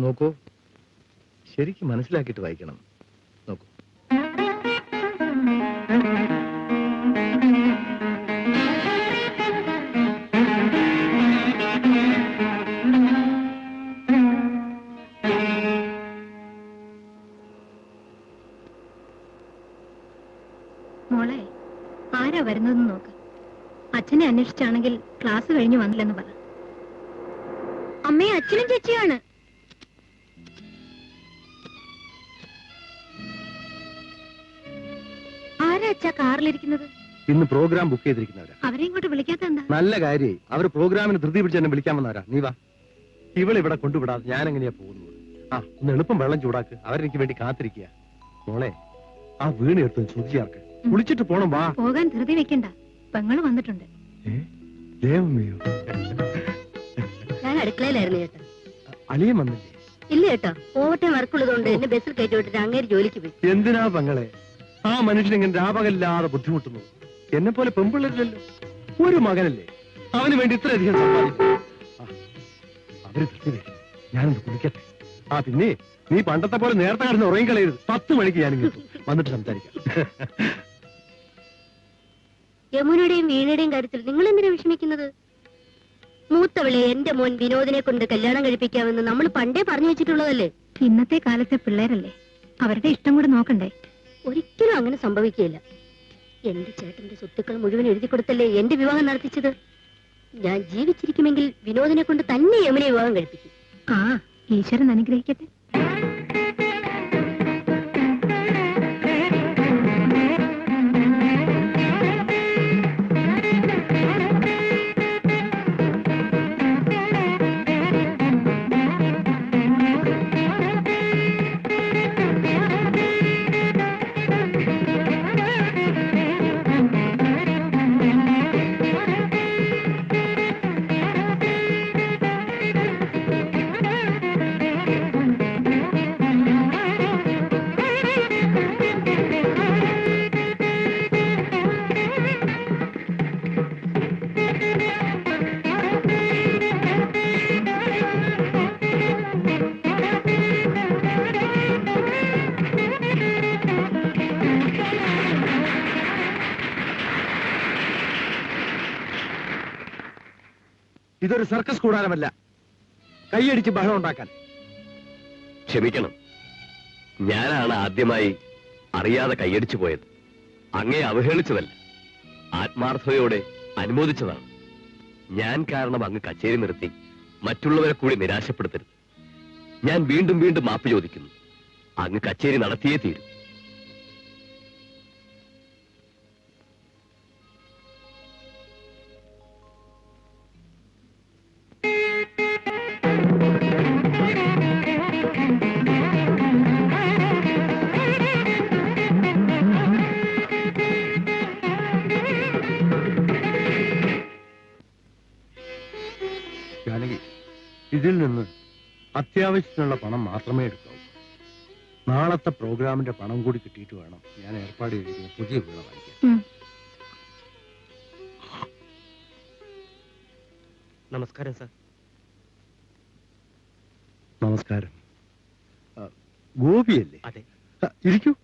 നോക്കൂ, ശരിക്കും മനസ്സിലാക്കിയിട്ട് വായിക്കണം. നോക്കൂ, മോളെ, ആരാ വരുന്നതെന്ന് നോക്ക്. അച്ഛനെ അന്വേഷിച്ചാണെങ്കിൽ ക്ലാസ് കഴിഞ്ഞു വന്നില്ലെന്ന് പറ. അമ്മയെ അച്ഛനും ചേച്ചിയാണ്. ആരാ അച്ഛാ കാറിലിരിക്കുന്നത്? ഇന്ന് പ്രോഗ്രാം ബുക്ക് ചെയ്തിരിക്കുന്നവരാ. അവരെ ഇങ്ങോട്ട് വിളിക്കാത്ത എന്താ? നല്ല കാര്യമായി. അവർ പ്രോഗ്രാമിന് ധൃതി പിടിച്ച് എന്നെ വിളിക്കാൻ വന്നവരാ. നീ വാ. ഇവളിവിടെ കൊണ്ടുവിടാതെ ഞാൻ എങ്ങനെയാ പോകുന്നത്? ആ, ഒന്ന് എളുപ്പം വെള്ളം ചൂടാക്ക്. അവരെനിക്ക് വേണ്ടി കാത്തിരിക്കുക. മോളെ, ആ വീണ് എടുത്ത് ശ്രുതി ചേർക്ക്. കുളിച്ചിട്ട് പോണം. വാ. പോകാൻ ധൃതി വെക്കണ്ട, പെങ്ങള് വന്നിട്ടുണ്ട്. ദേവമേയോ, ഞാൻ അടുക്കളയിലായിരുന്നു ചേട്ടാ. അളിയൻ വന്നില്ലേ? ഇല്ല ചേട്ടാ, ഓവർ വർക്കുള്ളതുകൊണ്ട് എന്നെ ബസ്സിൽ കയറ്റി വിട്ടിട്ട് അങ്ങേര് ജോലിക്ക് പോയി. എന്തിനാ പെങ്ങളെ ആ മനുഷ്യൻ ഇങ്ങനെ രാപകലില്ലാതെ ബുദ്ധിമുട്ടുന്നു? എന്നെ പോലെ പെമ്പിള്ളല്ലോ, ഒരു മകനല്ലേ, അവന് വേണ്ടി ഇത്രയധികം സമ്പാദിക്കും. അവര് ധൃതി വെക്കും, ഞാനൊന്ന് കുളിക്കട്ടെ. ആ പിന്നെ നീ പണ്ടത്തെ പോലെ നേരത്തെ കിടന്ന് ഉറങ്ങിക്കളയരുത്. 10 മണിക്ക് ഞാനും കിട്ടും, വന്നിട്ട് സംസാരിക്കാം. യമുനയുടെയും വീണയുടെയും കാര്യത്തിൽ നിങ്ങൾ എന്തിനാ വിഷമിക്കുന്നത്? മൂത്തവളെ എന്റെ മോൻ വിനോദിനെ കൊണ്ട് കല്യാണം കഴിപ്പിക്കാമെന്ന് നമ്മൾ പണ്ടേ പറഞ്ഞു വെച്ചിട്ടുള്ളതല്ലേ. ഇന്നത്തെ കാലത്തെ പിള്ളേരല്ലേ, അവരുടെ ഇഷ്ടം കൂടെ നോക്കണ്ടേ? ഒരിക്കലും അങ്ങനെ സംഭവിക്കുകയില്ല. എന്റെ ചേട്ടന്റെ സ്വത്തുക്കൾ മുഴുവൻ എഴുതി കൊടുത്തല്ലേ എന്റെ വിവാഹം നടത്തിച്ചത്. ഞാൻ ജീവിച്ചിരിക്കുമെങ്കിൽ വിനോദിനെ കൊണ്ട് തന്നെ യമുനെ വിവാഹം കഴിപ്പിക്കും. ആ, ഈശ്വരൻ അനുഗ്രഹിക്കട്ടെ. ഇതൊരു സർക്കസ് കൂടാരമല്ല, കൈയടിച്ച് ബഹളം ഉണ്ടാക്കാൻ. ക്ഷമിക്കണം, ഞാനാണ് ആദ്യമായി അറിയാതെ കൈയടിച്ചു പോയത്. അങ്ങേ അവഹേളിച്ചതല്ല, ആത്മാർത്ഥതയോടെ അനുമോദിച്ചതാണ്. ഞാൻ കാരണം അങ്ങ് കച്ചേരി നിർത്തി മറ്റുള്ളവരെ കൂടി നിരാശപ്പെടുത്തരുത്. ഞാൻ വീണ്ടും വീണ്ടും മാപ്പ് ചോദിക്കുന്നു. അങ്ങ് കച്ചേരി നടത്തിയേ തീരും. ഇതിൽ നിന്ന് അത്യാവശ്യത്തിനുള്ള പണം മാത്രമേ എടുക്കാവൂ. നാളത്തെ പ്രോഗ്രാമിന്റെ പണം കൂടി കിട്ടിയിട്ട് വേണം ഞാൻ ഏർപ്പാട് ചെയ്തിരിക്കുന്ന പുതിയ വീണ വാങ്ങിക്കാൻ. നമസ്കാരം സാർ. നമസ്കാരം. ഗോപിയല്ലേ? അതെ. ഇരിക്കൂ.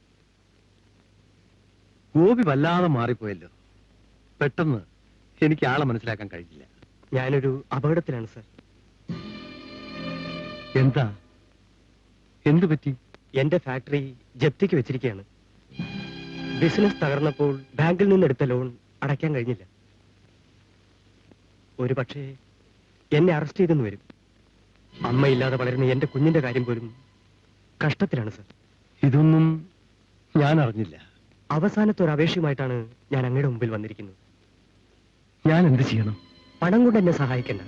ഗോപി വല്ലാതെ മാറിപ്പോയല്ലോ. പെട്ടെന്ന് എനിക്ക് ആളെ മനസ്സിലാക്കാൻ കഴിഞ്ഞില്ല. ഞാനൊരു അപകടത്തിലാണ് സാർ. എന്താ? എന്തു പറ്റി? എന്റെ ഫാക്ടറി ജപ്തിക്ക് വെച്ചിരിക്കുകയാണ്. ബിസിനസ് തകർന്നപ്പോൾ ബാങ്കിൽ നിന്നെടുത്ത ലോൺ അടയ്ക്കാൻ കഴിഞ്ഞില്ല. ഒരു പക്ഷേ എന്നെ അറസ്റ്റ് ചെയ്തെന്ന് വരും. അമ്മയില്ലാതെ വളരുന്ന എന്റെ കുഞ്ഞിന്റെ കാര്യം പോലും കഷ്ടത്തിലാണ് സാർ. ഇതൊന്നും ഞാൻ അറിഞ്ഞില്ല. അവസാനത്തെ ഒരു അപേക്ഷയുമായിട്ടാണ് ഞാൻ അങ്ങയുടെ മുമ്പിൽ വന്നിരിക്കുന്നത്. ഞാൻ എന്ത് ചെയ്യണം? പണം കൊണ്ട് എന്നെ സഹായിക്കണ്ട.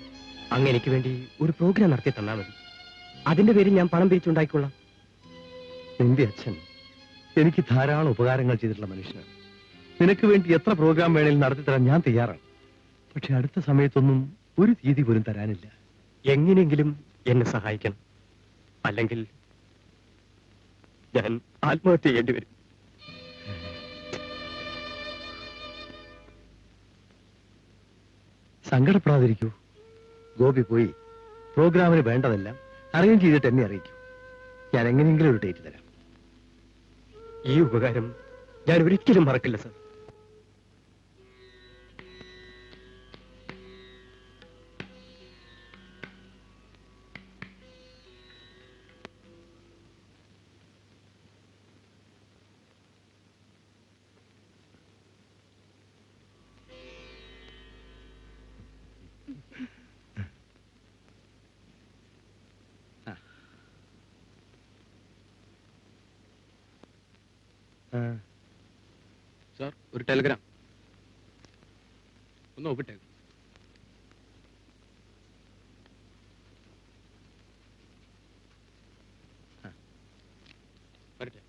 അങ്ങ് എനിക്ക് വേണ്ടി ഒരു പ്രോഗ്രാം നടത്തി തന്നാൽ മതി. അതിന്റെ പേരിൽ ഞാൻ പണം പിരിച്ചുണ്ടായിക്കൊള്ളാം. നിന്റെ അച്ഛൻ എനിക്ക് ധാരാളം ഉപകാരങ്ങൾ ചെയ്തിട്ടുള്ള മനുഷ്യനാണ്. നിനക്ക് വേണ്ടി എത്ര പ്രോഗ്രാം വേണേലും നടത്തിത്തരാൻ ഞാൻ തയ്യാറാണ്. പക്ഷെ അടുത്ത സമയത്തൊന്നും ഒരു തീയതി പോലും തരാനില്ല. എങ്ങനെയെങ്കിലും എന്നെ സഹായിക്കണം. അല്ലെങ്കിൽ ഞാൻ ആത്മഹത്യ ചെയ്യേണ്ടി വരും. സങ്കടപ്പെടാതിരിക്കൂ. ഗോപി പോയി പ്രോഗ്രാമിന് വേണ്ടതെല്ലാം അറേഞ്ച് ചെയ്തിട്ട് എന്നെ അറിയിക്കൂ. ഞാൻ എങ്ങനെയെങ്കിലും ഒരു ഡേറ്റ് തരാം. ഈ ഉപകാരം ഞാൻ ഒരിക്കലും മറക്കില്ല സർ. സാർ, ഒരു ടെലിഗ്രാം ഒന്ന് ഒപ്പിട്ടേ. വരട്ടെ.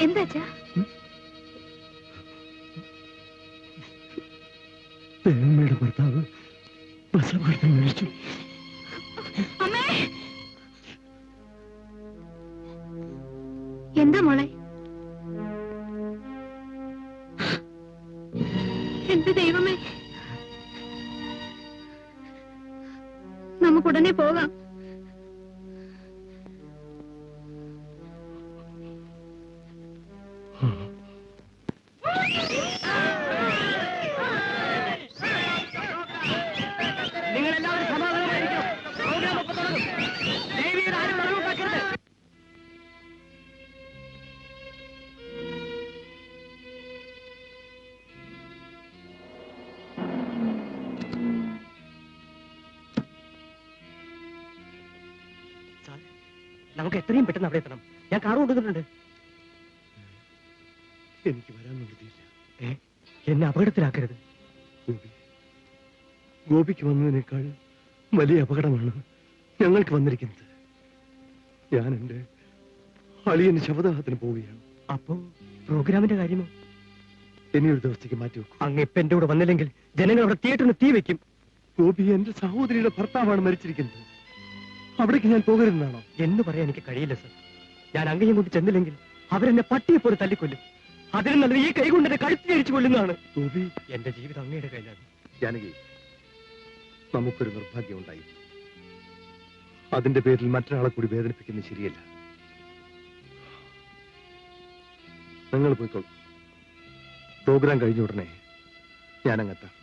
എന്താച്ചാ? തേങ്ങയുടെ ഭർത്താവ് ബസ് അപകടത്തിൽ മരിച്ചു. അമ്മേ, എന്താ മോളെ? എന്റെ ദൈവമേ, നമുക്കുടനെ പോകാം. നമുക്ക് എത്രയും പെട്ടെന്ന് അവിടെ എത്തണം. ഞാൻ കാർ കൊണ്ടുവന്നിട്ടുണ്ട്. എനിക്ക് വരാൻ നിവൃത്തിയില്ല. എന്നെ അപകടത്തിലാക്കരുത്. ഗോപിക്ക് വന്നതിനേക്കാൾ വലിയ അപകടമാണ് ഞങ്ങൾക്ക് വന്നിരിക്കുന്നത്. ഞാൻ എന്റെ അളിയന് ശവദാഹത്തിന് പോവുകയാണ്. അപ്പോ പ്രോഗ്രാമിന്റെ കാര്യമോ? ഇനിയൊരു ദിവസത്തേക്ക് മാറ്റി വെക്കും. അങ്ങ് ഇപ്പൊ എന്റെ കൂടെ വന്നില്ലെങ്കിൽ ജനങ്ങൾ അവിടെ തിയേറ്ററിന് തീ വെക്കും. ഗോപി എന്റെ സഹോദരിയുടെ ഭർത്താവാണ് മരിച്ചിരിക്കുന്നത്. അവിടേക്ക് ഞാൻ പോകരുതെന്നാണോ? എന്ന് പറയാൻ എനിക്ക് കഴിയില്ല സർ. ഞാൻ അങ്ങയും കൊണ്ട് ചെന്നില്ലെങ്കിൽ അവരെന്നെ പട്ടിയെ പോലെ തല്ലിക്കൊല്ലും. അതിന് നല്ലത് ഈ കൈ കൊണ്ട് എന്നെ കഴുത്തി അരിച്ചു കൊല്ലുന്നതാണ്. ഗോപി, എന്റെ ജീവിതം അങ്ങയുടെ കയ്യിലാണ്. ജാനകി, നമുക്കൊരു നിർഭാഗ്യം ഉണ്ടായി. അതിന്റെ പേരിൽ മറ്റൊരാളെ കൂടി വേദനിപ്പിക്കുന്നത് ശരിയല്ല. നിങ്ങൾ പോയിക്കോളൂ. പ്രോഗ്രാം കഴിഞ്ഞ ഉടനെ ഞാനങ്ങെത്താം.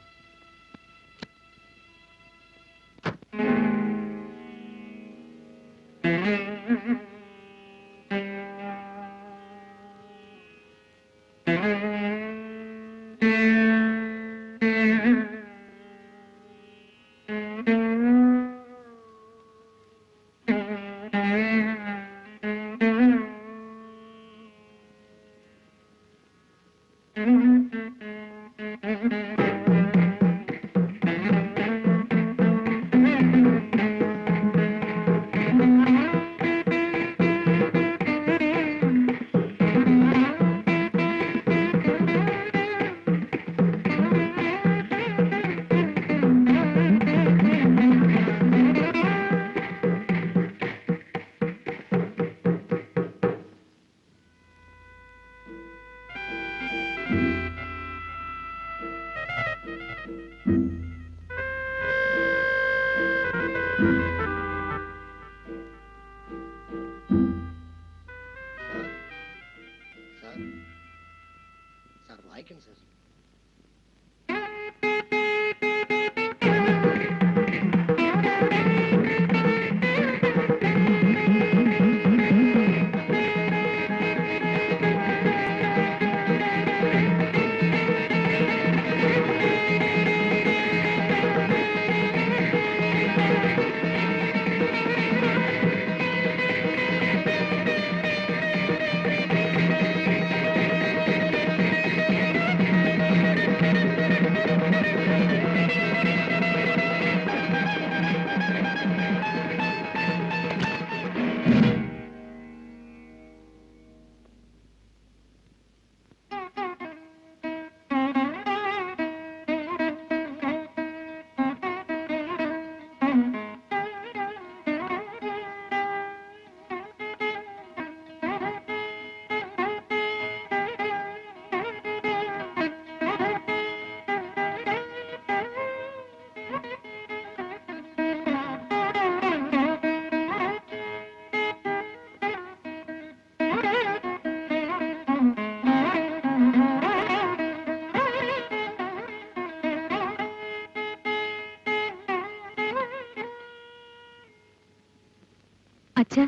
അച്ഛാ,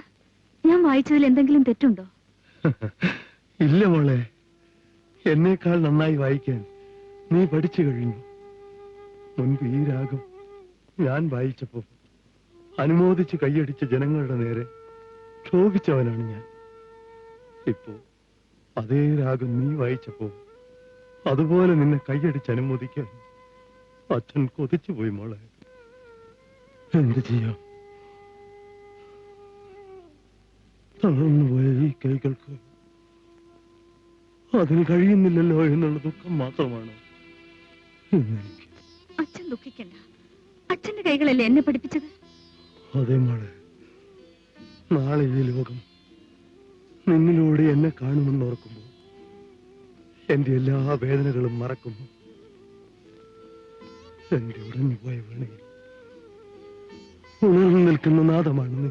ഞാൻ വായിച്ചതിൽ എന്തെങ്കിലും തെറ്റുണ്ടോ? ഇല്ല മോളെ, എന്നേക്കാൾ നന്നായി വായിക്കാൻ നീ പഠിച്ചു കഴിഞ്ഞു. മുൻപ് ഈ രാഗം ഞാൻ വായിച്ചപ്പോ അനുമോദിച്ച് കൈയടിച്ച ജനങ്ങളുടെ നേരെ ക്ഷോഭിച്ചവനാണ് ഞാൻ. ഇപ്പോ അതേ രാഗം നീ വായിച്ചപ്പോ അതുപോലെ നിന്നെ കൈയടിച്ച് അനുമോദിക്കാൻ അച്ഛൻ കൊതിച്ചുപോയി മോളെ. എന്ത് ചെയ്യാം? തളർന്നുപോയ ഈ കൈകൾക്ക് അതിന് കഴിയുന്നില്ലല്ലോ എന്നുള്ള ദുഃഖം മാത്രമാണ് ഇന്നെനിക്ക്. അച്ഛൻ ദുഃഖിക്കണ്ട. അച്ഛന്റെ കൈകളല്ലേ എന്നെ പഠിപ്പിച്ചത്? അതെ മോളെ, നാളെ ഈ ലോകം നിന്നിലൂടെ എന്നെ കാണുമെന്ന് ഓർക്കുമ്പോൾ എന്റെ എല്ലാ വേദനകളും മറക്കുന്നു. എന്റെ ഉടഞ്ഞുപോയ വീണയിൽ ഉണർന്നു നിൽക്കുന്ന നാദമാണ് നീ.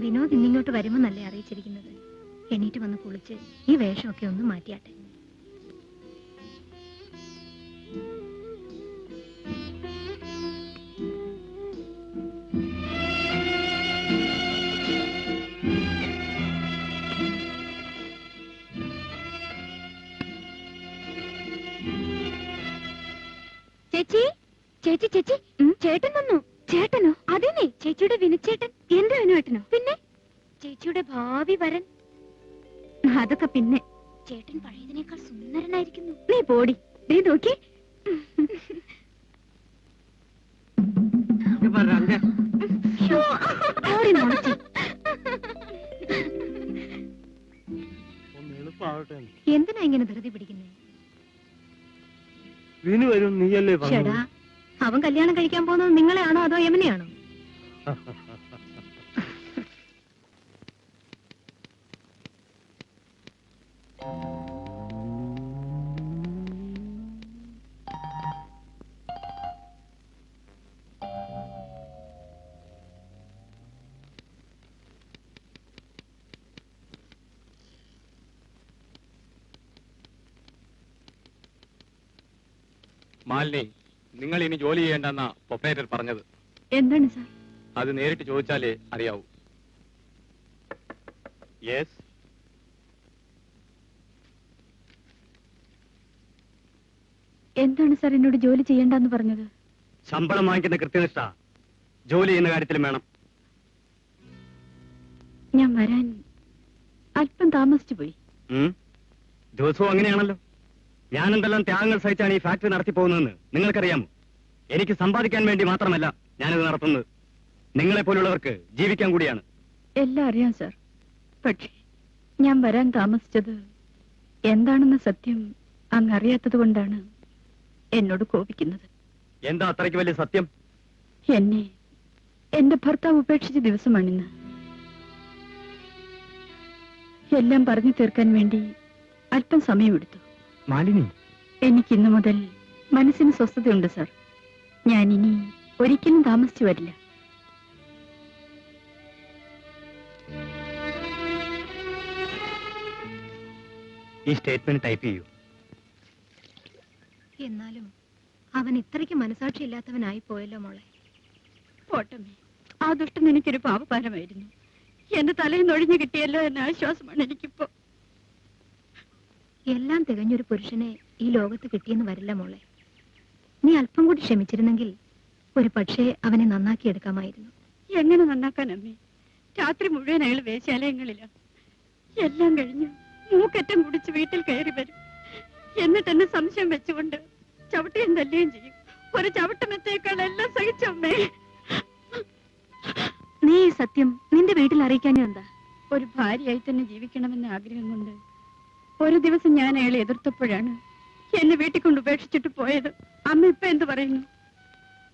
വിനോദ് ഇന്നിങ്ങോട്ട് വരുമെന്നല്ലേ അറിയിച്ചിരിക്കുന്നത്. എണീറ്റ് വന്ന് കുളിച്ച് ഈ വേഷമൊക്കെ ഒന്ന് മാറ്റിയാട്ടെ. ചേച്ചി, ചേച്ചി, ചേച്ചി, ചേട്ടൻ വന്നു. ചേട്ടനോ? അതേനെ, ചേച്ചിയുടെ വിനുചേട്ടൻ. എന്റെ വിനുവേട്ടനോ? പിന്നെ ചേച്ചിയുടെ ഭാവി വരൻ. അതൊക്കെ പിന്നെ. ചേട്ടൻ പഴയതിനേക്കാൾ സുന്ദരനായിരിക്കുന്നു. നീ പോടി. നീ നോക്കി. എന്തിനാ ഇങ്ങനെ ധൃതി പിടിക്കുന്നേ? വിനു വരും നീയല്ലേ ചേടാ, അവൻ കല്യാണം കഴിക്കാൻ പോകുന്നത് നിങ്ങളെയാണോ അതോ യമനെയാണോ? മാലിനി, നിങ്ങൾ ഇനി ജോലി ചെയ്യേണ്ടെന്നാ പ്രൊപ്പറേറ്റർ പറഞ്ഞത്. എന്താണ് സാർ? അത് നേരിട്ട് ചോദിച്ചാലേ അറിയാവൂ. യെസ്. എന്താണ് സാർ എന്നോട് ജോലി ചെയ്യണ്ടെന്ന് പറഞ്ഞത്? ശമ്പളം വാങ്ങിക്കുന്ന കൃത്യനിഷ്ഠ ജോലി ചെയ്യുന്ന കാര്യത്തിലും വേണം. ഞാൻ വരാൻ അല്പം താമസിച്ചു പോയി. ദിവസവും അങ്ങനെയാണല്ലോ. ഞാൻ എന്തെല്ലാം ത്യാഗങ്ങൾ സഹിച്ചാണ് ഈ ഫാക്ടറി നടത്തി പോകുന്നതെന്ന് നിങ്ങൾക്കറിയാമോ? എനിക്ക് സമ്പാദിക്കാൻ വേണ്ടി മാത്രമല്ല ഞാനിത് നടത്തുന്നത്, നിങ്ങളെ പോലുള്ളവർക്ക് ജീവിക്കാൻ കൂടിയാണ്. എല്ലാം അറിയാം സാർ. പക്ഷേ ഞാൻ വരാൻ താമസിച്ചത് എന്താണെന്ന സത്യം അങ്ങ് അറിയാത്തത് കൊണ്ടാണ് എന്നോട് കോപിക്കുന്നത്. എന്താ അത്രയ്ക്ക് വലിയ സത്യം? എന്നെ എന്റെ ഭർത്താവ് ഉപേക്ഷിച്ച ദിവസമാണിന്ന്. എല്ലാം പറഞ്ഞു തീർക്കാൻ വേണ്ടി അല്പം സമയമെടുത്തു. മാലിനി, എനിക്കിന്നു മുതൽ മനസ്സിന് സ്വസ്ഥതയുണ്ട് സാർ. ഞാൻ ഇനി ഒരിക്കലും താമസിച്ചു വരില്ല. ഈ സ്റ്റേറ്റ്മെന്റ് ടൈപ്പ് ചെയ്യൂ. എന്നാലും അവൻ ഇത്രയ്ക്ക് മനസാക്ഷിയില്ലാത്തവനായി പോയല്ലോ മോളെ. പോട്ടമ്മേ, ആ ദുഷ്ടൻ എനിക്കൊരു പാപഭാരമായിരുന്നു. എന്റെ തലയിൽ നൊഴിഞ്ഞു കിട്ടിയല്ലോ എന്ന ആശ്വാസമാണ് എനിക്കിപ്പോ. എല്ലാം തികഞ്ഞൊരു പുരുഷനെ ഈ ലോകത്ത് കിട്ടിയെന്ന് വരില്ല മോളെ. നീ അല്പം കൂടി ക്ഷമിച്ചിരുന്നെങ്കിൽ ഒരു പക്ഷേ അവനെ നന്നാക്കിയെടുക്കാമായിരുന്നു. എങ്ങനെ നന്നാക്കാൻ അമ്മേ? രാത്രി മുഴുവൻ അയാൾ വേശ്യാലയങ്ങളില്ല. എല്ലാം കഴിഞ്ഞു മൂക്കറ്റം കുടിച്ച് വീട്ടിൽ കയറി വരും. എന്നിട്ട് എന്നെ സംശയം വെച്ചുകൊണ്ട് ചവിട്ടുകയും തല്ലുകയും ചെയ്യും. ഒരു ചവിട്ടുമെത്തേക്കാൾ എല്ലാം സഹിച്ചമ്മേ. നീ ഈ സത്യം നിന്റെ വീട്ടിൽ അറിയിക്കാൻ എന്താ? ഒരു ഭാര്യയായി തന്നെ ജീവിക്കണമെന്ന ആഗ്രഹം കൊണ്ട് ഒരു ദിവസം ഞാൻ അയാളെ എതിർത്തപ്പോഴാണ് എന്നെ വീട്ടിൽ കൊണ്ട് ഉപേക്ഷിച്ചിട്ട് പോയത്. അമ്മ ഇപ്പൊ എന്ത് പറയുന്നു?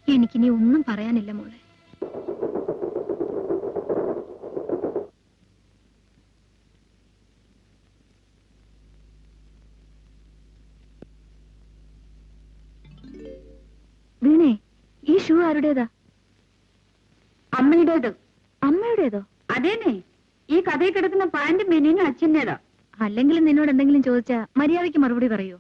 എനിക്കിനി ഒന്നും പറയാനില്ല മോളെ. വീണേ, ഈ ഷൂ ആരുടേതാ? അമ്മയുടേത്. അമ്മയുടേതോ? അതേനെ. ഈ കഥയിൽ കിടക്കുന്ന പാന്റും ബനിയനും അച്ഛൻ്റെതാ. അല്ലെങ്കിൽ നിന്നോട് എന്തെങ്കിലും ചോദിച്ചാ മര്യാദയ്ക്ക് മറുപടി പറയോ?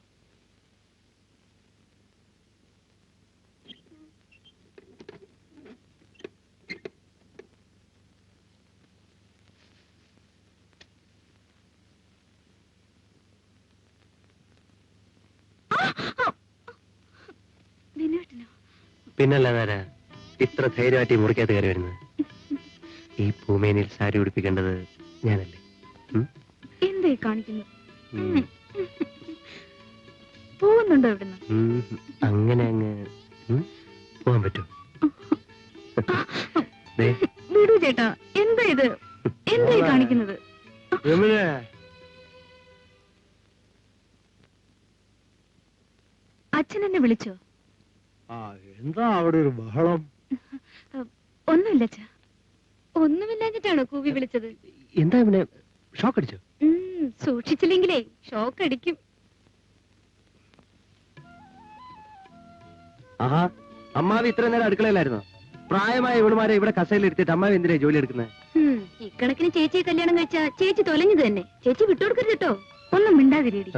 പിന്നല്ല നേരാ ഇത്ര ധൈര്യമായിട്ട് ഈ മുറിക്കകത്ത് കയറി വരുന്നത്. ഈ ഭൂമേനിൽ സാരി ഉടുപ്പിക്കേണ്ടത് ഞാനല്ലേ? എന്തായി കാണിക്കുന്നു? പോകുന്നുണ്ടോ ഇവിടുന്ന്? അങ്ങനെ അങ്ങ് പോകാൻ പറ്റൂ? വിടൂ ചേട്ടാ, എന്താ ഇത്? എന്തായി കാണിക്കുന്നത്? അച്ഛൻ എന്നെ വിളിച്ചോ? എന്താ അവിടെ ഒരു ബഹളം? ഒന്നുമില്ല അച്ഛാ. ഒന്നുമില്ലാഞ്ഞിട്ടാണോ കൂവി വിളിച്ചത്? എന്താ ഇവിടെ ഷോക്ക് അടിച്ചോ? സൂക്ഷിച്ചില്ലെങ്കിലേ ഷോക്ക് അടിക്കും. ആഹാ, അമ്മാവി ഇത്ര നേരം അടുക്കളയിലായിരുന്നോ? പ്രായമായ ഇവളുമാരെ ഇവിടെ കസയിൽ എടുത്തിട്ട് അമ്മാവി എന്തിനാ ജോലി എടുക്കുന്നത്? ഇക്കണക്കിന് ചേച്ചിയെ കല്യാണം കഴിച്ചാ ചേച്ചി തൊലഞ്ഞത് തന്നെ. ചേച്ചി വിട്ടുകൊടുക്കരുത് കേട്ടോ. ഒന്നും മിണ്ടാതിരിയടി.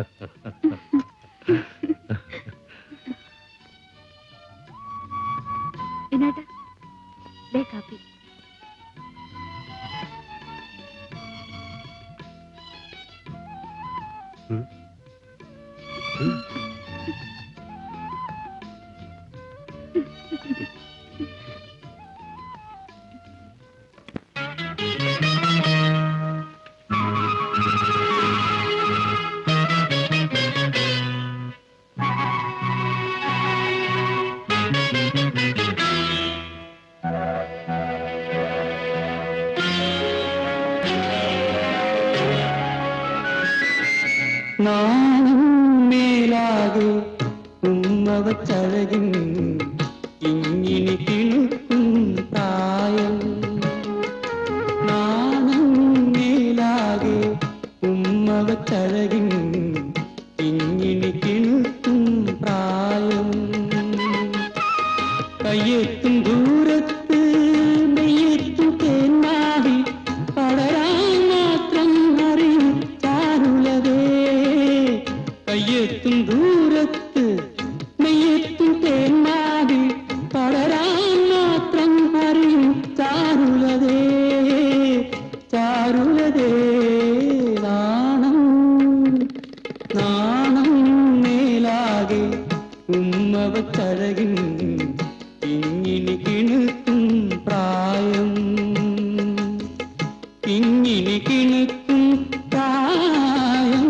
എന്നാട്ടാ ദേ കാപ്പി. നാണം മേലാകെ ഉമ്മവച്ചഴകിൻ ഇങ്ങിനി കിളുക്കും പ്രായം. നാണം മേലാകെ ഉമ്മവച്ചഴകിൻ ഇങ്ങിനി കിളുക്കും പ്രായം. കയ്യെത്തും ദൂരത്ത് നെയ്യെത്തും തേന്മാവി പടരാൻ മാത്രം അറിയും ചാരുലതേ. കയ്യെത്തും ദൂരത്ത് നെയ്യെത്തും തേന്മാവി പടരാൻ മാത്രം അറിയും ചാരുലതേ. ചാരുലതേ നാണം നാണം മേലാകെ ഉമ്മവച്ചഴകിൻ ഇങ്ങിനി കിണുക്കും പ്രായം. ഇങ്ങിനി കിണുക്കും പ്രായം.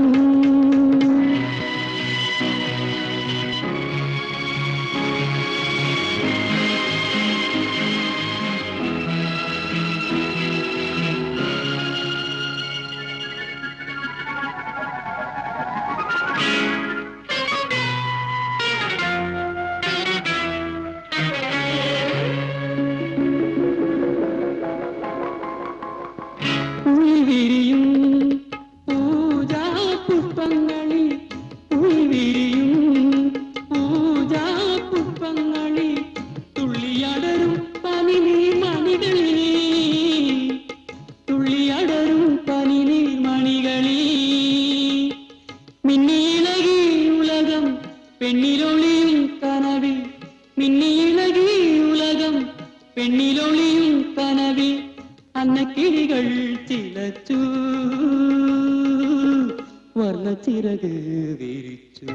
ഉൾവിരിയും പൂജാ പുഷ്പങ്ങളിൽ ഉൾവിരിയും പൂജാ പുഷ്പങ്ങളിൽ തുള്ളിയടരും പനിനീർ മണികളിൽ തുള്ളിയടരും പനിനീർ മണികളിൽ മിന്നിയിളകി ഉലകം പെണ്ണിലൊളിയും കനവിൽ. മിന്നിയിളകി ഉലകം പെണ്ണിലൊളിയും കനവിൽ. അന്നക്കിളികൾ ചിലച്ചു വർണ്ണച്ചിറക് വിരിച്ചു.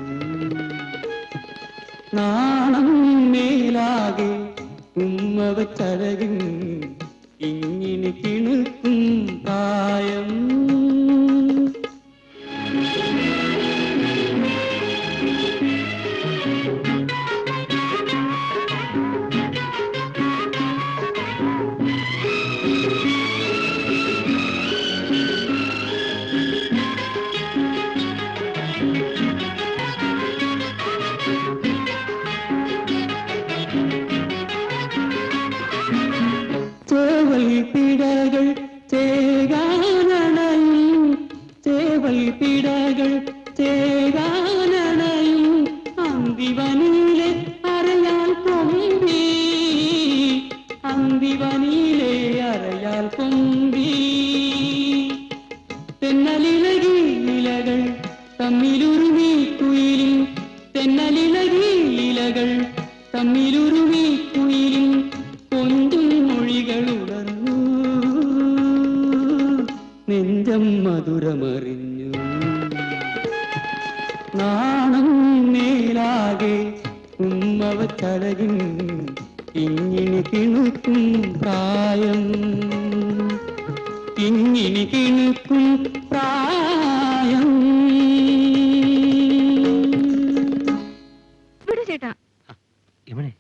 നാണം മേലാകെ ഉമ്മവച്ചഴകിൻ ഇങ്ങിനി കിണുക്കും പ്രായം. ചേവൽ പിടകൾ ചേകാനണയും ചേവൽ പിടകൾ ചേകാനണയും അന്തിവനിലെ അരയാൽ കൊമ്പി അന്തിവനിലെ അരയാൽ കൊമ്പി. തെന്നലിളകി ഇലകൾ തമ്മിലുരുമി കുയിലിൻ തെന്നലിളകി ഇലകൾ തമ്മിലുരുമി കുയിലിൻ കൊഞ്ചും മൊഴികൾ ഉണർന്നു നെഞ്ചം മധുരമറിഞ്ഞു. നാണം മേലാകെ ഉമ്മവച്ചഴകിൻ ഇങ്ങിനി കിണുക്കും പ്രായം, ഇങ്ങിനി കിണുക്കും പ്രായം. വിടൂ ചേട്ടാ. യമനെ,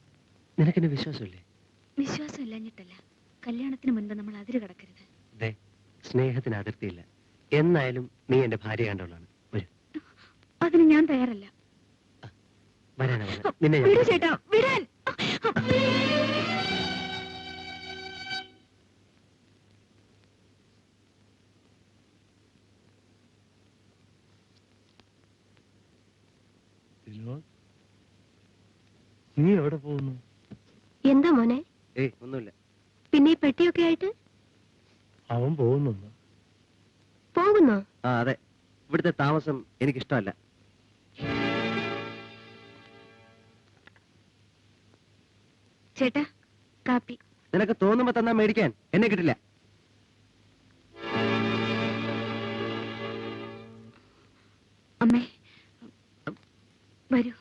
നിനക്കെന്നെ വിശ്വാസമില്ലേ? വിശ്വാസം ഇല്ലാഞ്ഞിട്ടല്ല, കല്യാണത്തിന് മുൻപ് നമ്മൾ അതിര് കടക്കരുത്. ദേ, സ്നേഹത്തിന് അതിർത്തിയില്ല. എന്നായാലും നീ എന്റെ ഭാര്യ കണ്ടവളാണ്. വരൂ. അതിന് ഞാൻ തയ്യാറല്ല. വരാനാ നിന്നെ വിടൂ ചേട്ടാ, വിടാൻ. നീ എവിടെ പോകുന്നു? എന്താ മോനെ? ഏയ് ഒന്നുമില്ല. പിന്നെ ഈ പെട്ടിയൊക്കെ ആയിട്ട് അവൻ പോകുന്നു. പോകുന്നോ? ആ അതെ, ഇവിടുത്തെ താമസം എനിക്കിഷ്ടമല്ല. ചേട്ടാ, കാപ്പി. നിനക്ക് തോന്നുമ്പോ തന്നാ മേടിക്കാൻ എന്നെ കിട്ടില്ല. അമ്മേ, വരൂ.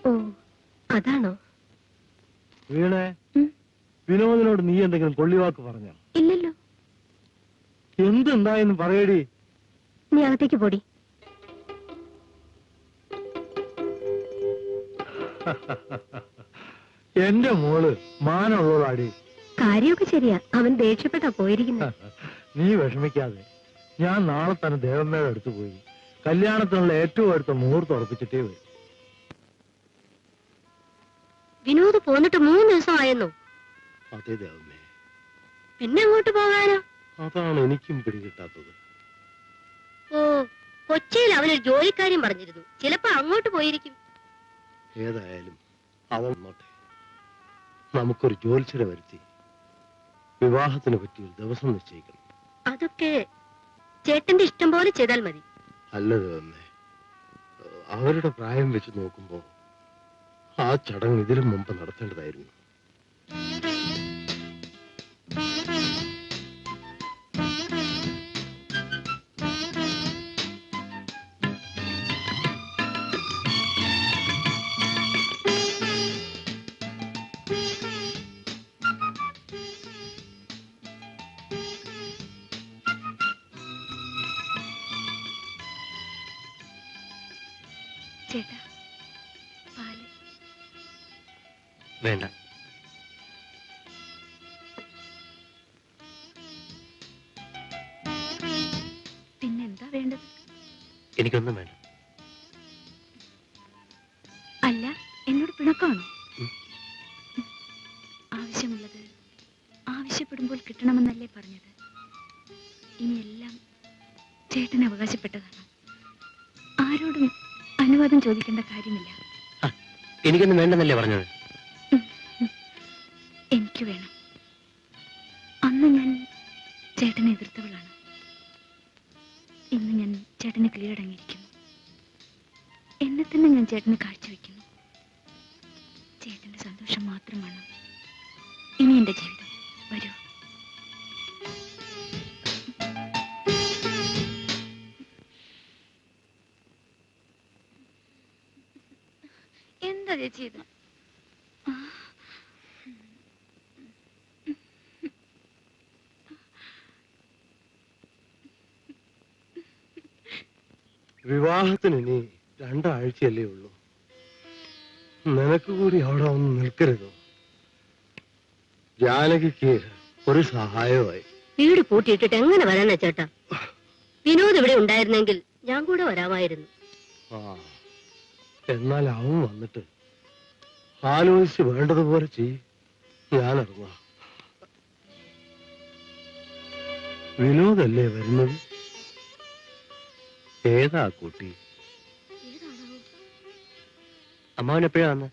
ഓ, അതാണോ? വീണേ, വിനോദിനോട് നീ എന്തെങ്കിലും കൊള്ളിവാക്ക് പറഞ്ഞോ? ഇല്ലല്ലോ. എന്തുണ്ടായെന്ന് പറയടി. നീ അകത്തേക്ക് പോടി. എന്റെ മോള് മാനമുള്ളതാടി. കാര്യമൊക്കെ ശരിയാ, അവൻ ദേഷ്യപ്പെട്ടാ പോയിരിക്കുന്നത്. നീ വിഷമിക്കാതെ, ഞാൻ നാളെ തന്നെ ദേവമ്മയുടെ അടുത്ത് പോയി കല്യാണത്തിനുള്ള ഏറ്റവും അടുത്ത മുഹൂർത്തം ഉറപ്പിച്ചിട്ടേ വരും. വിനോദ് പോന്നിട്ട് 3 ദിവസം ആയെന്നോ? അതെ ദേവമ്മേ, പിന്നെ അങ്ങോട്ട് പോകാനോ? അതാണ് എനിക്കും പിടികിട്ടാത്തത്. ഓ, കൊച്ചിയിൽ അവനൊരു ജോലിക്കാര്യം പറഞ്ഞിരുന്നു, ചിലപ്പോ അങ്ങോട്ട് പോയിരിക്കും. ഏതായാലും അവൻ വന്നോട്ടെ. നമുക്കൊരു ജോത്സ്യരെ വരുത്തി വിവാഹത്തിന് പറ്റിയ ഒരു ദിവസം നിശ്ചയിക്കണം. അതൊക്കെ ചേട്ടന്റെ ഇഷ്ടം പോലെ ചെയ്താൽ മതി. അല്ലത് തന്നെ, അവരുടെ പ്രായം വെച്ച് നോക്കുമ്പോ ആ ചടങ്ങ് ഇതിലും മുമ്പ് നടത്തേണ്ടതായിരുന്നു. ചേട്ടാ, പാല്. വേണ്ട. പിന്നെന്താ വേണ്ടത്? എനിക്കൊന്നും വേണ്ട. അല്ല, എന്നോട് പിണക്കാണോ? ആവശ്യമുള്ളത് ആവശ്യപ്പെടുമ്പോൾ കിട്ടണമെന്നല്ലേ പറഞ്ഞത്? ഇനിയെല്ലാം ചേട്ടന് അവകാശപ്പെട്ടതാണ്. ആരോടും അനുവാദം ചോദിക്കേണ്ട കാര്യമില്ല. എനിക്കൊന്നും വേണ്ടെന്നല്ലേ പറഞ്ഞത്? എനിക്ക് വേണം. അന്ന് ഞാൻ ചേട്ടനെ എതിർത്തവളാണ്. ഇന്ന് ഞാൻ ചേട്ടനെ കീഴടങ്ങിയിരിക്കുന്നു. എന്നെ തന്നെ ഞാൻ ചേട്ടന് കാഴ്ചവെക്കുന്നു. ചേട്ടന്റെ സന്തോഷം മാത്രമാണ് ഇനി എന്റെ ജീവിതം. വരൂ. എന്താ ചേച്ചി ഇത്? വിവാഹത്തിന് ഇനി 2 ആഴ്ചയല്ലേ ഉള്ളൂ. നിനക്ക് കൂടി അവിടെ ഒന്ന് നിൽക്കരുതോ? ജാനകിക്ക് ഒരു സഹായമായി. വീട് പൂട്ടിയിട്ടിട്ട് എങ്ങനെ വരാനാ ചേട്ടാ? വിനോദ് ഇവിടെ ഉണ്ടായിരുന്നെങ്കിൽ ഞാൻ കൂടെ വരാമായിരുന്നു. ആ, എന്നാൽ അവൻ വന്നിട്ട് ആലോചിച്ച് വേണ്ടതുപോലെ ചെയ്യും. ഞാൻ ഇറങ്ങാം. വിനോദല്ലേ വരുന്നത്? ഏതാ കുട്ടി? അമ്മാവൻ എപ്പോഴാ വന്ന്?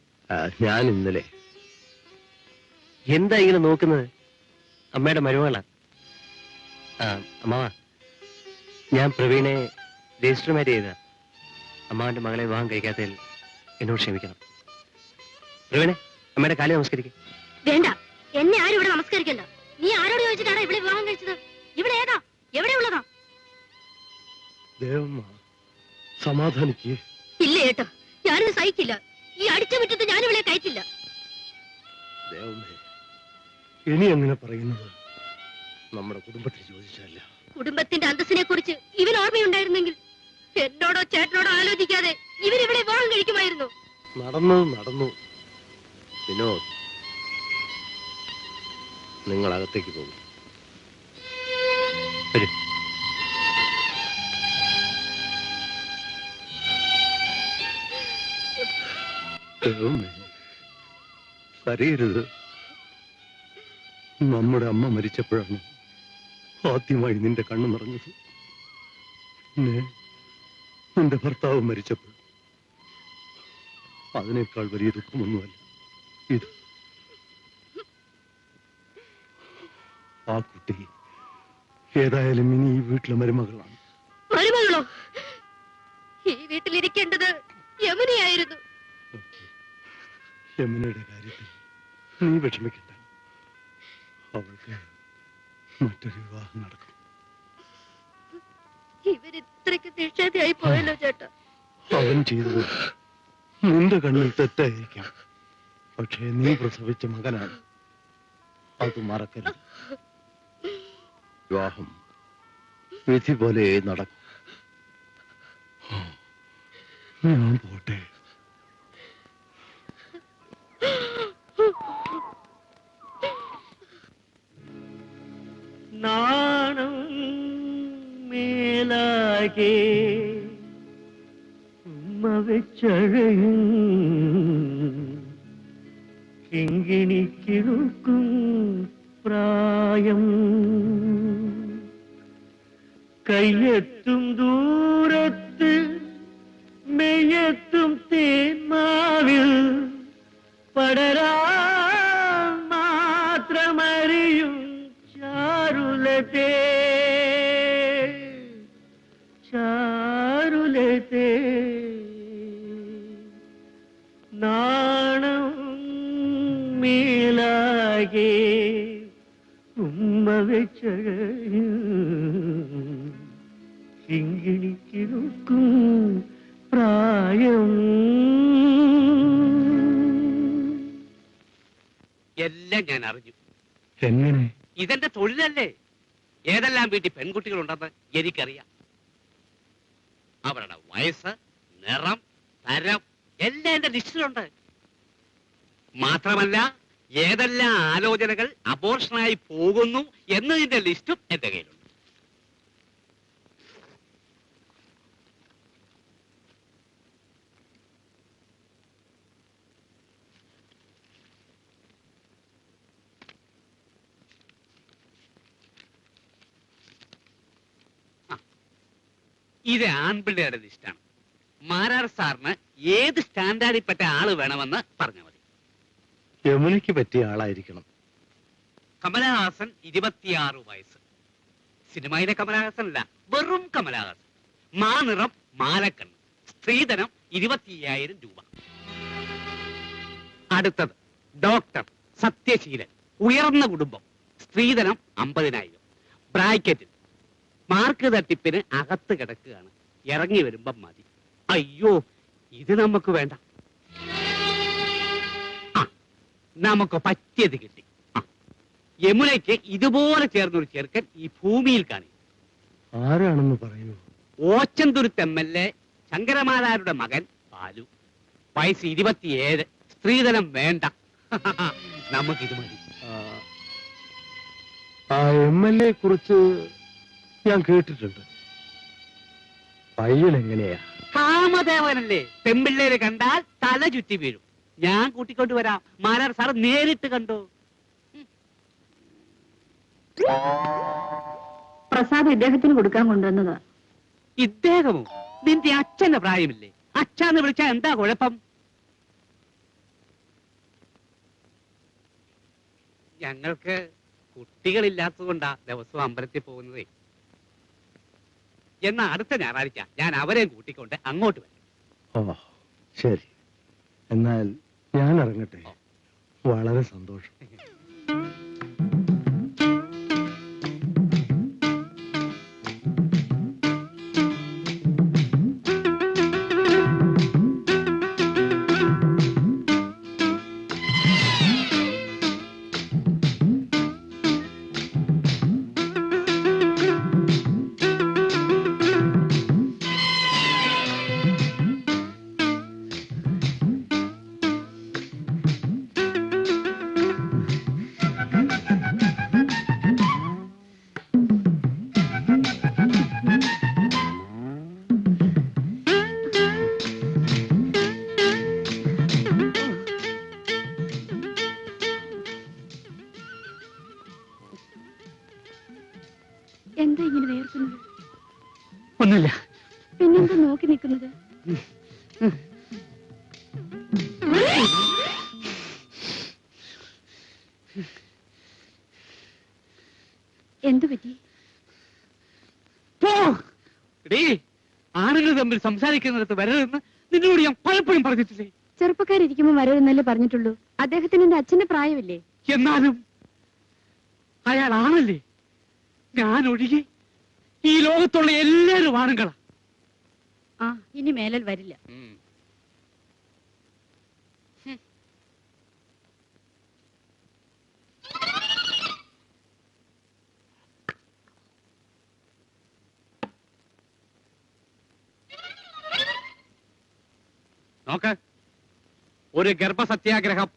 ഞാൻ ഇന്നലെ. എന്താ ഇങ്ങനെ നോക്കുന്നത്? അമ്മയുടെ മരുമകളാ. ആ അമ്മാവ, ഞാൻ പ്രവീണെ രജിസ്റ്റർ മാരേജ് ചെയ്ത. അമ്മാവന്റെ മകളെ വിവാഹം കഴിക്കാത്തതിൽ എന്നോട് ക്ഷമിക്കണം. പ്രവീണെ, അമ്മയുടെ കാലം നമസ്കരിക്കും. വേണ്ട, എന്നെ ആരും ഇവിടെ നമസ്കരിക്കണ്ട. നീ ആരോട് ചോദിച്ചിട്ടാണ് ഇവിടെ വിവാഹം കഴിച്ചത്? ഇവിടെ ഏതാ? എവിടെയുള്ളതാ? ദേവമ്മ സമാധാനിക്കേ. ഇല്ല ഏട്ടാ, ഞാനിത് സഹിക്കില്ല. ഈ അടിച്ച മുറ്റത്ത് ഞാൻ ഇവളെ കയറ്റില്ല. ദേവമ്മേ, ഇനി അങ്ങനെ പറയുന്നത് നമ്മുടെ കുടുംബത്തിൽ ചോദിച്ചല്ല. കുടുംബത്തിന്റെ അന്തസ്സിനെ കുറിച്ച് ഇവൻ ഓർമ്മയുണ്ടായിരുന്നെങ്കിൽ എന്നോടോ ചേട്ടനോടോ ആലോചിക്കാതെ ഇവരിവിടെ വിവാഹം കഴിക്കുമായിരുന്നു. നടന്നു. വിനോദ്, നിങ്ങൾ അകത്തേക്ക് പോകും. വരും. കരയരുത്. നമ്മുടെ അമ്മ മരിച്ചപ്പോഴാണ് ആദ്യമായി നിന്റെ കണ്ണു നിറഞ്ഞത്. പിന്നെ നിന്റെ ഭർത്താവ് മരിച്ചപ്പോൾ അതിനേക്കാൾ വലിയ ദുഃഖമൊന്നുമല്ല ഇത്. ആ കുട്ടി ഏതായാലും ഇനി ഈ വീട്ടിലെ മരുമകളാണ്. മരുമകളോ? ഈ വീട്ടിലിരിക്കേണ്ടത് യമുനയായിരുന്നു. യമുനയുടെ കാര്യത്തിൽ നീ വിഷമിക്കണ്ട. അവൾക്ക് മറ്റൊരു വിവാഹം നടക്കും. ഇവരിത്രയ്ക്ക് നിഷേധയായി പോയല്ലോ ചേട്ടാ. അവൻ ചെയ്തത് നിന്റെ കണ്ണിൽ തെറ്റായിരിക്കാം, പക്ഷേ നീ പ്രസവിച്ച മകനാണ്. അത് മറക്കരുത്. വിവാഹം വിധി പോലെ നടക്കും. ഞാൻ പോട്ടെ. നാണം മേലാകെ ഉമ്മ വെച്ചഴയും കിങ്ങിണിക്കിഴുക്കും പ്രായം കയ്യെത്തും ദൂരത്ത് മെയ്യെത്തും തേന്മാവിൽ പടരാ മാത്രമറിയും ചാരുലതേ നാണം മേലാകെ ഉമ്മ വെച്ചഴയും കിങ്ങിണിക്കിഴുക്കും പ്രായം. എല്ലാം ഞാൻ അറിഞ്ഞു. എങ്ങനെ? ഇതെന്റെ തൊഴിലല്ലേ. ഏതെല്ലാം വീട്ടിൽ പെൺകുട്ടികളുണ്ടെന്ന് എനിക്കറിയാം. അവരുടെ വയസ്സ്, നിറം, തരം എല്ലാം എന്റെ ലിസ്റ്റിലുണ്ട്. മാത്രമല്ല ഏതെല്ലാം ആലോചനകൾ അബോർഷനായി പോകുന്നു എന്നതിന്റെ ലിസ്റ്റും എന്റെ കയ്യിലുണ്ട്. ഇത് ആൺപിള്ളയുടെ ലിസ്റ്റാണ്. മാരാർ സാറിന് ഏത് സ്റ്റാൻഡേർഡിൽ പെട്ട ആള് വേണമെന്ന് പറഞ്ഞാൽ മതി. യമുനയ്ക്ക് പറ്റിയ ആളായിരിക്കണം. കമലഹാസൻ 26 വയസ്സ്. സിനിമയിലെ കമലഹാസൻ അല്ല, വെറും കമലഹാസൻ. മാനിറം, മാലക്കണ്ണ്. സ്ത്രീധനം 25,000 രൂപ. അടുത്തത് ഡോക്ടർ, സത്യശീലൻ, ഉയർന്ന കുടുംബം. സ്ത്രീധനം 50,000. ബ്രാക്കറ്റിൽ മാർക്ക് തട്ടിപ്പിന് അകത്ത് കിടക്കുകയാണ്. ഇറങ്ങി വരുമ്പം മതി. അയ്യോ, ഇത് നമുക്ക് വേണ്ട. നമുക്ക് പറ്റിയത് കിട്ടി. യമുനയ്ക്ക് ഇതുപോലെ ചേർന്നൊരു ചെറുക്കൻ ഈ ഭൂമിയിൽ കാണി. ആരാണെന്ന് പറയൂ. ഓച്ചന്തുരുത്ത് MLA ശങ്കരമാരാരുടെ മകൻ ബാലു. വയസ്സ് 27. സ്ത്രീധനം വേണ്ട. നമുക്കിത് മതി. ആ MLA കുറിച്ച് ഞാൻ കേട്ടിട്ടുണ്ട്. പയ്യൻ എങ്ങനെയാ? കാമദേവനല്ലേ. പെമ്പിള്ളേര് കണ്ടാൽ തല ചുറ്റി വീഴും. ഞാൻ കൂട്ടിക്കൊണ്ട് വരാം. മാരാർ സാർ നേരിട്ട് കണ്ടോ? പ്രസാദ് ഇദ്ദേഹത്തിന് കൊടുക്കാൻ കൊണ്ടുവന്നതാ. ഇദ്ദേഹമോ? നിന്റെ അച്ഛന്റെ പ്രായമില്ലേ? അച്ഛന്ന് വിളിച്ചാ എന്താ കുഴപ്പം? ഞങ്ങൾക്ക് കുട്ടികളില്ലാത്തതുകൊണ്ടാ ദിവസവും അമ്പലത്തിൽ പോകുന്നതേ. എന്നാ അടുത്ത ഞായറാഴ്ച ഞാൻ അവരെയും കൂട്ടിക്കൊണ്ട് അങ്ങോട്ട് വരാം. ഓ ശരി, എന്നാൽ ഞാൻ ഇറങ്ങട്ടെ. വളരെ സന്തോഷം. എന്തു പറ്റി? ആണുങ്ങൾ തമ്മിൽ സംസാരിക്കുന്നിടത്ത് വരരുതെന്ന് നിന്നോട് ഞാൻ പലപ്പോഴും പറഞ്ഞിട്ടില്ലേ? ചെറുപ്പക്കാരിക്കുമ്പോ വരരുതെന്നല്ലേ പറഞ്ഞിട്ടുള്ളൂ. അദ്ദേഹത്തിന് എന്റെ അച്ഛന്റെ പ്രായമല്ലേ? എന്നാലും അയാൾ ആണല്ലേ. ഞാൻ ഒഴികെ ഈ ലോകത്തുള്ള എല്ലാവരും ആണുങ്ങളാ. ആ, ഇനി മേലൽ വരില്ല. നോക്ക്, ഒരു ഗർഭസത്യാഗ്രഹം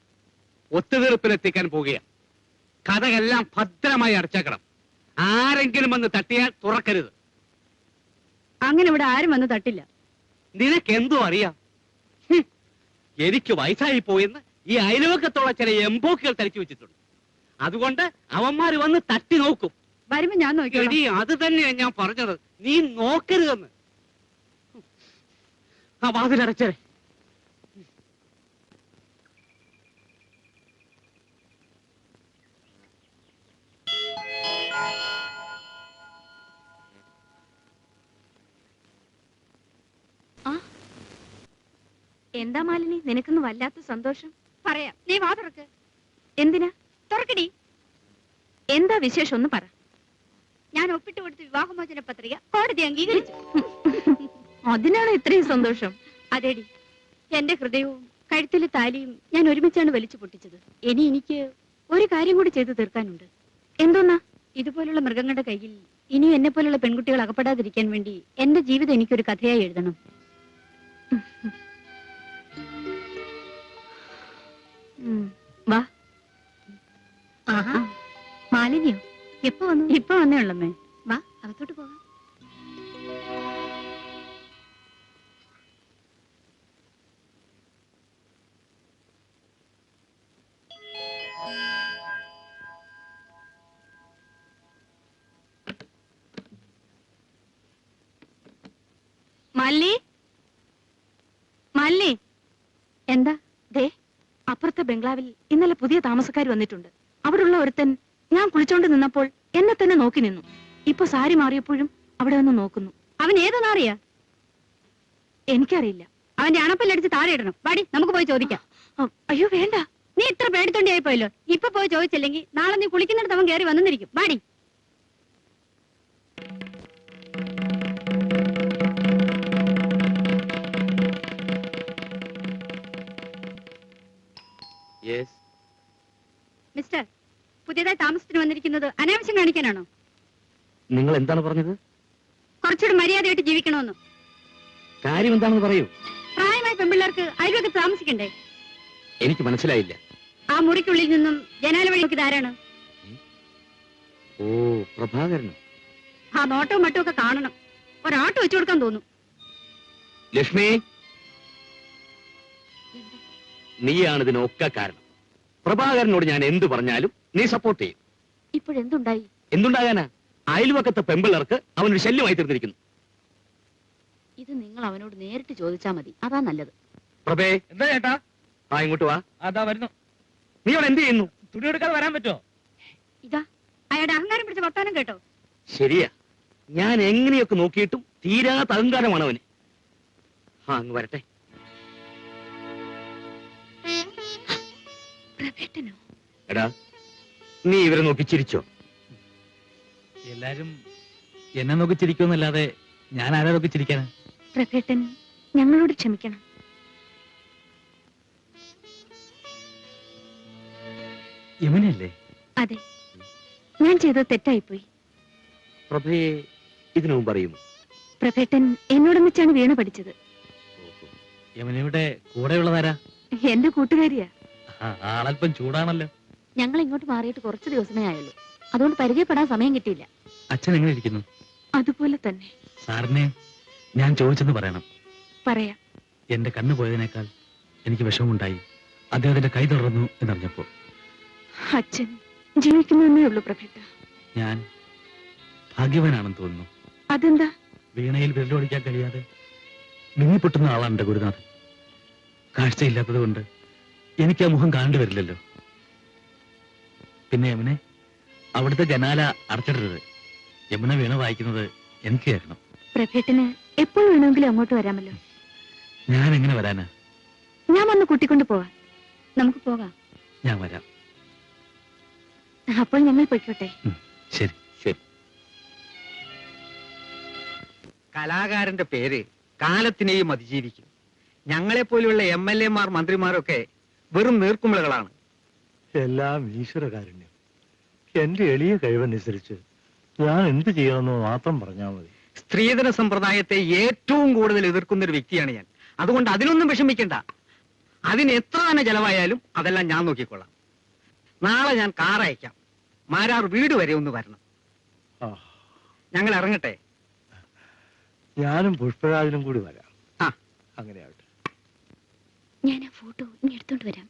ഒത്തുതീർപ്പിലെത്തിക്കാൻ പോവുകയാണ്. കഥകളെല്ലാം ഭദ്രമായി അടച്ചേക്കണം. ആരെങ്കിലും വന്ന് തട്ടിയാൽ തുറക്കരുത്. അങ്ങനെ ഇവിടെ ആരും വന്ന് തട്ടില്ല. നിനക്കെന്തോ അറിയാം? എനിക്ക് വയസ്സായി പോയെന്ന് ഈ അയൽവക്കത്തുള്ള ചില എംബോക്കുകൾ തനിക്ക് വെച്ചിട്ടുണ്ട്. അതുകൊണ്ട് അവന്മാര് വന്ന് തട്ടി നോക്കും. വരുമ്പോ ഞാൻ നോക്കിയോളാം. എടീ, അത് തന്നെയാണ് ഞാൻ പറഞ്ഞത്. നീ നോക്കരുതെന്ന്. ആ വാതിലടച്ചേ. എന്താ മാലിനി, നിനക്കൊന്ന് വല്ലാത്ത സന്തോഷം? പറയാം, നീ വാ തുറക്ക്. എന്തിനാ? തുറക്കടി. എന്താ വിശേഷം ഒന്ന് പറ. ഞാൻ ഒപ്പിട്ട് കൊടുത്ത വിവാഹമോചന പത്രിക കോടതി അംഗീകരിച്ചു. അതിനാണ് ഇത്രയും സന്തോഷം? അതേടി, എന്റെ ഹൃദയവും കഴുത്തിലെ താലിയും ഞാൻ ഒരുമിച്ചാണ് വലിച്ചു പൊട്ടിച്ചത്. ഇനി എനിക്ക് ഒരു കാര്യം കൂടി ചെയ്തു തീർക്കാനുണ്ട്. എന്തോന്നാ? ഇതുപോലുള്ള മൃഗങ്ങളുടെ കയ്യിൽ ഇനിയും എന്നെ പോലുള്ള പെൺകുട്ടികൾ അകപ്പെടാതിരിക്കാൻ വേണ്ടി എന്റെ ജീവിതം എനിക്കൊരു കഥയായി എഴുതണം. വാ. മാലിന്യോ എപ്പോ വന്നു? ഇപ്പൊ വന്നേ ഉള്ളമ്മേ. വാ, അകത്തോട്ട് പോകാം. മല്ലി, മല്ലി. എന്താ? ദേ, അപ്പുറത്തെ ബംഗ്ലാവിൽ ഇന്നലെ പുതിയ താമസക്കാർ വന്നിട്ടുണ്ട്. അവിടുള്ള ഒരുത്തൻ ഞാൻ കുളിച്ചോണ്ട് നിന്നപ്പോൾ എന്നെ തന്നെ നോക്കി നിന്നു. ഇപ്പൊ സാരി മാറിയപ്പോഴും അവിടെ ഒന്ന് നോക്കുന്നു. അവൻ ഏത് നാറിയാ? എനിക്കറിയില്ല. അവന്റെ അണപ്പല്ലടിച്ച് താഴെ ഇടണം. വാടി, നമുക്ക് പോയി ചോദിക്കാം. അയ്യോ വേണ്ട, നീ ഇത്ര പേടിത്തൊണ്ടിയായി പോയല്ലോ. ഇപ്പൊ പോയി ചോദിച്ചില്ലെങ്കിൽ നാളെ നീ കുളിക്കുന്നിടത്ത് അവൻ കയറി വന്നിരിക്കും. വാടി. മിസ്റ്റർ, പുതിയതായി താമസത്തിന് വന്നിരിക്കുന്നത് അനാവശ്യം കാണിക്കാനാണോ? നിങ്ങൾ എന്താണ് പറഞ്ഞത്? കുറച്ചുകൂടി മര്യാദയായിട്ട് ജീവിക്കണമെന്ന്. കാര്യം എന്താണെന്ന് പറയൂ. പ്രായമായ പെൺപിള്ളേർക്ക് അയൽവക്കത്ത് താമസിക്കണ്ടേ? എനിക്ക് മനസ്സിലായില്ല. ആ മുറിക്കുള്ളിൽ നിന്നും ജനാല വഴി നോക്കിയത് ആരാണ്? ഓ, പ്രഭാകരനും. ആ നോട്ടവും മട്ടും ഒക്കെ കാണണം. ഒരാട്ടോ വെച്ചു കൊടുക്കാൻ തോന്നും. ലക്ഷ്മി, നീയാണ് ഇതിനൊക്കെ കാരണം. പ്രഭാകരനോട് ഞാൻ എന്തു പറഞ്ഞാലും നീ സപ്പോർട്ട് ചെയ്യും. ഇപ്പോഴെന്തുണ്ടായി? എന്തുണ്ടാകാനാ? അയൽവക്കത്തെ പെമ്പിള്ളർക്ക് അവനൊരു ശല്യമായി തീർന്നിരിക്കുന്നു. ഇത് നിങ്ങൾ അവനോട് നേരിട്ട് ചോദിച്ചാ മതി, അതാ നല്ലത്. പ്രഭേ, എന്താ ചേട്ടാ? ആ ഇങ്ങോട്ട് വാ. അതാ വരുന്നു. നീ അവിടെ എന്ത് ചെയ്യുന്നു? തുണി എടുക്കാതെ വരാൻ പറ്റുമോ? ഇതാ അയാളുടെ അഹങ്കാരം പിടിച്ച വർത്താനം കേട്ടോ? ശരിയാ, ഞാൻ എങ്ങനെയൊക്കെ നോക്കിയിട്ടും തീരാത്ത അഹങ്കാരമാണ് അവന്. ആ, അങ്ങ് വരട്ടെ. എടാ, നീ ഇവരെ നോക്കി ചിരിച്ചോ? എല്ലാരും എന്നെ നോക്കി ചിരിക്കുമെന്നല്ലാതെ ഞാൻ ആരാ നോക്കി ചിരിക്കാനാ? പ്രഭേട്ടൻ ഞങ്ങളോട് ക്ഷമിക്കണം. യമുനയല്ലേ? അതെ, ഞാൻ ചെയ്തത് തെറ്റായിപ്പോയി. പ്രഭയെ ഇതിനു മുമ്പ് അറിയുമോ? പ്രഭേട്ടൻ എന്നോടൊന്നിച്ചാണ് വീണ പഠിച്ചത്. യമുനയുടെ കൂടെയുള്ളതാരാ? എന്റെ കൂട്ടുകാരിയാ. ആളല്പം ചൂടാണല്ലോ. ഞങ്ങൾ ഇങ്ങോട്ട് മാറിയിട്ട് കുറച്ച് ദിവസമേ ആയുള്ളൂ. അതുകൊണ്ട് പരിചയപ്പെടാൻ സമയം കിട്ടിയില്ല. അച്ഛൻ എങ്ങനെ ഇരിക്കുന്നു? അതുപോലെ തന്നെ. സാറിനെ ഞാൻ ചോദിച്ചെന്ന് പറയണം. പറയാം. എന്റെ കണ്ണു പോയതിനേക്കാൾ എനിക്ക് വിഷമമുണ്ടായി അദ്ദേഹത്തിന്റെ കൈ തുടർന്നു എന്നറിഞ്ഞപ്പോ. അച്ഛൻ ജീവിക്കുന്നതേ ഉള്ളൂ പ്രഭേട്ട. ഞാൻ ഭാഗ്യവാനാണെന്ന് തോന്നുന്നു. അതെന്താ? വീണയിൽ വിരലോടിക്കാൻ കഴിയാതെ മിങ്ങിപ്പൊട്ടുന്ന ആളാണ് എന്റെ ഗുരുനാഥൻ. കാഴ്ചയില്ലാത്തത് കൊണ്ട് എനിക്ക് ആ മുഖം കാണേണ്ടി വരില്ലല്ലോ. പിന്നെ യമുനെ, അവിടുത്തെ ജനാല അടച്ചിടരുത്. യമുന വീണ വായിക്കുന്നത് എനിക്ക് കേൾക്കണം. പ്രഭേട്ടന് എപ്പോൾ വേണമെങ്കിലും അങ്ങോട്ട് വരാമല്ലോ. ഞാൻ എങ്ങനെ വരാനാ? ഞാൻ വന്ന് കൂട്ടിക്കൊണ്ട് പോവാം. നമുക്ക് പോകാം. ഞാൻ വരാം. അപ്പോൾ ഞങ്ങൾ പൊയ്ക്കോട്ടെ. ശരി ശരി. കലാകാരന്റെ പേര് കാലത്തിനെയും അതിജീവിക്കും. ഞങ്ങളെപ്പോലെയുള്ള MLA-മാർ മന്ത്രിമാരൊക്കെ വെറും നീർക്കുമിളകളാണ്. എല്ലാം ഈശ്വരകാരുണ്യം. എന്റെ എളിയ കഴിവനുസരിച്ച് ഞാൻ എന്ത് ചെയ്യണമെന്ന് മാത്രം പറഞ്ഞാൽ മതി. സ്ത്രീധന സമ്പ്രദായത്തെ ഏറ്റവും കൂടുതൽ എതിർക്കുന്ന ഒരു വ്യക്തിയാണ് ഞാൻ. അതുകൊണ്ട് അതിനൊന്നും വിഷമിക്കണ്ട. അതിന് എത്ര തന്നെ ചെലവായാലും അതെല്ലാം ഞാൻ നോക്കിക്കൊള്ളാം. നാളെ ഞാൻ കാർ അയക്കാം. മാരാർ വീട് വരെ ഒന്ന് വരണം. ഞങ്ങൾ ഇറങ്ങട്ടെ. ഞാനും പുഷ്പരാജനും കൂടി വരാം. ആ, അങ്ങനെ ആവട്ടെ. ഞാൻ ആ ഫോട്ടോ ഇനി എടുത്തോണ്ട് വരാം.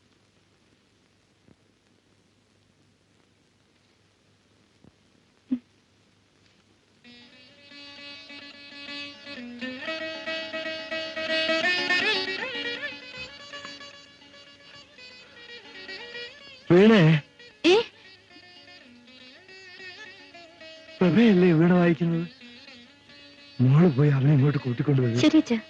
വീണേ, പ്രഭയല്ലേ വീണ വായിക്കുന്നത്? മോള് പോയി അവനെ ഇങ്ങോട്ട് കൂട്ടിക്കൊണ്ടുവരും. ശരി അച്ഛാ.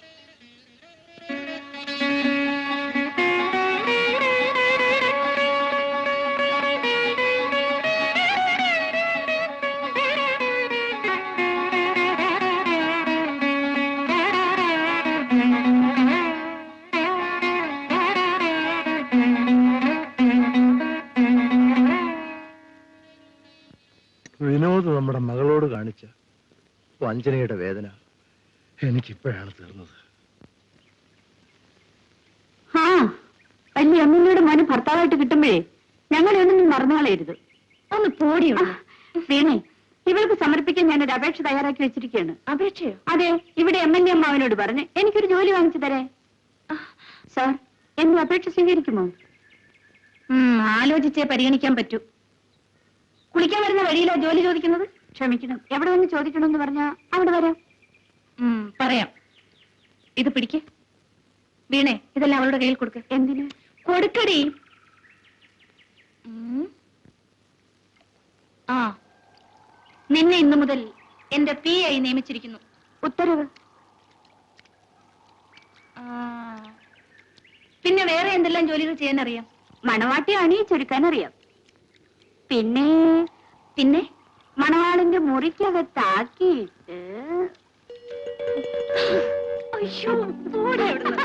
വിനോദ് നമ്മുടെ മകളോട് കാണിച്ച വഞ്ചനയുടെ വേദന എനിക്കിപ്പോഴാണ് തീർന്നത്. വലിയ അമ്മയുടെ മോന് ഭർത്താവായിട്ട് കിട്ടുമ്പോഴേ ഞങ്ങളെ ഒന്നും മറന്നു കളയരുത്. ഒന്ന് പോടിയോ വീണേ. ഇവൾക്ക് സമർപ്പിക്കാൻ ഞാനൊരു അപേക്ഷ തയ്യാറാക്കി വെച്ചിരിക്കുകയാണ്. അപേക്ഷയോ? അതെ, ഇവിടെ MLA അമ്മാവനോട് പറഞ്ഞ് എനിക്കൊരു ജോലി വാങ്ങിച്ചു തരേ. സാർ, എന്റെ അപേക്ഷ സ്വീകരിക്കുമോ? ആലോചിച്ചേ പരിഗണിക്കാൻ പറ്റൂ. കുളിക്കാൻ വരുന്ന വഴിയിലാ ജോലി ചോദിക്കുന്നത്? ക്ഷമിക്കണം, എവിടെ വന്ന് ചോദിക്കണമെന്ന് പറഞ്ഞാ അവിടെ വരാം. പറയാം. ഇത് പിടിക്ക് വീണേ. ഇതെല്ലാം അവളുടെ കയ്യിൽ കൊടുക്ക. എന്തിന്? കൊടുക്കടി. ആ, നിന്നെ ഇന്നു മുതൽ എന്റെ PA നിയമിച്ചിരിക്കുന്നു. ഉത്തരവ്. പിന്നെ വേറെ എന്തെല്ലാം ജോലികൾ ചെയ്യാൻ അറിയാം? മണവാട്ടി അണിയിച്ചൊരുക്കാൻ അറിയാം. പിന്നെ പിന്നെ മണവാളിന്റെ മുറിക്കകത്താക്കിയിട്ട് അയ്യോ പോടെ അവിടുന്ന്.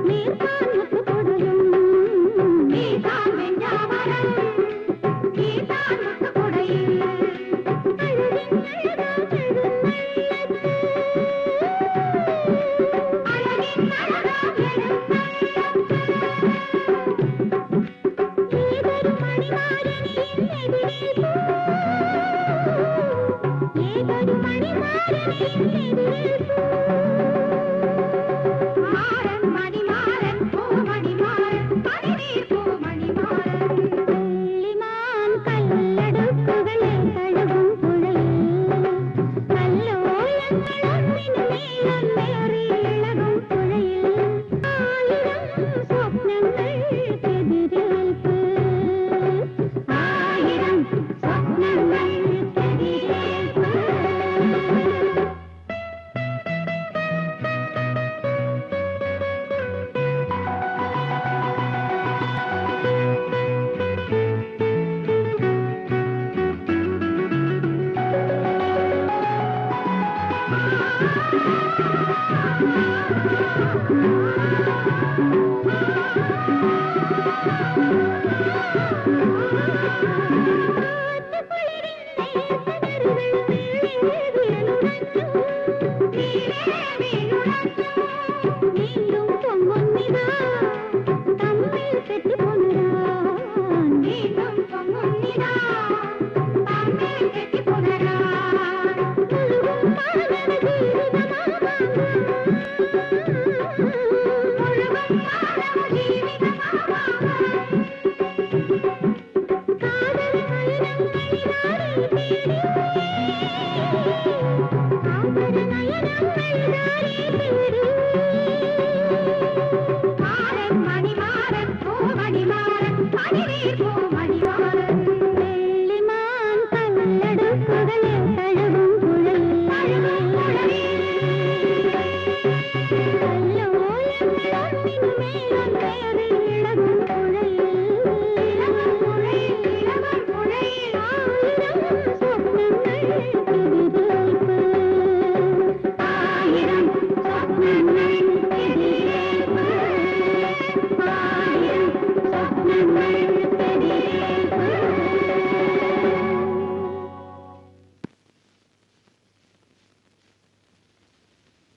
നീ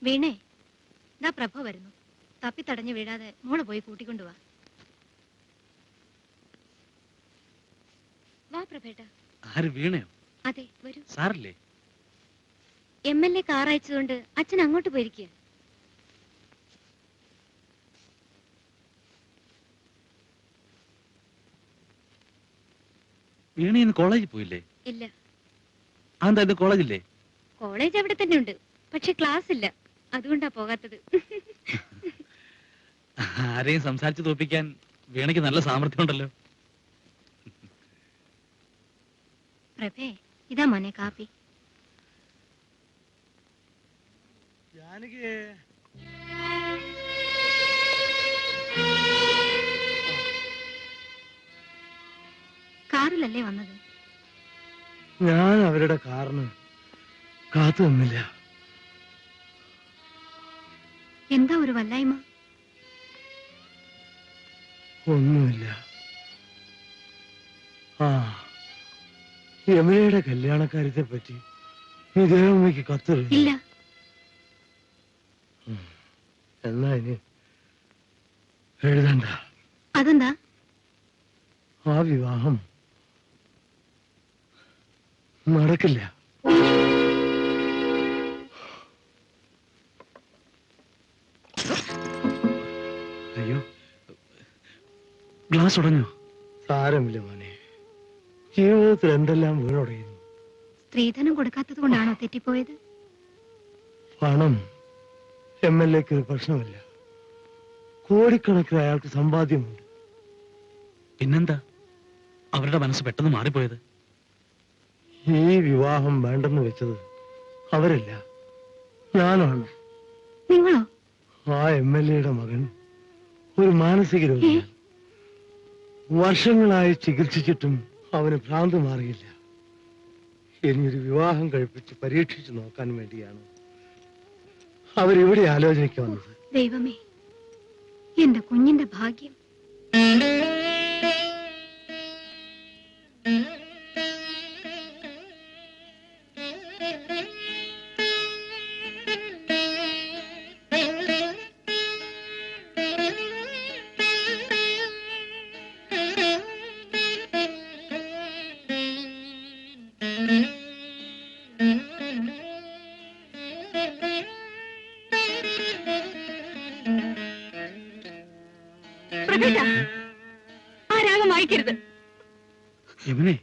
വീണേ, ദാ പ്രഭ വരുന്നു. തപ്പി തടഞ്ഞു വീഴാതെ മോളെ പോയി കൂട്ടിക്കൊണ്ടുവാ. വാ പ്രഭേട്ട. ആര്, വീണയോ? അതെ, വരൂ. സാറില്ലേ? MLA കാർ അയച്ചതുകൊണ്ട് അച്ഛൻ അങ്ങോട്ട് പോയിരിക്കുക. വീണ ഇന്ന് കോളേജിൽ പോയില്ലേ? ഇല്ല. അതെന്താ ഇന്ന് കോളേജില്ലേ? കോളേജ് അവിടെ തന്നെ ഉണ്ട്, പക്ഷെ ക്ലാസ് ഇല്ല. അതുകൊണ്ടാ പോകാത്തത്. ആരെയും സംസാരിച്ചു തോപ്പിക്കാൻ വീണയ്ക്ക് നല്ല സാമർഥ്യം ഉണ്ടല്ലോ. പ്രഭേ, ഇതാ മോനെ കാപ്പി. കാറിലല്ലേ വന്നത്? ഞാൻ അവരുടെ കാറിന് കാത്തു നിന്നില്ല. എന്താ ഒരു വല്ലായ്മ? ഒന്നുമില്ല. ആ, യമുനയുടെ കല്യാണക്കാര്യത്തെ പറ്റി നീ ദേവമ്മയ്ക്ക് കത്തെഴുതി? ഇല്ല. എന്നാ ഇനി എഴുതണ്ട. അതെന്താ? ആ വിവാഹം നടക്കില്ല. അയ്യോ, ഗ്ലാസ് ഉടഞ്ഞോ? സാരമില്ല മോനെ, ജീവിതത്തിൽ എന്തെല്ലാം വീണുടയുന്നു. സ്ത്രീധനം കൊടുക്കാത്തത് കൊണ്ടാണോ തെറ്റിപ്പോയത്? പണം MLAക്ക് ഒരു പ്രശ്നമില്ല. കോടിക്കണക്കിന് അയാൾക്ക് സമ്പാദ്യമുണ്ട്. പിന്നെന്താ അവരുടെ മനസ്സ് പെട്ടെന്ന് മാറിപ്പോയത്? ഈ വിവാഹം വേണ്ടെന്ന് വെച്ചത് അവരല്ല, ഞാനാണ്. നിങ്ങളോ? ആ MLAയുടെ മകൻ ഒരു മാനസിക രോഗിയാണ്. വർഷങ്ങളായി ചികിത്സിച്ചിട്ടും അവന് ഭ്രാന്ത് മാറിയില്ല. ഇനിയൊരു വിവാഹം കഴിപ്പിച്ച് പരീക്ഷിച്ചു നോക്കാൻ വേണ്ടിയാണ് അവരിവിടെ ആലോചനയ്ക്ക് വന്നത്. ദൈവമേ, എന്റെ കുഞ്ഞിന്റെ ഭാഗ്യം. പ്രഭേട്ട, ആ രാഗം വായിക്കരുത്. യമുനെ,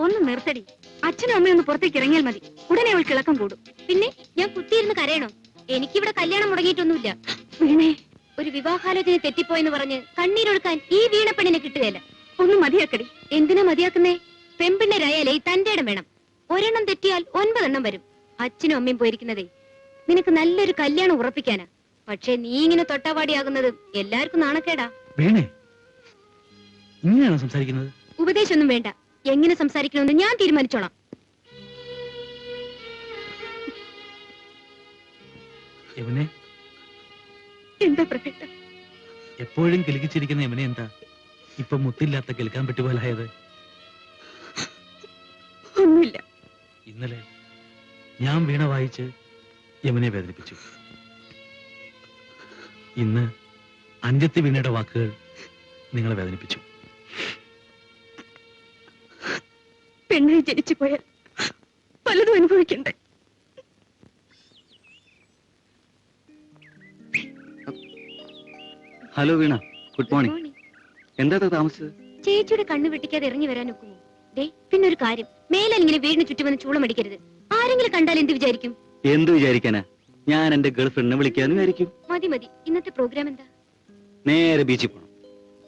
ഒന്ന് നിർത്തടി. അച്ഛനും അമ്മയും ഒന്ന് പുറത്തേക്ക് ഇറങ്ങിയാൽ മതി. ഉടനെ അവൾക്ക് ഇളക്കം കൂടും. പിന്നെ ഞാൻ കുത്തിയിരുന്ന് കരയണോ? എനിക്കിവിടെ കല്യാണം മുടങ്ങിയിട്ടൊന്നുമില്ല. വീണേ, ഒരു വിവാഹാലോചന തെറ്റിപ്പോയെന്ന് പറഞ്ഞ് കണ്ണീരൊഴുക്കാൻ ഈ വീണപ്പെണ്ണിനെ കിട്ടുകയല്ല. ഒന്ന് മതിയാക്കടി. എന്തിനാ മതിയാക്കുന്നേ? പെമ്പിണ്ണരായാലേ തന്റെ ഇടം വേണം. ഒരെണ്ണം തെറ്റിയാൽ 9 എണ്ണം വരും. അച്ഛനും അമ്മയും പോയിരിക്കുന്നതേ നിനക്ക് നല്ലൊരു കല്യാണം ഉറപ്പിക്കാനാ. പക്ഷെ നീ ഇങ്ങനെ തൊട്ടാവാടിയാകുന്നത് എല്ലാവർക്കും നാണക്കേടാ. വീണേ, ഇങ്ങനെയാണോ സംസാരിക്കുന്നത്? ഉപദേശമൊന്നും വേണ്ട. എങ്ങനെ സംസാരിക്കണമെന്ന് ഞാൻ തീരുമാനിച്ചോളാം. യമുനെ, എന്താ പ്രഭേട്ട? എപ്പോഴും കിലുകിച്ചിരിക്കുന്ന യമുനെ എന്താ ഇപ്പൊ മുത്തില്ലാത്ത കേൾക്കാൻ പറ്റുപോലായത്? ഒന്നുമില്ല. ഇന്നലെ ഞാൻ വീണ വായിച്ച് യമുനെ വേദനിപ്പിച്ചു. ഇന്ന് അഞ്ചത്തി വീണയുടെ വാക്കുകൾ നിങ്ങളെ വേദനിപ്പിച്ചു. പെണ്ണായി ജനിച്ചു പോയാൽ പലതും അനുഭവിക്കണ്ടേ? ഹലോ വീണ, ഗുഡ് മോർണിംഗ്. എന്താ താമസിച്ചത്? ചേച്ചിയുടെ കണ്ണു വെട്ടിക്കാതെ ഇറങ്ങി വരാൻ ഒക്കുമോ? ദേ, പിന്നെ ഒരു കാര്യം, മേലാൽ ഇങ്ങനെ വീടിന് ചുറ്റും വന്ന് ചൂളമടിക്കരുത്. ആരെങ്കിലും കണ്ടാൽ എന്ത് വിചാരിക്കും? എന്ത് വിചാരിക്കാനാ? ഞാൻ എന്റെ ഗേൾഫ്രണ്ടിനെ വിളിക്കാന്ന് വിചാരിക്കും. മതി മതി. ഇന്നത്തെ പ്രോഗ്രാം എന്താ? നേരെ ബീച്ചിൽ പോണം,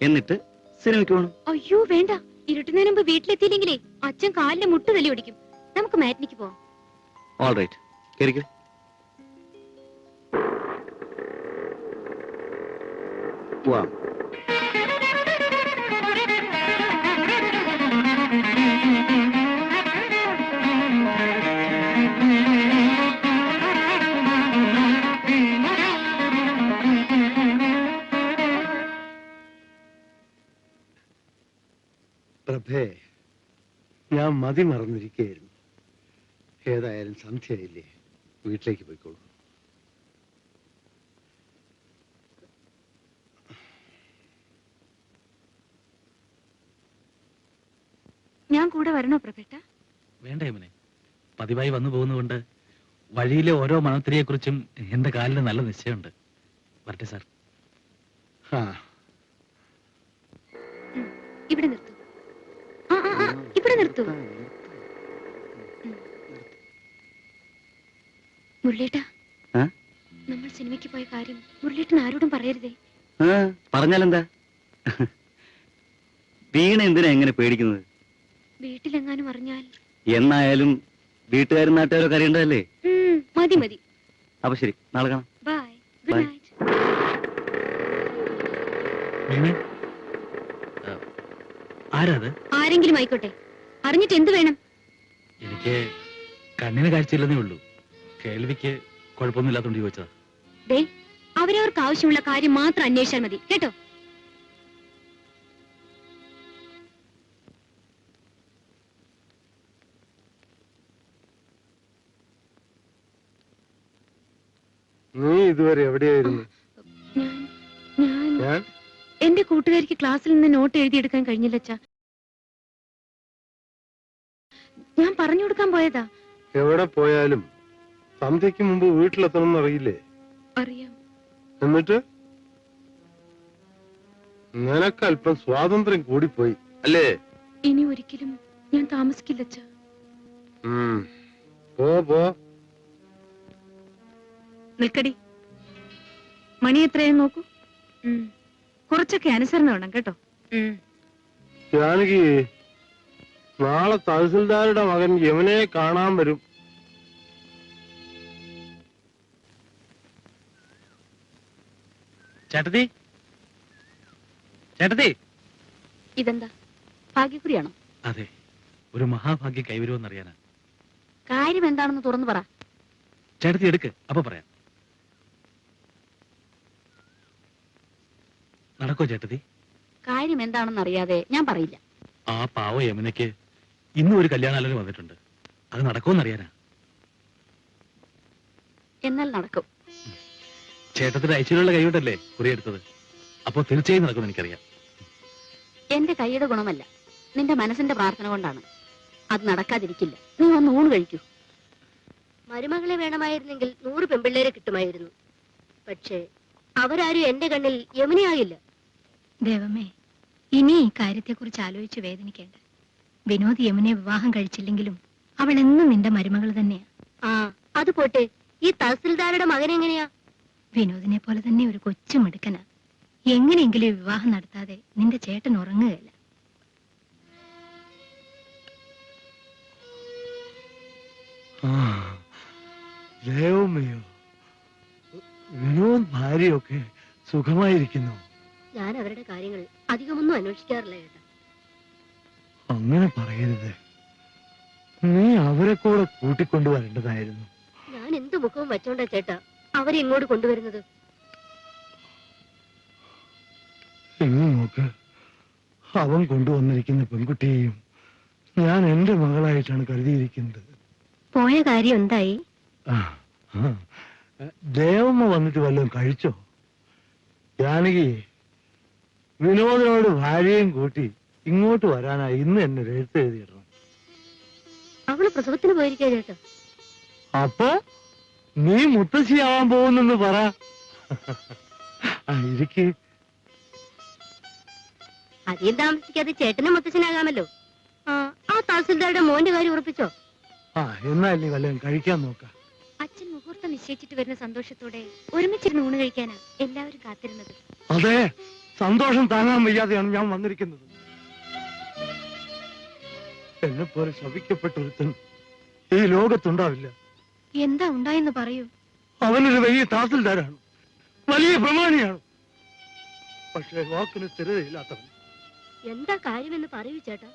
എന്നിട്ട് സിനിമയ്ക്ക് പോണം. അയ്യോ വേണ്ട. ഇരുട്ടുന്നതിന് മുമ്പ് വീട്ടിലെത്തിയില്ലെങ്കിലേ അച്ഛൻ കാലിന്റെ മുട്ട് തല്ലി ഓടിക്കും. നമുക്ക് മാറ്റിനിക്ക് പോവാം. ഓൾ റൈറ്റ്, കേറിക്കോ. പോവാം. പ്രഭേ, ഞാൻ മതി മറന്നിരിക്കുകയായിരുന്നു. ഏതായാലും സന്ധ്യയായില്ലേ, വീട്ടിലേക്ക് പോയിക്കോളൂ. ഞാൻ കൂടെ വരണോ പ്രഭേട്ട? വേണ്ട യമുനെ, പതിവായി വന്നു പോകുന്നതുകൊണ്ട് വഴിയിലെ ഓരോ മണത്തിരിയെ കുറിച്ചും എന്റെ കാലിന് നല്ല നിശ്ചയമുണ്ട്. വരട്ടെ സാർ. ഇവിടെ നിർത്തൂ. ഇവിടെ നിർത്തൂ. മുരളീട്ടാ, നമ്മൾ സിനിമയ്ക്ക് പോയ കാര്യം മുരളീട്ടൻ ആരോടും പറയരുതേ. പറഞ്ഞാലെന്താ? വീണ എന്തിനാ എങ്ങനെ പേടിക്കുന്നത്? വീട്ടിലെങ്ങാനും അറിഞ്ഞാൽ? എന്നായാലും വീട്ടുകാരും നാട്ടുകാരൊക്കെ അറിയേണ്ടതല്ലേ? മതി മതി. അപ്പൊ ശരി, നാളെ കാണാം. ബൈ. Good night. ആരാത്? ആരെങ്കിലും ആയിക്കോട്ടെ. അറിഞ്ഞിട്ട് എന്ത് വേണം? എനിക്ക് കണ്ണിന് കാഴ്ചയില്ലെന്നേ ഉള്ളൂ. കേൾവിക്ക് കുഴപ്പമൊന്നുമില്ലാത്തോണ്ട് ചോദിച്ചതാ. ദേ, അവരവർക്ക് ആവശ്യമുള്ള കാര്യം മാത്രം അന്വേഷിച്ചാൽ മതി കേട്ടോ. നീ ഇതുവരെ എവിടെയായിരുന്നു? ഞാൻ എന്റെ കൂട്ടുകാരിക്ക് ക്ലാസ്സിൽ നിന്ന് നോട്ട് എഴുതിയെടുക്കാൻ കഴിഞ്ഞില്ല അച്ഛാ. ഞാൻ പറഞ്ഞു കൊടുക്കാൻ പോയതാ. എവിടെ പോയാലും സന്ധ്യയ്ക്ക് മുമ്പ് വീട്ടിലെത്തണം എന്നറിയില്ലേ? അറിയാം. എന്നിട്ട് നിനക്ക് അല്പം സ്വാതന്ത്ര്യം കൂടിപ്പോയി അല്ലേ? ഇനി ഒരിക്കലും ഞാൻ താമസിക്കില്ല അച്ഛാ. പോ. നിൽക്കടി. മണി എത്രയാന്ന് നോക്കൂ. കുറച്ചൊക്കെ അനുസരണ വേണം കേട്ടോ. ജാനകി, നാളെ തഹസിൽദാരുടെ മകൻ യമുനയെ കാണാൻ വരും. ചേട്ടത്തി, ചേട്ടത്തി. ഇതെന്താ, ഭാഗ്യക്കുറിയാണോ? അതെ, ഒരു മഹാഭാഗ്യം കൈവരുമെന്നറിയാനാ. കാര്യം എന്താണെന്ന് തുറന്നു പറ. ചേട്ടത്തി എടുക്ക്, അപ്പൊ പറയാം. നടക്കോ ചേട്ടത്തി? കാര്യം എന്താണെന്ന് അറിയാതെ ഞാൻ പറയില്ല. ആ പാവ യമുനയ്ക്ക് ഇന്നും ഒരു കല്യാണാലോചന വന്നിട്ടുണ്ട്. അത് നടക്കുമെന്നറിയാനാ. എന്നാൽ നടക്കും. ചേട്ടത്തിന്റെ ഐശ്വര്യമുള്ള കൈകൊണ്ടല്ലേ കുറിയെടുത്തത്. അപ്പോ തീർച്ചയായും നടക്കുമെന്ന് എനിക്കറിയാം. എന്റെ കൈയുടെ ഗുണമല്ല, നിന്റെ മനസ്സിന്റെ പ്രാർത്ഥന കൊണ്ടാണ്. അത് നടക്കാതിരിക്കില്ല. നീ വന്ന് ഊണ് കഴിക്കൂ. മരുമകളെ വേണമായിരുന്നെങ്കിൽ 100 പെൺപിള്ളേരെ കിട്ടുമായിരുന്നു. പക്ഷേ അവരാരും എന്റെ കണ്ണിൽ യമുനയാകില്ല. ദേവമേ, ഇനി ഈ കാര്യത്തെക്കുറിച്ച് ആലോചിച്ച് വേദനിക്കേണ്ട. വിനോദ് യമുനെ വിവാഹം കഴിച്ചില്ലെങ്കിലും അവൾ എന്നും നിന്റെ മരുമകൾ തന്നെയാ. ആ അത് പോട്ടെ, ഈ തഹസിൽദാരുടെ മകൻ എങ്ങനെയാ? വിനോദിനെ പോലെ തന്നെ ഒരു കൊച്ചു മിടുക്കനാ. എങ്ങനെയെങ്കിലും ഈ വിവാഹം നടത്താതെ നിന്റെ ചേട്ടൻ ഉറങ്ങുകയല്ല. ദേവമയോ, വിനോദ് ഭാര്യയൊക്കെ സുഖമായിരിക്കുന്നു? ഞാൻ അവരുടെ കാര്യങ്ങൾ അധികമൊന്നും അന്വേഷിക്കാറില്ല ചേട്ടാ. അങ്ങനെ പറയരുത്. നീ അവരെ കൂടെ കൂട്ടിക്കൊണ്ടുവരേണ്ടതായിരുന്നു. ഞാൻ എന്ത് മുഖവും വെച്ചോണ്ടാ ചേട്ടാ അവരെ ഇങ്ങോട്ട് കൊണ്ടുവരുന്നത്? ഇന്ന് നോക്ക്, അവൻ കൊണ്ടുവന്നിരിക്കുന്ന പെൺകുട്ടിയെയും ഞാൻ എന്റെ മകളായിട്ടാണ് കരുതിയിരിക്കുന്നത്. പോയ കാര്യം എന്തായി? ദേവമ്മ വന്നിട്ട് വല്ലതും കഴിച്ചോ? ജാനകി, വിനോദിനോട് ഭാര്യയും കൂട്ടി ഇങ്ങോട്ട് വരാനായി ഇന്ന് എന്നെ എഴുത്ത് എഴുതിയിടണം. അവള് പ്രസവത്തിന് പോയിരിക്കാ ചേട്ടാ. അപ്പൊ നീ മുത്തശ്ശിയാവാൻ പോകുന്നെന്ന് പറ. ഇരിക്ക്. അധികം താമസിക്കാതെ ചേട്ടനും മുത്തച്ഛനാകാമല്ലോ. ആ തഹസിൽദാരുടെ മോന്റെ കാര്യം ഉറപ്പിച്ചോ? എന്നാൽ നീ വല്ലതും കഴിക്കാൻ നോക്കാം. അച്ഛൻ മുഹൂർത്തം നിശ്ചയിച്ചിട്ട് വരുന്ന സന്തോഷത്തോടെ ഒരുമിച്ചിരുന്ന് ഊണ് കഴിക്കാനാ എല്ലാവരും കാത്തിരുന്നത്. അതെ, സന്തോഷം താങ്ങാൻ വയ്യാതെയാണ് ഞാൻ വന്നിരിക്കുന്നത്. എന്നെ പോലെ ശപിക്കപ്പെട്ട ഒരുത്തൻ ഈ ലോകത്തുണ്ടാവില്ല. എന്താ ഉണ്ടായെന്ന് പറയൂ. അവനൊരു വലിയ തഹസിൽദാരാണ്, വലിയ പ്രമാണിയാണ്. പക്ഷേ വാക്കിന് സ്ഥിരതയില്ലാത്തവൻ. എന്താ കാര്യമെന്ന് പറയൂ ചേട്ടാ.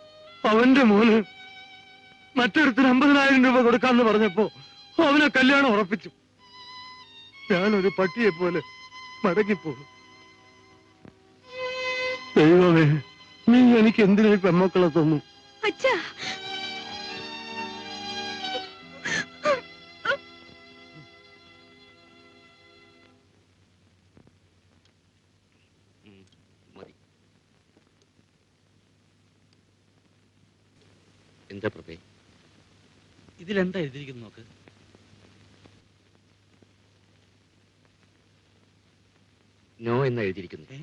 അവന്റെ മോന് മറ്റൊരുത്തിന് 50,000 രൂപ കൊടുക്കാന്ന് പറഞ്ഞപ്പോ അവനെ കല്യാണം ഉറപ്പിച്ചു. ഞാനൊരു പട്ടിയെ പോലെ മടങ്ങിപ്പോകും. ദൈവമേ, നീ എനിക്ക് എന്തിനായി പെമ്മക്കളെ തന്നു? അച്ഛാ, എന്താ പ്രഭേ? ഇതിലെന്താ എഴുതിയിരിക്കുന്നു നോക്ക്. നോ എന്നാ എഴുതിയിരിക്കുന്നത്.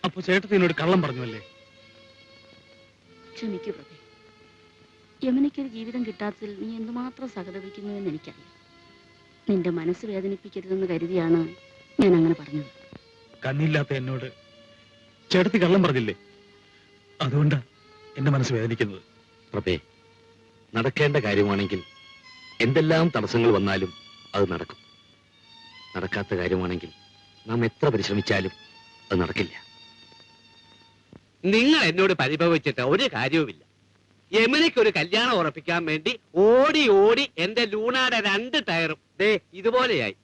അപ്പൊ ചേട്ടത്തിനോട് കള്ളം പറഞ്ഞല്ലേ? ക്ഷമിക്കൂ പ്രഭേ. യമുനയ്ക്കൊരു ജീവിതം കിട്ടാത്തതിൽ നീ എന്തുമാത്രം സഹതപിക്കുന്നുവെന്ന് എനിക്കറിയാം. നിന്റെ മനസ്സ് വേദനിപ്പിക്കരുതെന്ന് കരുതിയാണ് ഞാൻ അങ്ങനെ പറഞ്ഞത്. കണ്ണില്ലാത്ത എന്നോട് ചേട്ടത്തി കള്ളം പറഞ്ഞില്ലേ? അതുകൊണ്ടാ എന്റെ മനസ്സ് വേദനിക്കുന്നത്. പ്രഭേ, നടക്കേണ്ട കാര്യമാണെങ്കിൽ എന്തെല്ലാം തടസ്സങ്ങൾ വന്നാലും അത് നടക്കും. നടക്കാത്ത കാര്യമാണെങ്കിൽ നാം എത്ര പരിശ്രമിച്ചാലും അത് നടക്കില്ല. നിങ്ങൾ എന്നോട് പരിഭവിച്ചിട്ട് ഒരു കാര്യവുമില്ല. യമുനയ്ക്ക് ഒരു കല്യാണം ഉറപ്പിക്കാൻ വേണ്ടി ഓടി ഓടി എന്റെ ലൂണാടെ 2 ടയറും ദേ ഇതുപോലെയായി.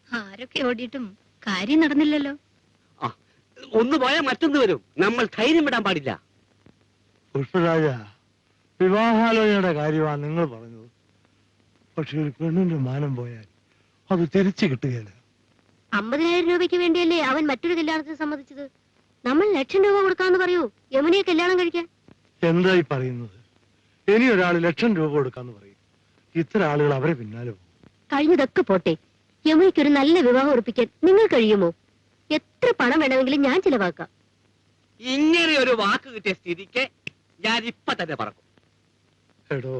ആരൊക്കെ ഓടിയിട്ടും കാര്യം നടന്നില്ലല്ലോ. ഒന്ന് പോയാൽ മറ്റൊന്ന് വരും. നമ്മൾ ധൈര്യം വിടാൻ പാടില്ല. പുഷ്പരാജ, വിവാഹാലോചനയുടെ കാര്യമാണ് നിങ്ങൾ പറഞ്ഞത്. പക്ഷെ ഒരു പെണ്ണിന്റെ മാനം പോയാൽ അത് തിരിച്ചു കിട്ടുകയില്ല. 50,000 രൂപയ്ക്ക് വേണ്ടിയല്ലേ അവൻ മറ്റൊരു കല്യാണത്തിന് സമ്മതിച്ചത്. നമ്മൾ 1,00,000 രൂപ കൊടുക്കാന്ന് പറയൂ യമുനയെ കല്യാണം കഴിക്കാൻ. എന്തായി പറയുന്നത്? ഇനി ഒരാൾ 1,00,000 രൂപ കൊടുക്കാന്ന് പറയും. ഇത്ര ആളുകൾ അവരെ പിന്നാലെ പോകും. കഴിഞ്ഞതൊക്കെ പോട്ടെ, യമുനയ്ക്ക് ഒരു നല്ല വിവാഹം ഉറപ്പിക്കാൻ നിങ്ങൾ കഴിയുമോ? എത്ര പണം വേണമെങ്കിലും ഞാൻ ചിലവാക്കാം. ഇങ്ങനെ ഒരു വാക്ക് കിട്ടിയ സ്ഥിതിക്ക് ഞാൻ ഇപ്പൊ തന്നെ പറക്കും. എടോ,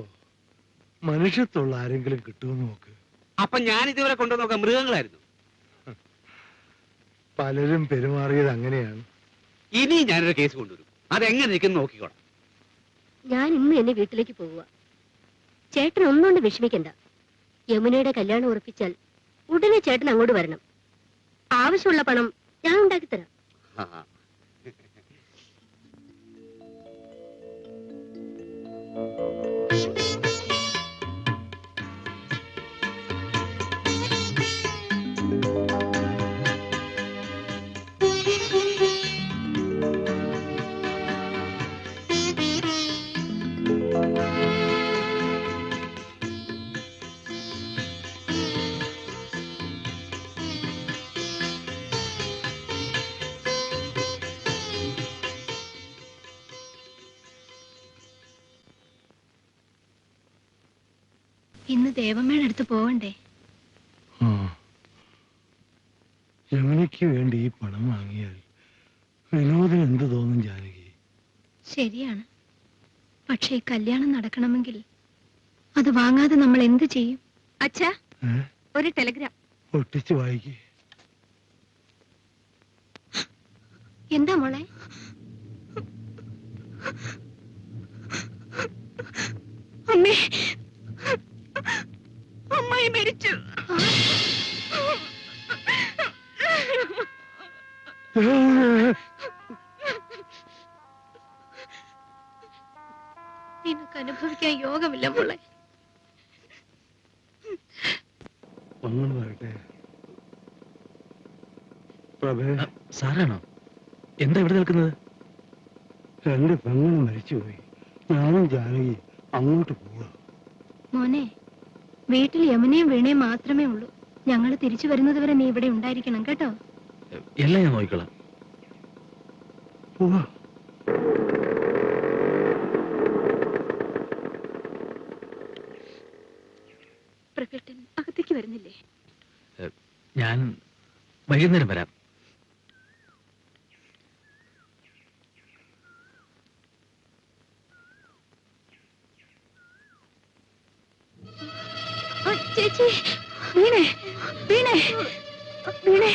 മനുഷ്യത്തുള്ള ആരെങ്കിലും കിട്ടുമെന്ന് നോക്ക്. അപ്പൊ ഞാൻ ഇതുവരെ കൊണ്ടുവന്നോക്കാം മൃഗങ്ങളായിരുന്നു. പലരും പെരുമാറിയത് അങ്ങനെയാണ്. ഇനി ഞാനൊരു കേസ് കൊണ്ടുവരും. അതെങ്ങനെ ഇരിക്കുന്നു നോക്കിക്കോളാം. ഞാൻ ഇന്ന് എന്നെ വീട്ടിലേക്ക് പോവുക. ചേട്ടൻ ഒന്നുകൊണ്ട് വിഷമിക്കണ്ട. യമുനയുടെ കല്യാണം ഉറപ്പിച്ചാൽ ഉടനെ ചേട്ടൻ അങ്ങോട്ട് വരണം. ആവശ്യമുള്ള പണം ഞാൻ ഉണ്ടാക്കിത്തരാം. ഇന്ന് ദേവമ്മയുടെ അടുത്ത് പോവണ്ടേ? യമുനയ്ക്ക് വേണ്ടി ഈ പണം വാങ്ങിയാൽ വിനോദം എന്ത് തോന്നും ജാനകി? ശരിയാണ്. പക്ഷേ ഈ കല്യാണം നടക്കണമെങ്കിൽ അത് വാങ്ങാതെ നമ്മൾ എന്ത് ചെയ്യും? അച്ഛാ, ഒരു ടെലിഗ്രാം. ഒട്ടിച്ച് വായിക്കേ. എന്താ മോളെ? അമ്മേ, അമ്മായി മരിച്ചു. നിനക്ക് അനുഭവിക്കാൻ യോഗമില്ല മോളെ. ഒന്നും പറയട്ടെ പ്രഭേ? സാറാണോ? എന്താ ഇവിടെ നിൽക്കുന്നത്? 2 പെങ്ങളും മരിച്ചുപോയി. ഞാനും ജാനകി അങ്ങോട്ട് പോവാ. മോനെ, വീട്ടിൽ യമുനയും വീണയും മാത്രമേ ഉള്ളൂ. ഞങ്ങൾ തിരിച്ചു വരുന്നത് വരെ നീ ഇവിടെ ഉണ്ടായിരിക്കണം കേട്ടോ. എല്ലാം ഞാൻ നോക്കിക്കോളാം. പോവാ. പ്രകൃതൻ അകത്തേക്ക് വരുന്നില്ലേ? ഞാൻ വൈകുന്നേരം വരാം. ചേച്ചി, വീണേ വീണേ വീണേ.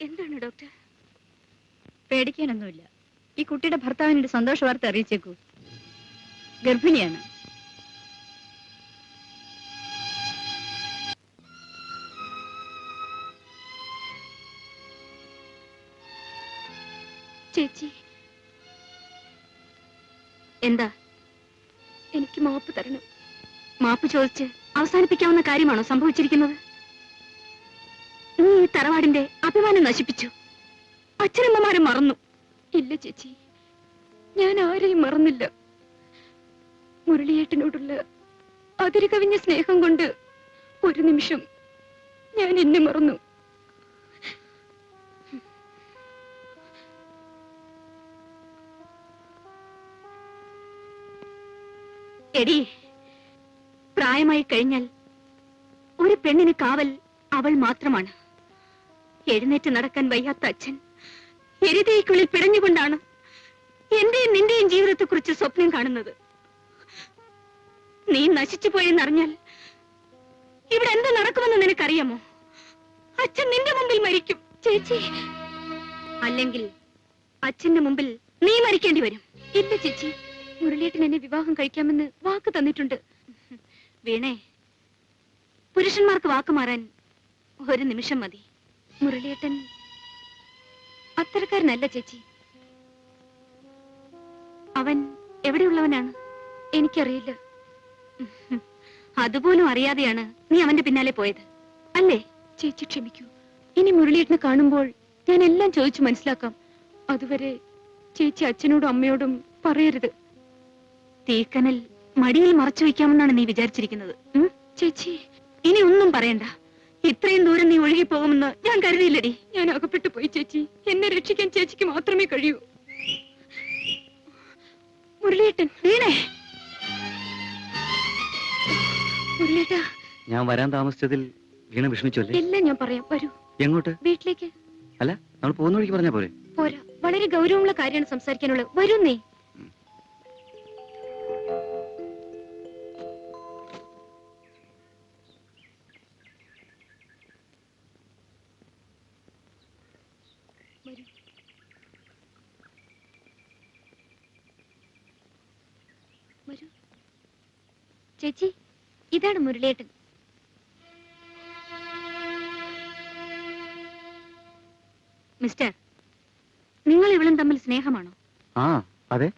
എന്താണ് ഡോക്ടർ? പേടിക്കാനൊന്നുമില്ല. ഈ കുട്ടിയുടെ ഭർത്താവിനൊരു സന്തോഷ വാർത്ത അറിയിച്ചേക്കൂ. ഗർഭിണിയാണ്. ചേച്ചി, എന്താ? എനിക്ക് മാപ്പ് തരണം. മാപ്പ് ചോദിച്ച് അവസാനിപ്പിക്കാവുന്ന കാര്യമാണോ സംഭവിച്ചിരിക്കുന്നത്? നീ ഈ തറവാടിന്റെ അഭിമാനം നശിപ്പിച്ചു. അച്ഛനമ്മമാരെ മറന്നു. ഇല്ല ചേച്ചി, ഞാൻ ആരെയും മറന്നില്ല. മുരളിയേട്ടനോടുള്ള അതിരുകവിഞ്ഞ സ്നേഹം കൊണ്ട് ഒരു നിമിഷം ഞാൻ എന്നെ മറന്നു. എടി, പ്രായമായി കഴിഞ്ഞാൽ ഒരു പെണ്ണിന് കാവൽ അവൾ മാത്രമാണ്. എഴുന്നേറ്റ് നടക്കാൻ വയ്യാത്ത അച്ഛൻ എരുതിക്കുള്ളിൽ പിടഞ്ഞുകൊണ്ടാണ് എന്റെയും നിന്റെയും ജീവിതത്തെക്കുറിച്ച് സ്വപ്നം കാണുന്നത്. നീ നശിച്ചു പോയെന്നറിഞ്ഞാൽ ഇവിടെ എന്ത് നടക്കുമെന്ന് നിനക്കറിയാമോ? അച്ഛൻ നിന്റെ മുമ്പിൽ മരിക്കും ചേച്ചി. അല്ലെങ്കിൽ അച്ഛന്റെ മുമ്പിൽ നീ മരിക്കേണ്ടി വരും. ഇല്ല ചേച്ചി, മുരളിയേട്ടൻ എന്നെ വിവാഹം കഴിക്കാമെന്ന് വാക്ക് തന്നിട്ടുണ്ട്. വീണേ, പുരുഷന്മാർക്ക് വാക്ക് മാറാൻ ഒരു നിമിഷം മതി. മുരളിയേട്ടൻ അത്തരക്കാരനല്ല ചേച്ചി. അവൻ എവിടെയുള്ളവനാണ് എനിക്കറിയില്ല. അതുപോലും അറിയാതെയാണ് നീ അവന്റെ പിന്നാലെ പോയത് അല്ലേ? ചേച്ചി ക്ഷമിക്കൂ. ഇനി മുരളിയേട്ടനെ കാണുമ്പോൾ ഞാൻ എല്ലാം ചോദിച്ചു മനസ്സിലാക്കാം. അതുവരെ ചേച്ചി അച്ഛനോടും അമ്മയോടും പറയരുത്. തീക്കനൽ മടിയിൽ മറച്ചു വയ്ക്കാമെന്നാണ് നീ വിചാരിച്ചിരിക്കുന്നത്. ചേച്ചി, ഇനി ഒന്നും പറയണ്ട. ഇത്രയും ദൂരം നീ ഒഴുകി പോകുമെന്ന് ഞാൻ കരുതിയില്ലടി. ഞാൻ അകപ്പെട്ടു പോയി ചേച്ചി. എന്നെ രക്ഷിക്കാൻ ചേച്ചിക്ക് മാത്രമേ കഴിയൂ. മുരളിയേട്ടൻ, വീണേ. മുരളിയേട്ടാ, ഞാൻ വരാൻ താമസിച്ചതിൽ വീണ വിഷമിച്ചല്ലേ? എല്ലാം ഞാൻ പറയാം. വരൂ. എങ്ങോട്ട്? വീട്ടിലേക്ക്. അല്ല, നമ്മൾ പോകുന്ന വഴിക്ക് പറഞ്ഞാ പോരെ? പോരാ, വളരെ ഗൗരവമുള്ള കാര്യമാണ് സംസാരിക്കാനുള്ളത്. വരൂ നീ. ചേച്ചി, ഇതാണ് മുരളിയേട്ടൻ. മിസ്റ്റർ, നിങ്ങൾ ഇവളും തമ്മിൽ സ്നേഹമാണോ? ആ, അതെ.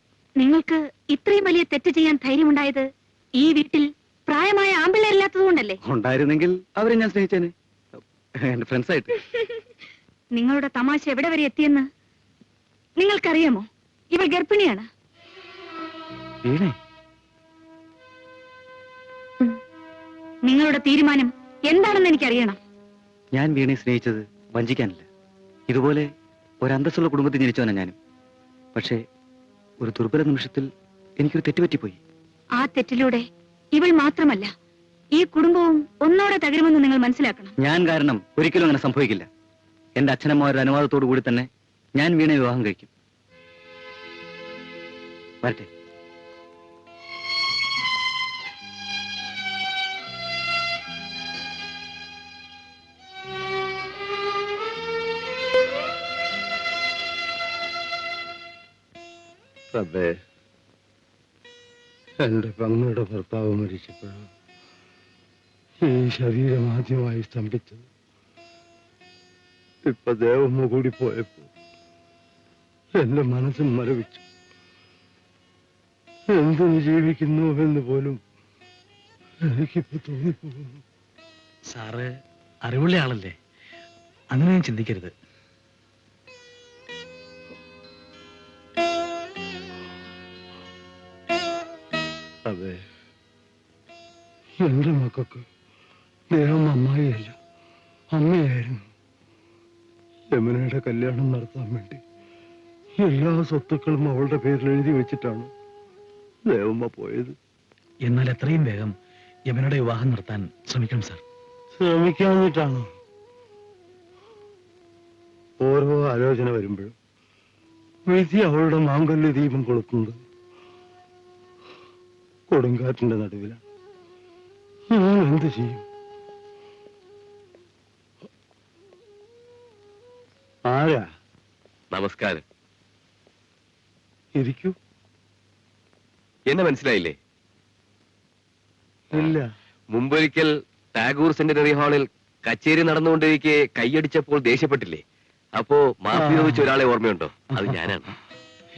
നിങ്ങൾക്ക് ഇത്രയും വലിയ തെറ്റ് ചെയ്യാൻ ധൈര്യമുണ്ടായത് ഈ വീട്ടിൽ പ്രായമായ ആമ്പിള്ളേരില്ലാത്തത് കൊണ്ടല്ലേ? ഉണ്ടായിരുന്നെങ്കിൽ അവരെ ഞാൻ സ്നേഹിച്ചേനെ, എന്റെ ഫ്രണ്ട്സ് ആയിട്ട്. നിങ്ങളുടെ തമാശ എവിടെ വരെ എത്തിയെന്ന് നിങ്ങൾക്കറിയാമോ? ഇവൾ ഗർഭിണിയാണ്. വീണേ, നിങ്ങളുടെ തീരുമാനം എന്താണെന്ന് എനിക്കറിയണം. ഞാൻ വീണയെ സ്നേഹിച്ചത് വഞ്ചിക്കാനില്ല. ഇതുപോലെ ഒരു അന്തസ്സുള്ള കുടുംബത്തിൽ ജനിച്ചവനാണ് ഞാനും. പക്ഷേ ഒരു ദുർബല നിമിഷത്തിൽ എനിക്കൊരു തെറ്റുപറ്റിപ്പോയി. ആ തെറ്റിലൂടെ ഇവൾ മാത്രമല്ല, ഈ കുടുംബവും ഒന്നോടെ തകരുമെന്ന് നിങ്ങൾ മനസ്സിലാക്കണം. ഞാൻ കാരണം ഒരിക്കലും അങ്ങനെ സംഭവിക്കില്ല. എന്റെ അച്ഛനമ്മമാരുടെ അനുവാദത്തോടു കൂടി തന്നെ ഞാൻ വീണയെ വിവാഹം കഴിക്കും. വരട്ടെ. റബ്ബേ, എന്റെ പെങ്ങളുടെ ഭർത്താവ് മരിച്ചപ്പോഴാണ് ഈ ശരീരം ആദ്യമായി സ്തംഭിച്ചത്. ഇപ്പൊ ദേവമ്മ കൂടി പോയപ്പോ എന്റെ മനസ്സും മരവിച്ചു. എന്തിനു ജീവിക്കുന്നു എന്ന് പോലും എനിക്കിപ്പോ തോന്നിപ്പോകുന്നു. സാറ് അറിവുള്ള ആളല്ലേ, അങ്ങനെയും ചിന്തിക്കരുത്. അതെ, എന്റെ മക്കൾക്ക് ദേവം അമ്മായിയല്ല, അമ്മയായിരുന്നു. യമുനയുടെ കല്യാണം നടത്താൻ വേണ്ടി എല്ലാ സ്വത്തുക്കളും അവളുടെ പേരിൽ എഴുതി വെച്ചിട്ടാണ് ദേവമ്മ പോയത്. എന്നാൽ എത്രയും വേഗം യമുനയുടെ വിവാഹം നടത്താൻ ശ്രമിക്കണം സാർ. ശ്രമിക്കാഞ്ഞിട്ടാണ്. ഓരോ ആലോചന വരുമ്പോഴും വിധി അവളുടെ മാംഗല്യ ദീപം കൊളുത്തുന്നത് കൊടുങ്കാറ്റിന്റെ നടുവിലാണ്. ഞാൻ എന്ത് ചെയ്യും? ആരാ? നമസ്കാരം. ഇരിക്കൂ. എന്നെ മനസ്സിലായില്ലേ? ഇല്ല. മുമ്പൊരിക്കൽ ടാഗോർ സെന്റിനറി ഹാളിൽ കച്ചേരി നടന്നുകൊണ്ടിരിക്കെ കൈയടിച്ചപ്പോൾ ദേഷ്യപ്പെട്ടില്ലേ? അപ്പോ മാഫി ചോദിച്ച ഒരാളെ ഓർമ്മയുണ്ടോ? അത് ഞാനാണ്.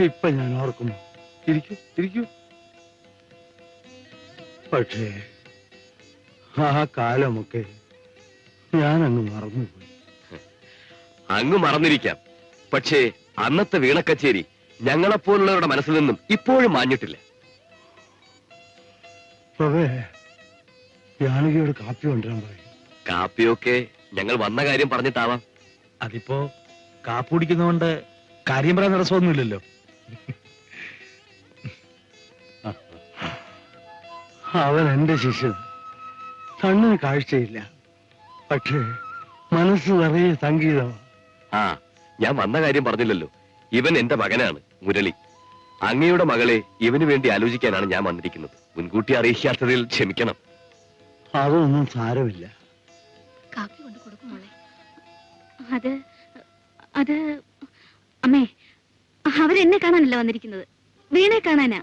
ഇപ്പൊ ഞാൻ ഓർക്കുന്നു. ഇരിക്കൂ, ഇരിക്കൂ. പക്ഷേ ആ കാലമൊക്കെ ഞാൻ അങ്ങ് മറന്നുപോയി. അങ്ങ് മറന്നിരിക്കാം, പക്ഷേ അന്നത്തെ വീണക്കച്ചേരി ഞങ്ങളെപ്പോലുള്ളവരുടെ മനസ്സിൽ നിന്നും ഇപ്പോഴും മാഞ്ഞിട്ടില്ല. ജാനകിയോട് കാപ്പി കൊണ്ടുവരാൻ പറയും. കാപ്പിയൊക്കെ ഞങ്ങൾ വന്ന കാര്യം പറഞ്ഞിട്ടാവാം. അതിപ്പോ കാപ്പി കുടിക്കുന്നതുകൊണ്ട് കാര്യം പറയാൻ തടസ്സമൊന്നുമില്ലല്ലോ. അവൻ എന്റെ ശിഷ്യൻ. കണ്ണിന് കാഴ്ചയില്ല, പക്ഷേ മനസ്സ് നിറയെ സംഗീതമാണ്. ആ, ഞാൻ വന്ന കാര്യം പറഞ്ഞില്ലല്ലോ. ഇവൻ എന്റെ മകനാണ്, മുരളി. അങ്ങയുടെ മകളെ ഇവന് വേണ്ടി ആലോചിക്കാനാണ് ഞാൻ വന്നിരിക്കുന്നത്. മുൻകൂട്ടി അറിയിക്കാത്തതിൽ ക്ഷമിക്കണം. അതൊന്നും സാരമില്ല. കാപ്പി കൊണ്ട് കൊടുക്കും മോളെ. അത് അമ്മേ, അവരെന്നെ കാണാനല്ല വന്നിരിക്കുന്നത്, വീണെ കാണാനാ.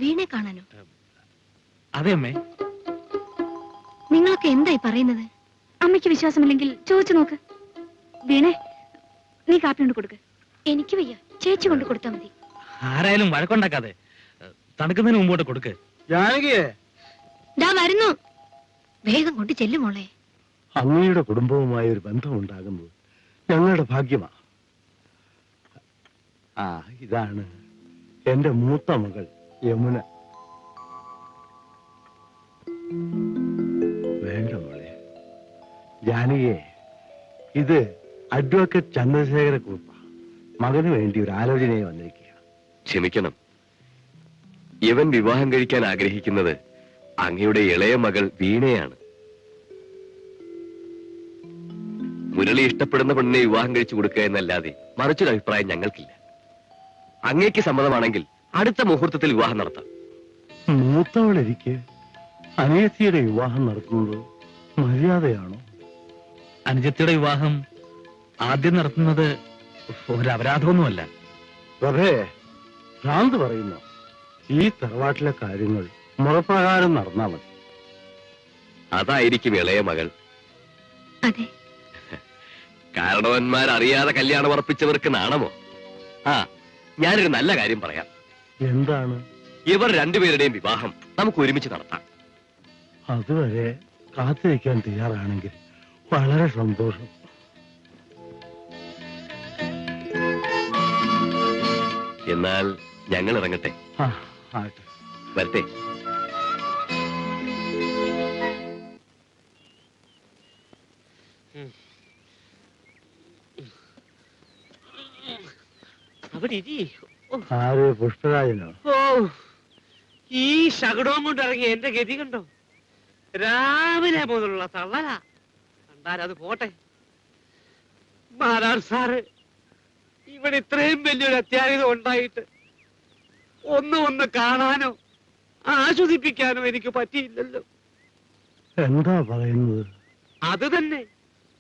വീണെ കാണാനോ? അതെ അമ്മേ. നിങ്ങളൊക്കെ എന്തായി പറയുന്നത്? അമ്മയ്ക്ക് വിശ്വാസമില്ലെങ്കിൽ ചോദിച്ചു നോക്ക്. വീണേ, നീ കാപ്പി കൊണ്ട് കൊടുക്ക്. എനിക്ക് വയ്യ, ചേച്ചി കൊണ്ട് കൊടുത്താ മതി. ആരായാലും വഴക്കുണ്ടാക്കാതെ തണുക്കുന്നതിന് മുമ്പോട്ട് കൊടുക്ക്. ജാനകിയെ, ദാ വരുന്നു. വേഗം കൊണ്ട് ചെല്ലും മോളെ. അങ്ങയുടെ കുടുംബവുമായി ഒരു ബന്ധമുണ്ടാകുന്നത് ഞങ്ങളുടെ ഭാഗ്യമാണ്. ആ, ഇതാണ് എന്റെ മൂത്ത മകൾ യമുന. വേണ്ട മോളെ. ജാനകിയെ, ഇത് അഡ്വക്കേറ്റ് ചന്ദ്രശേഖര കുറുപ്പ മകന് വേണ്ടി ഒരു ആലോചനയെ വന്നിരിക്കുക. ക്ഷമിക്കണം, ഇവൻ വിവാഹം കഴിക്കാൻ ആഗ്രഹിക്കുന്നത് അങ്ങയുടെ ഇളയ മകൾ വീണയാണ്. മുരളി ഇഷ്ടപ്പെടുന്ന പെണ്ണിനെ വിവാഹം കഴിച്ചു കൊടുക്കുക എന്നല്ലാതെ മറിച്ചൊരു അഭിപ്രായം ഞങ്ങൾക്കില്ല. അങ്ങേക്ക് സമ്മതമാണെങ്കിൽ അടുത്ത മുഹൂർത്തത്തിൽ വിവാഹം നടത്താം. മൂത്തവളെനിക്ക് അനിയത്തിയുടെ വിവാഹം നടത്തുന്നത് മര്യാദയാണോ? അനുജത്തിയുടെ വിവാഹം ആദ്യം നടത്തുന്നത് ഒരപരാധമൊന്നുമല്ല. പ്രഭേ, ഭ്രാന്ത് പറയുന്നു. ഈ തറവാട്ടിലെ കാര്യങ്ങൾ മുറപ്രകാരം നടന്നാ മതി. അതായിരിക്കും ഇളയ മകൾ. അതെ. കാരണവന്മാരറിയാതെ കല്യാണം ഉറപ്പിച്ചവർക്ക് നാണമോ? ആ, ഞാനൊരു നല്ല കാര്യം പറയാം. എന്താണ്? ഇവർ രണ്ടുപേരുടെയും വിവാഹം നമുക്ക് ഒരുമിച്ച് നടത്താം. അതുവരെ കാത്തിരിക്കാൻ തയ്യാറാണെങ്കിൽ വളരെ സന്തോഷം. എന്നാൽ ഞങ്ങൾ ഇറങ്ങട്ടെ. ആ, ആട്ടെ. വരട്ടെ. അവിടെ ഇരി. ആര് പുഷ്പരാജനോ? ഓ, ഈ ശകടവും കൊണ്ട് ഇറങ്ങി എന്റെ ഗതി കണ്ടോ? രാവിലെ മുതലുള്ള തള്ളല കണ്ടാലത് പോട്ടെ. മാരാർ സാറ് ഇവിടെ ഇത്രയും വലിയൊരു അത്യാഹിതം ഉണ്ടായിട്ട് ഒന്ന് കാണാനോ ആശ്വസിപ്പിക്കാനോ എനിക്ക് പറ്റിയില്ലല്ലോ. എന്താ പറയുന്നത്? അത് തന്നെ,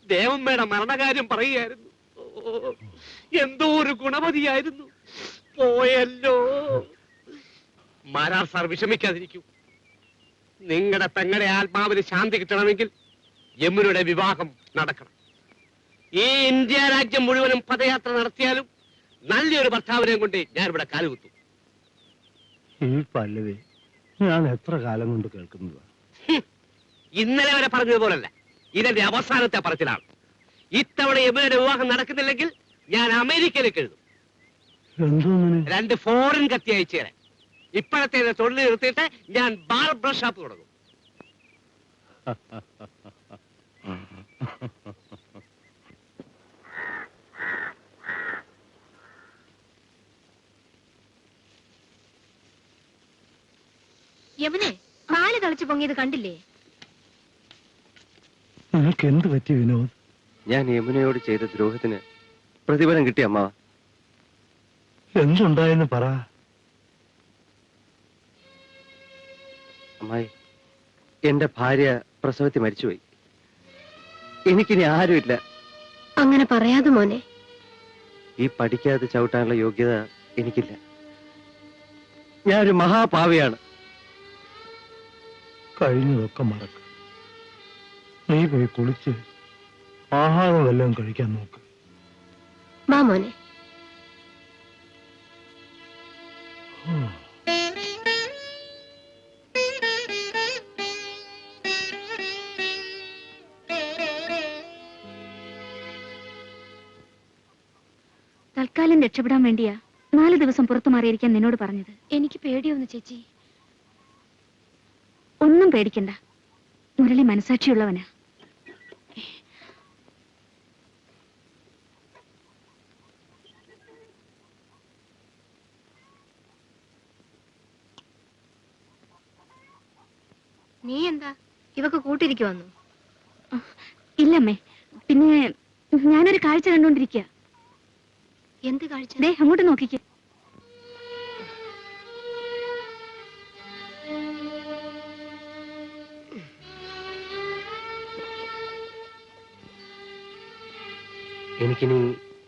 ദേവമ്മയുടെ മരണകാര്യം പറയുകയായിരുന്നു. ഓ, എന്തോ ഒരു ഗുണമതിയായിരുന്നു, പോയല്ലോ. മാരാർ സാർ വിഷമിക്കാതിരിക്കൂ. നിങ്ങളുടെ പെങ്ങളുടെ ആത്മാവിന് ശാന്തി കിട്ടണമെങ്കിൽ യമുനയുടെ വിവാഹം നടക്കണം. ഈ ഇന്ത്യ രാജ്യം മുഴുവനും പദയാത്ര നടത്തിയാലും നല്ലൊരു ഭർത്താവിനെയും കൊണ്ട് ഞാൻ ഇവിടെ കാലുകുത്തും. ഈ പല്ലവി ഞാൻ എത്ര കാലം കൊണ്ട് കേൾക്കുന്നതാ. ഇന്നലെ വരെ പറഞ്ഞതുപോലല്ല, ഇതെന്റെ അവസാനത്തെ പറച്ചിലാണ്. ഇത്തവണ യമുനയുടെ വിവാഹം നടക്കുന്നില്ലെങ്കിൽ ഞാൻ അമേരിക്കയിലേക്ക് എഴുതും. എന്തോന്നിന്? 2 ഫോറിൻ കത്തി അയച്ചു തരാൻ. ഇപ്പോഴത്തെ തൊഴിൽ നിർത്തിയിട്ട് ഞാൻ ബാർബർ ഷോപ്പ് തുടങ്ങും. യമുനെ, പാല് തളിച്ചു പൊങ്ങിയത് കണ്ടില്ലേ? നിനക്ക് എന്ത് പറ്റി വിനോദ്? ഞാൻ യമുനയോട് ചെയ്ത ദ്രോഹത്തിന് പ്രതിഫലം കിട്ടി അമ്മാവ. എന്തുണ്ടായെന്ന് പറ. അമ്മായി, എന്റെ ഭാര്യ പ്രസവത്തിൽ മരിച്ചുപോയി. എനിക്കിനി ആരുമില്ല. അങ്ങനെ പറയാതെ മോനെ. ഈ പഠിക്കാതെ ചവിട്ടാനുള്ള യോഗ്യത എനിക്കില്ല. ഞാനൊരു മഹാപാവിയാണ്. കഴിഞ്ഞതൊക്കെ മറക്ക. നീ പോയി കുളിച്ച് ആഹാരം വല്ലതും കഴിക്കാൻ നോക്ക്. വാ മോനെ. തൽക്കാലം രക്ഷപ്പെടാൻ വേണ്ടിയാ 4 ദിവസം പുറത്തു മാറിയിരിക്കാൻ നിന്നോട് പറഞ്ഞത്. എനിക്ക് പേടിയൊന്നു ചേച്ചി. ഒന്നും പേടിക്കണ്ട, മുരളി മനസാക്ഷിയുള്ളവനാ. നീ എന്താ ഇവക്ക് കൂട്ടിരിക്കുവന്നു? ഇല്ലമ്മേ, പിന്നെ ഞാനൊരു കാഴ്ച കണ്ടോണ്ടിരിക്കുക. എന്ത് കാഴ്ച? ദേ അങ്ങോട്ട് നോക്കിക്കേ. എനിക്കിനി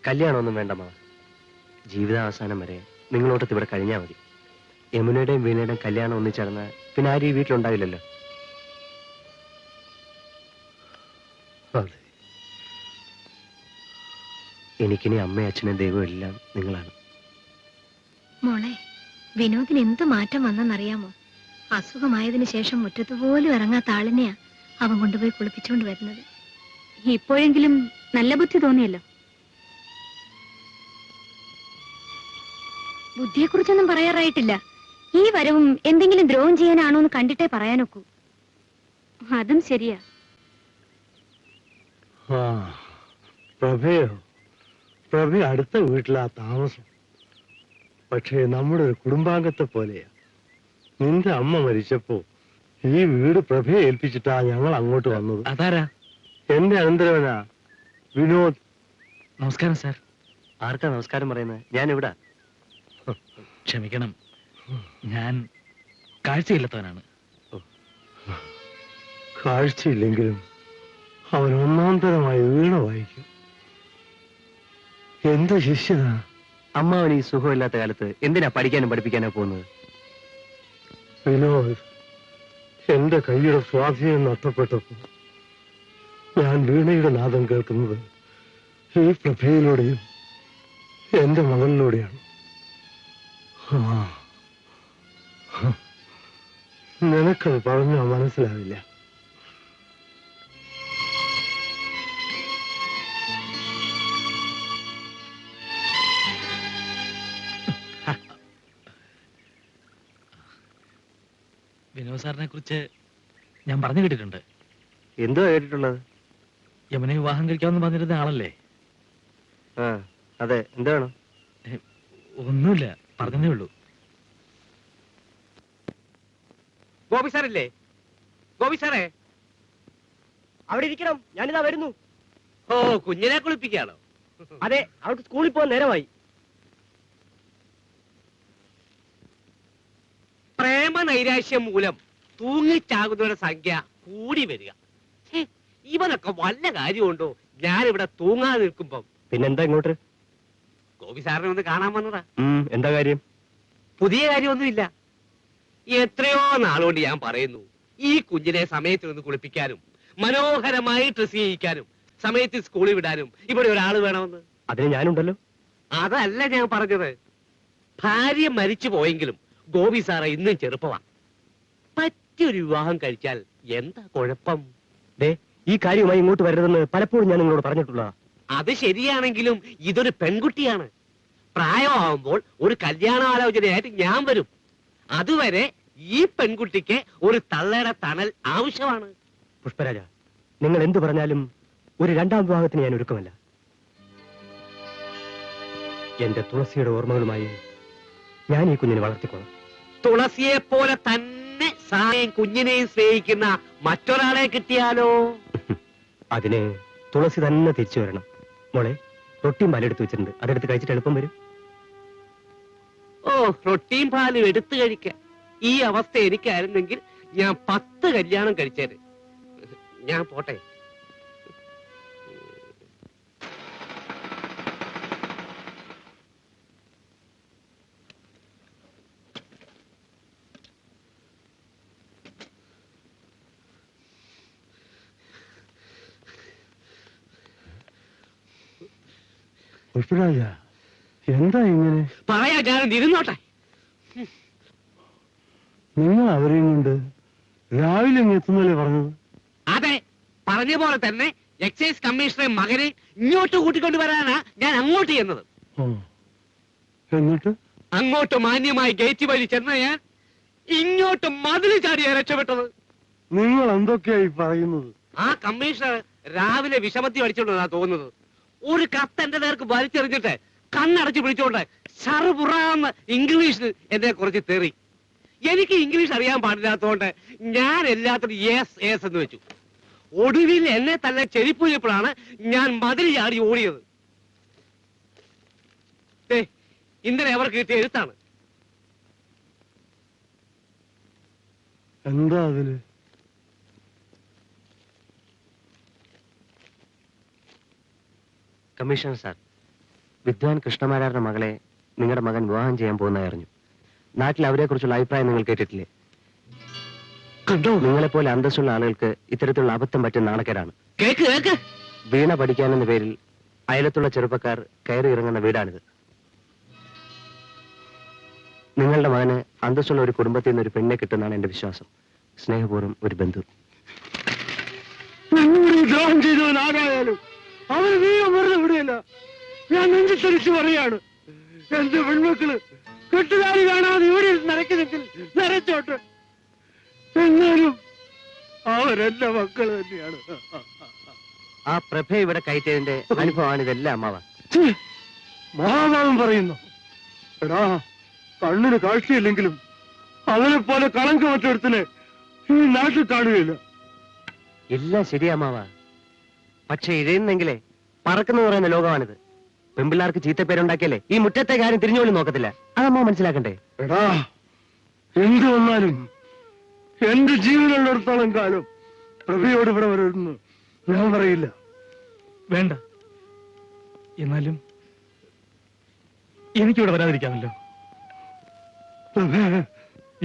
കല്യാണമൊന്നും വേണ്ട മാവ. ജീവിതാവസാനം വരെ നിങ്ങളോട്ടത്ത് ഇവിടെ കഴിഞ്ഞാൽ മതി. യമുനയുടെയും വീണയുടെയും കല്യാണം ഒന്നിച്ചടന്ന് പിന്നെ ആരും ഈ വീട്ടിലുണ്ടാവില്ലല്ലോ. അതെ, എനിക്കിനി അമ്മയും അച്ഛനും ദൈവവും എല്ലാം നിങ്ങളാണ്. മോളെ, വിനോദിന് എന്ത് മാറ്റം വന്നെന്നറിയാമോ? അസുഖമായതിനു ശേഷം മുറ്റത്ത് പോലും ഇറങ്ങാത്ത ആളിനെയാ അവൻ കൊണ്ടുപോയി കുളിപ്പിച്ചുകൊണ്ട് വരുന്നത്. ഇപ്പോഴെങ്കിലും നല്ല ബുദ്ധി തോന്നിയല്ലോ. ബുദ്ധിയെക്കുറിച്ചൊന്നും പറയാറായിട്ടില്ല. ഈ വരവും എന്തെങ്കിലും ദ്രോഹം ചെയ്യാനാണോ എന്ന് കണ്ടിട്ടേ പറയാനൊക്കൂ. അതും ശരിയാ. ആ പ്രഭയോ? പ്രഭ അടുത്ത വീട്ടിലാ താമസം. പക്ഷേ നമ്മുടെ ഒരു കുടുംബാംഗത്തെ പോലെയാ. നിന്റെ അമ്മ മരിച്ചപ്പോ ഈ വീട് പ്രഭയെ ഏൽപ്പിച്ചിട്ടാ ഞങ്ങൾ അങ്ങോട്ട് വന്നത്. അതാരാ? എന്റെ അനന്തരവനാ വിനോദ്. നമസ്കാരം സാർ. ആർക്കാ നമസ്കാരം പറയുന്നത്? ഞാൻ ഇവിടെ. ക്ഷമിക്കണം, ഞാൻ കാഴ്ചയില്ലാത്തവനാണ്. കാഴ്ചയില്ലെങ്കിലും അവൻ ഒന്നാം തരമായി വീണ വായിക്കും. എന്ത് ശിഷ്യനാ. അമ്മാവൻ ഈ സുഖമില്ലാത്ത കാലത്ത് എന്തിനാ പഠിക്കാനും പഠിപ്പിക്കാനോ പോകുന്നത്? വിനോദ്, എന്റെ കൈയുടെ സ്വാധീനം നഷ്ടപ്പെട്ടപ്പോ ഞാൻ വീണയുടെ നാദം കേൾക്കുന്നത് ഈ പ്രഭയിലൂടെയും എന്റെ മകളിലൂടെയാണ്. നിനക്കത് പറഞ്ഞാൽ മനസ്സിലാവില്ല. വിനോദ് സാറിനെ കുറിച്ച് ഞാൻ പറഞ്ഞു കേട്ടിട്ടുണ്ട്. എന്തോ കേട്ടിട്ടുള്ളത്? യമനെ വിവാഹം കഴിക്കാമെന്ന് പറഞ്ഞിരുന്ന ആളല്ലേ? ആ അതെ, എന്താണ്? ഒന്നുമില്ല, പറഞ്ഞതേ ഉള്ളൂ. ഗോപി സാറല്ലേ? ഗോപി സാറേ, അവിടെ ഇരിക്കണം, ഞാനിതാ വരുന്നു. ഓ, കുഞ്ഞിനെ കുളിപ്പിക്കാണോ? അതെ, അവർക്ക് സ്കൂളിൽ പോകാൻ നേരമായി. പ്രേമ നൈരാശ്യം മൂലം തൂങ്ങിച്ചാകുന്നവരുടെ സംഖ്യ കൂടി വരിക. ഇവനൊക്കെ വല്ല കാര്യമുണ്ടോ ഞാനിവിടെ തൂങ്ങാതെ നിൽക്കുമ്പം? പിന്നെന്താ ഇങ്ങോട്ട്? ഗോപി സാറിനെ ഒന്ന് കാണാൻ വന്നതാ. എന്താ കാര്യം? പുതിയ കാര്യമൊന്നുമില്ല. എത്രയോ നാളുകൊണ്ട് ഞാൻ പറയുന്നു, ഈ കുഞ്ഞിനെ സമയത്ത് നിന്ന് കുളിപ്പിക്കാനും മനോഹരമായി ഡ്രസ് ചെയ്യിക്കാനും സമയത്ത് സ്കൂളിൽ വിടാനും ഇവിടെ ഒരാൾ വേണമെന്ന്. അതിന് ഞാനുണ്ടല്ലോ. അതല്ല ഞാൻ പറഞ്ഞത്. ഭാര്യ മരിച്ചു പോയെങ്കിലും ഗോപി സാറ് ഇന്നും ചെറുപ്പമാ. പറ്റിയൊരു വിവാഹം കഴിച്ചാൽ എന്താ കുഴപ്പം? ഈ കാര്യവുമായി ഇങ്ങോട്ട് വരരുതെന്ന് പലപ്പോഴും ഞാൻ നിങ്ങളോട് പറഞ്ഞിട്ടുള്ള. അത് ശരിയാണെങ്കിലും ഇതൊരു പെൺകുട്ടിയാണ്. പ്രായമാകുമ്പോൾ ഒരു കല്യാണാലോചനയായിട്ട് ഞാൻ വരും. അതുവരെ ഈ പെൺകുട്ടിക്ക് ഒരു തള്ളയുടെ തണൽ ആവശ്യമാണ്. പുഷ്പരാജ, നിങ്ങൾ എന്തു പറഞ്ഞാലും ഒരു രണ്ടാം വിവാഹത്തിന് ഞാൻ ഒരുക്കമല്ല. എന്റെ തുളസിയുടെ ഓർമ്മകളുമായി ഞാൻ ഈ കുഞ്ഞിനെ വളർത്തിക്കോളാം. തുളസിയെ പോലെ തന്നെ സായം കുഞ്ഞിനെയും സ്നേഹിക്കുന്ന മറ്റൊരാളെ കിട്ടിയാലോ? അതിന് തുളസി തന്നെ തിരിച്ചു വരണം. മോളെ, റൊട്ടിയും പാലെടുത്ത് വെച്ചിട്ടുണ്ട്, അതെടുത്ത് കഴിച്ചിട്ട് എളുപ്പം വരും. ഓ, റൊട്ടിയും പാലും എടുത്തു കഴിക്കാൻ ഈ അവസ്ഥ എനിക്കായിരുന്നെങ്കിൽ ഞാൻ 10 കല്യാണം കഴിച്ചേര്. ഞാൻ പോട്ടെ. പുഷ്പരാജ, എന്താ ഇങ്ങനെ? പറയാ, ഞാൻ ഇരുന്നോട്ടെ. നിങ്ങൾ അവരെയും കൊണ്ട് രാവിലെ എത്തുന്നല്ലേ പറഞ്ഞത്? അതെ, പറഞ്ഞ പോലെ തന്നെ എക്സൈസ് കമ്മീഷണറെ മകനെ ഇങ്ങോട്ട് കൂട്ടിക്കൊണ്ട് വരാനാ ഞാൻ അങ്ങോട്ട് ചെന്നത്. എന്നിട്ട് അങ്ങോട്ട് മാന്യമായി ഗേറ്റ് വഴി ചെന്ന ഞാൻ ഇങ്ങോട്ട് മതിൽ ചാടിയാ രക്ഷപ്പെട്ടത്. നിങ്ങൾ എന്തൊക്കെയായി പറയുന്നത്? ആ കമ്മീഷണർ രാവിലെ വിഷമത്തി അടിച്ചോണ്ടാ തോന്നുന്നത്. ഒരു കത്ത് എന്റെ നേർക്ക് വലിച്ചെറിഞ്ഞിട്ട് കണ്ണടച്ച് പിടിച്ചോണ്ട് ഷറുപുറാന്ന് ഇംഗ്ലീഷിൽ എന്നെ കുറച്ച് തെറി. എനിക്ക് ഇംഗ്ലീഷ് അറിയാൻ പാടില്ലാത്തതുകൊണ്ട് ഞാൻ എല്ലാത്തിനും യെസ് യെസ് എന്ന് വെച്ചു. ഒടുവിൽ എന്നെ തന്നെ ചെരിപ്പുഴപ്പോഴാണ് ഞാൻ മതിൽ ചാടി ഓടിയത്. ഇന്നലെ അവർക്ക് കിട്ടിയ എഴുത്താണ്. എന്താ അതില്? കമ്മീഷണർ സാർ, വിദ്വാൻ കൃഷ്ണമാരാരുടെ മകളെ നിങ്ങളുടെ മകൻ വിവാഹം ചെയ്യാൻ പോകുന്നതായി അറിഞ്ഞു. നാട്ടിൽ അവരെ കുറിച്ചുള്ള അഭിപ്രായം നിങ്ങൾ കേട്ടിട്ടില്ലേ? കണ്ടോ? നിങ്ങളെപ്പോലെ അന്തസ്സുള്ള ആളുകൾക്ക് ഇത്തരത്തിലുള്ള അബദ്ധം പറ്റുന്ന നാണക്കേടാണ്. Cake cake. വീണ പഠിക്കാനെന്ന പേരിൽ അയലത്തുള്ള ചെറുപ്പക്കാർ കയറി ഇറങ്ങുന്ന വീടാണിത്. നിങ്ങളുടെ മകന് അന്തസ്സുള്ള ഒരു കുടുംബത്തിൽ നിന്ന് ഒരു പെണ്ണെ കിട്ടുന്നതാണ് എന്റെ വിശ്വാസം. സ്നേഹപൂർവ്വം, ഒരു ബന്ധു. ദ്രോഹം ചെയ്തവനാരായാലും അവന് നീയും വെറുതെ വിടുകയില്ല. ഞാൻ നെഞ്ചിത്തരിച്ചു പറയാണ്, എന്റെ പെൺമക്കള് കെട്ടുകാരി കാണാതെ ഇവിടെ നരക്കുന്നെങ്കിൽ നരച്ചോട്ട്. എന്നാലും അവരെന്റെ മക്കള് തന്നെയാണ്. ആ പ്രഭ ഇവിടെ കയറ്റിയതിന്റെ അനുഭവമാണ് ഇതെല്ലാം അമ്മാവ. മഹാഭാവം പറയുന്നു. എടാ, കണ്ണിന് കാഴ്ചയില്ലെങ്കിലും അവനെ പോലെ കളങ്ക മറ്റൊരുത്തിനെ ഈ നാട്ടിൽ കാണുകയില്ല. എല്ലാം ശരിയാ അമ്മാവ. പക്ഷെ ഇഴയുന്നെങ്കിലേ പറക്കുന്ന പറയുന്ന ലോകമാണിത്. പെൺപിള്ളാർക്ക് ചീത്തപ്പേരുണ്ടാക്കിയല്ലേ ഈ മുറ്റത്തെ കാര്യം തിരിഞ്ഞുപോലും നോക്കത്തില്ല. അതമ്മ മനസ്സിലാക്കണ്ടേ? എടാ, എന്ത് വന്നാലും എന്റെ ജീവനുള്ളിടത്തോളം കാലം പ്രഭയോട് ഇവിടെ വരുന്നു ഞാൻ പറയില്ല. വേണ്ട, എന്നാലും എനിക്കിവിടെ വരാതിരിക്കാമല്ലോ.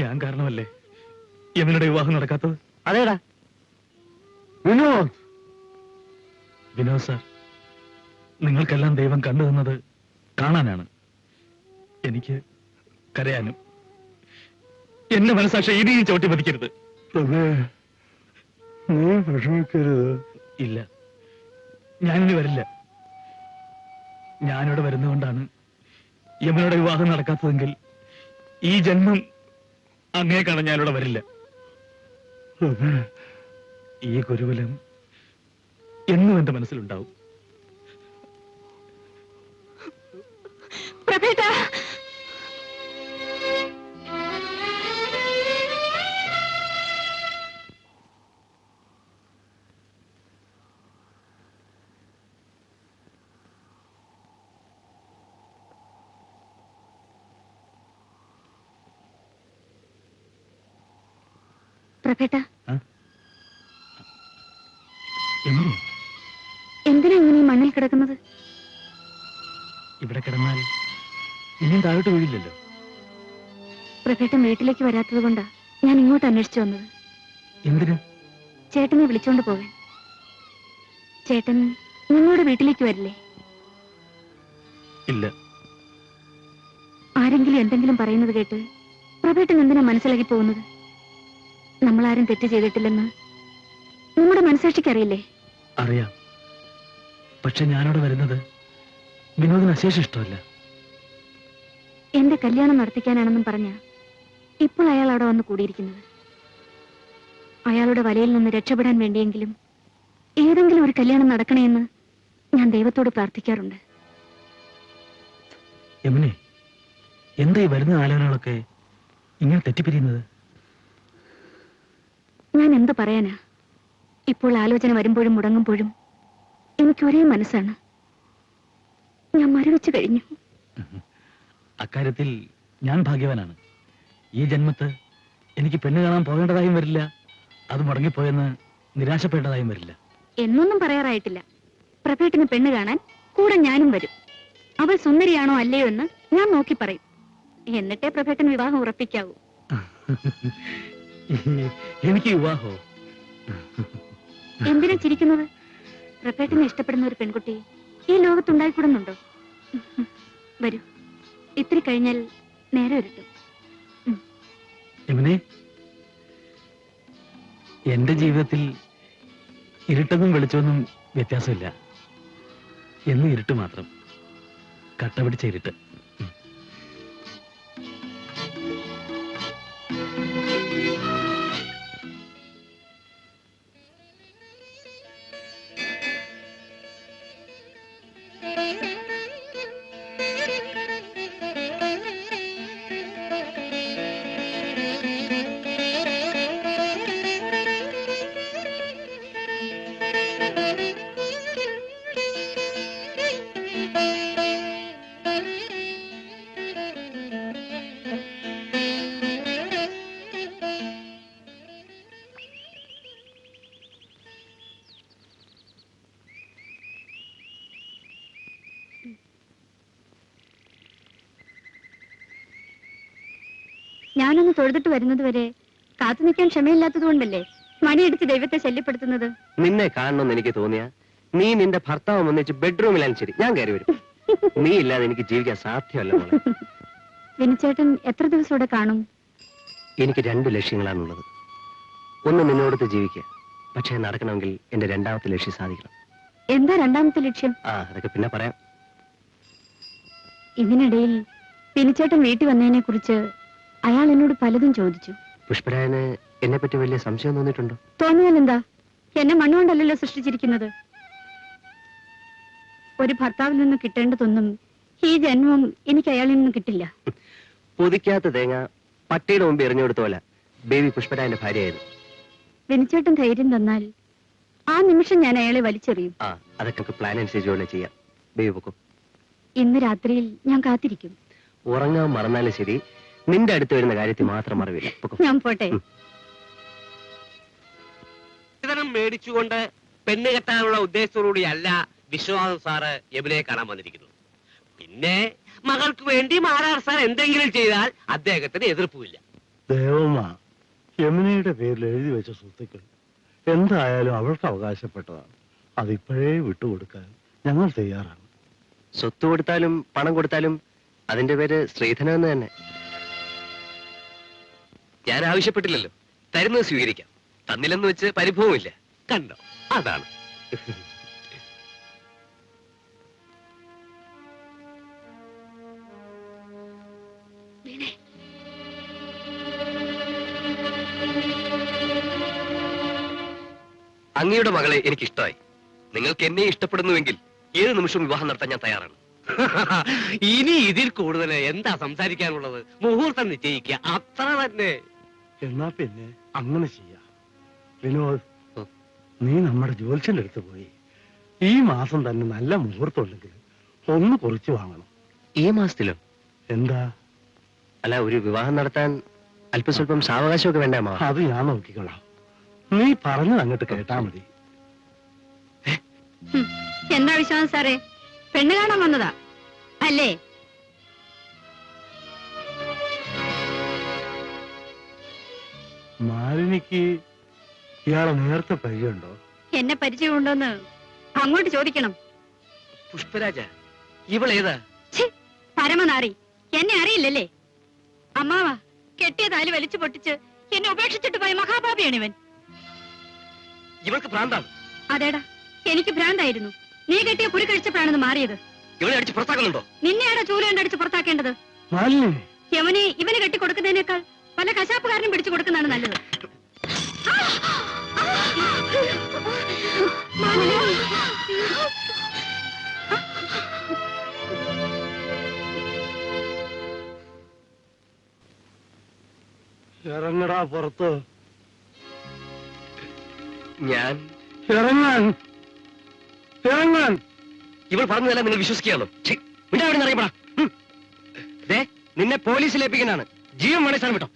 ഞാൻ കാരണമല്ലേ യമുനയുടെ വിവാഹം നടക്കാത്തത്? അതേടാ വിനോദ്. വിനോദ് സാർ, നിങ്ങൾക്കെല്ലാം ദൈവം കണ്ടു തന്നത് കാണാനാണ്, എനിക്ക് കരയാനും. എന്റെ മനസ്സാക്ഷി ഇനിയും ചവിട്ടി പതിക്കരുത്. നീ വിഷമിക്കരുത്. ഇല്ല, ഞാനിനി വരില്ല. ഞാനിവിടെ വരുന്നതുകൊണ്ടാണ് യമുനയുടെ വിവാഹം നടക്കാത്തതെങ്കിൽ ഈ ജന്മം അങ്ങേ കാണാൻ ഞാനിവിടെ വരില്ല. ഈ ഗുരുകുലം എന്നും എന്റെ മനസ്സിലുണ്ടാവും. പ്രഭേട്ട, പ്രഭേട്ട, എന്തിനാ ഇങ്ങനെ മണ്ണിൽ കിടക്കുന്നത്? ഇവിടെ കിടന്നാൽ ഇനിയും താഴോട്ട് വീഴില്ലല്ലോ. പ്രഭേട്ടൻ വീട്ടിലേക്ക് വരാത്തത് കൊണ്ടാ ഞാൻ ഇങ്ങോട്ട് അന്വേഷിച്ചു വന്നത്. എന്തിനു? ചേട്ടനെ വിളിച്ചോണ്ട് പോകാൻ. ചേട്ടൻ ഞങ്ങളുടെ വീട്ടിലേക്ക് വരില്ലേ? ഇല്ല. ആരെങ്കിലും എന്തെങ്കിലും പറയുന്നത് കേട്ട് പ്രഭേട്ടൻ എന്തിനാ മനസ്സിലാക്കി പോകുന്നത്? നമ്മളാരും തെറ്റ് ചെയ്തിട്ടില്ലെന്ന് നമ്മുടെ മനസാക്ഷിക്കറിയില്ലേ? അറിയാം. പക്ഷെ ഞാനവിടെ വരുന്നത് വിനോദിന് അശേഷം ഇഷ്ടമല്ല. എന്റെ കല്യാണം നടത്തിക്കാനാണെന്നും പറഞ്ഞ ഇപ്പോൾ അയാൾ അവിടെ വന്ന് കൂടിയിരിക്കുന്നത്. അയാളുടെ വലയിൽ നിന്ന് രക്ഷപ്പെടാൻ വേണ്ടിയെങ്കിലും ഏതെങ്കിലും ഒരു കല്യാണം നടക്കണമെന്ന് ഞാൻ ദൈവത്തോട് പ്രാർത്ഥിക്കാറുണ്ട്. യമുനെ, എന്താ ഈ വരുന്ന ആലോചനകളൊക്കെ ഇങ്ങനെ തെറ്റിപ്പിരിയുന്നത്? ഞാൻ എന്ത് പറയാനാ? ഇപ്പോൾ ആലോചന വരുമ്പോഴും മുടങ്ങുമ്പോഴും എനിക്ക് ഒരേ മനസ്സാണ്. ഞാൻ മരവിച്ചു കഴിഞ്ഞു. അക്കാര്യത്തിൽ ഞാൻ ഭാഗ്യവാനാണ്. ഈ ജന്മത്ത് എനിക്ക് പെണ്ണ് കാണാൻ പോകേണ്ടതായും വരില്ല, അത് മുടങ്ങിപ്പോയെന്ന് നിരാശപ്പെടേണ്ടതായും വരില്ല. എന്നൊന്നും പറയാറായിട്ടില്ല. പ്രഭേട്ടന് പെണ്ണ് കാണാൻ കൂടെ ഞാനും വരും. അവൾ സുന്ദരിയാണോ അല്ലയോ എന്ന് ഞാൻ നോക്കി പറയും. എന്നിട്ടേ പ്രഭേട്ടൻ വിവാഹം ഉറപ്പിക്കാവൂ. എനിക്ക് വിവാഹോ? എന്തിനാ ചിരിക്കുന്നത്? പ്രഭേട്ടനെ ഇഷ്ടപ്പെടുന്ന ഒരു പെൺകുട്ടി ഈ ലോകത്തുണ്ടായിക്കൂടുന്നുണ്ടോ? വരൂ, ഇത്തിരി കഴിഞ്ഞാൽ നേരെ വരട്ടും. യമുനെ, എന്റെ ജീവിതത്തിൽ ഇരുട്ടെന്നും വെളിച്ചമൊന്നും വ്യത്യാസമില്ല. എന്നും ഇരുട്ട് മാത്രം, കട്ട പിടിച്ച ഇരുട്ട്. ഞാനൊന്ന് തൊഴുതിട്ട് വരുന്നത് വരെ കാത്തു നിൽക്കാൻ ക്ഷമയില്ലാത്തത് കൊണ്ടല്ലേ മണിയടിച്ച് ദൈവത്തെ ശല്യപ്പെടുത്തുന്നത്? നിന്നെ കാണണമെന്ന് എനിക്ക് തോന്നിയ നീ നിന്റെ ഭർത്താവ് ഒന്നിച്ച് ബെഡ്റൂമിലാണ് ശരി, ഞാൻ കയറി വരും. നീ ഇല്ലാതെ എനിക്ക് ജീവിക്കാൻ സാധ്യമല്ല മോളെ. വിനിച്ചേട്ടൻ എത്ര ദിവസം ഇവിടെ കാണും? എനിക്ക് 2 ലക്ഷ്യങ്ങളാണുള്ളത്. ഒന്ന് നിന്നോടത്ത് ജീവിക്കുക, പക്ഷേ നടക്കണമെങ്കിൽ എന്റെ രണ്ടാമത്തെ ലക്ഷ്യം സാധിക്കണം. എന്താ രണ്ടാമത്തെ ലക്ഷ്യം? അതൊക്കെ പിന്നെ പറയാം. ഇതിനിടയിൽ വിനിച്ചേട്ടൻ വീട്ടിൽ വന്നതിനെ കുറിച്ച് അയാൾ എന്നോട് പലതും ചോദിച്ചു. പുഷ്പരായന് എന്നെ പറ്റി വലിയ സംശയം തോന്നിയിട്ടുണ്ടോ? തോന്നിയാൽ എന്താ? എന്നെ മണ്ണുകൊണ്ടല്ലല്ലോ സൃഷ്ടിച്ചിരിക്കുന്നത്. ഒരു ഭർത്താവിൽ നിന്ന് കിട്ടേണ്ടതൊന്നും ഈ ജന്മം എനിക്ക് അയാളിൽ നിന്ന് കിട്ടില്ല. പൊതിക്കാത്ത തേങ്ങ പട്ടിയുടെ മുമ്പ് എറിഞ്ഞു കൊടുത്ത പോലെ ബേബി പുഷ്പരായന്റെ ഭാര്യയായിരുന്നു. വിനിച്ചേട്ടൻ ധൈര്യം തന്നാൽ ആ നിമിഷം ഞാൻ അയാളെ വലിച്ചെറിയും. അതൊക്കെ നമുക്ക് പ്ലാൻ അനുസരിച്ചുള്ള ചെയ്യാം. ബേബി പൊക്കും. ഇന്ന് രാത്രിയിൽ ഞാൻ കാത്തിരിക്കും. ഉറങ്ങാൻ മറന്നാലും ശരി, നിന്റെ അടുത്ത് വരുന്ന കാര്യത്തിൽ മാത്രം മറവില്ല. ഞാൻ പോട്ടെ. മേടിച്ചുകൊണ്ട് പെണ്ണ് കെട്ടാനുള്ള ഉദ്ദേശത്തോടുകൂടിയല്ല വിശ്വനാഥൻ സാറ് യമുനയെ കാണാൻ വന്നിരിക്കുന്നത്. പിന്നെ മകൾക്ക് വേണ്ടി മാരാർ സാർ എന്തെങ്കിലും ചെയ്താൽ അദ്ദേഹത്തിന് എതിർപ്പില്ല. ദേവമ്മ, യമുനയുടെ പേരിൽ എഴുതി വെച്ച സ്വത്തുക്കൾ എന്തായാലും അവൾക്ക് അവകാശപ്പെട്ടതാണ്. അതിപ്പോഴേ വിട്ടുകൊടുക്കാൻ ഞങ്ങൾ തയ്യാറാണ്. സ്വത്ത് കൊടുത്താലും പണം കൊടുത്താലും അതിന്റെ പേര് സ്ത്രീധനം എന്ന് തന്നെ. ഞാൻ ആവശ്യപ്പെട്ടില്ലല്ലോ, തരുന്നത് സ്വീകരിക്കാം. തന്നില്ലെന്ന് വെച്ച് പരിഭവമില്ല. കണ്ടോ, അതാണ്. അങ്ങയുടെ മകളെ എനിക്കിഷ്ടമായി. നിങ്ങൾക്ക് എന്നെ ഇഷ്ടപ്പെടുന്നുവെങ്കിൽ ഏത് നിമിഷവും വിവാഹം നടത്താൻ ഞാൻ തയ്യാറാണ്. ഇനി ഇതിൽ കൂടുതൽ എന്താ സംസാരിക്കാനുള്ളത്? മുഹൂർത്തം നിശ്ചയിക്കുക, അത്ര തന്നെ. എന്നാ പിന്നെ അങ്ങനെ ചെയ്യാം. വിനോദ്, നീ നമ്മുടെ ജ്യോത്സ്യന്റെ അടുത്ത് പോയി ഈ മാസം തന്നെ നല്ല മുഹൂർത്തം ഉണ്ടെങ്കിൽ ഒന്ന് കുറിച്ച് വാങ്ങണം. ഈ മാസത്തിലോ? എന്താ? അല്ല, ഒരു വിവാഹം നടത്താൻ അല്പം സ്വല്പം സാവകാശമൊക്കെ വേണ്ട അമ്മാവ? അത് ഞാൻ നോക്കിക്കൊള്ളാം. നീ പറഞ്ഞത് അങ്ങോട്ട് കേട്ടാ മതി. എന്താ വിശ്വാസം സാറേ? പെണ്ണ് കാണാൻ വന്നതാ അല്ലേ? മാലിനിക്ക് ഇയാളെ നേരത്തെ പരിചയമുണ്ടോ? എന്നെ പരിചയമുണ്ടോന്ന് അങ്ങോട്ട് ചോദിക്കണം. പുഷ്പരാജ, ഇവളേതാ? പരമനാറി, എന്നെ അറിയില്ലല്ലേ? അമ്മാവാ, കെട്ടിയ താലി വലിച്ചു പൊട്ടിച്ച് എന്നെ ഉപേക്ഷിച്ചിട്ട് പോയ മഹാപാപിയാണിവൻ. ഇവൾക്ക് ഭ്രാന്താണ്. അതേടാ, എനിക്ക് ഭ്രാന്തായിരുന്നു. നീ കെട്ടിയ കുറി കഴിച്ചപ്പോഴാണെന്ന് മാറിയത്. ഇവളെ അടിച്ച് പുറത്താക്കുന്നുണ്ടോ? നിന്നെയാടാ ചൂലുകൊണ്ടടിച്ച് പുറത്താക്കേണ്ടത്. യവനെ ഇവന് കെട്ടിക്കൊടുക്കുന്നതിനേക്കാൾ പല കശാപ്പുകാരനും പിടിച്ചു കൊടുക്കുന്നതാണ് നല്ലത്. ഇറങ്ങടാ പുറത്ത്. ഞാൻ ഇറങ്ങാൻ ഇറങ്ങാൻ. ഇവൾ പറഞ്ഞതെല്ലാം നിങ്ങൾ വിശ്വസിക്കുകയാണോ? ഇവിടെ അറിയപ്പെടാ. നിന്നെ പോലീസിൽ ഏൽപ്പിക്കുന്നതാണ്. ജീവൻ വേണേ സ്ഥലം വിട്ടോ.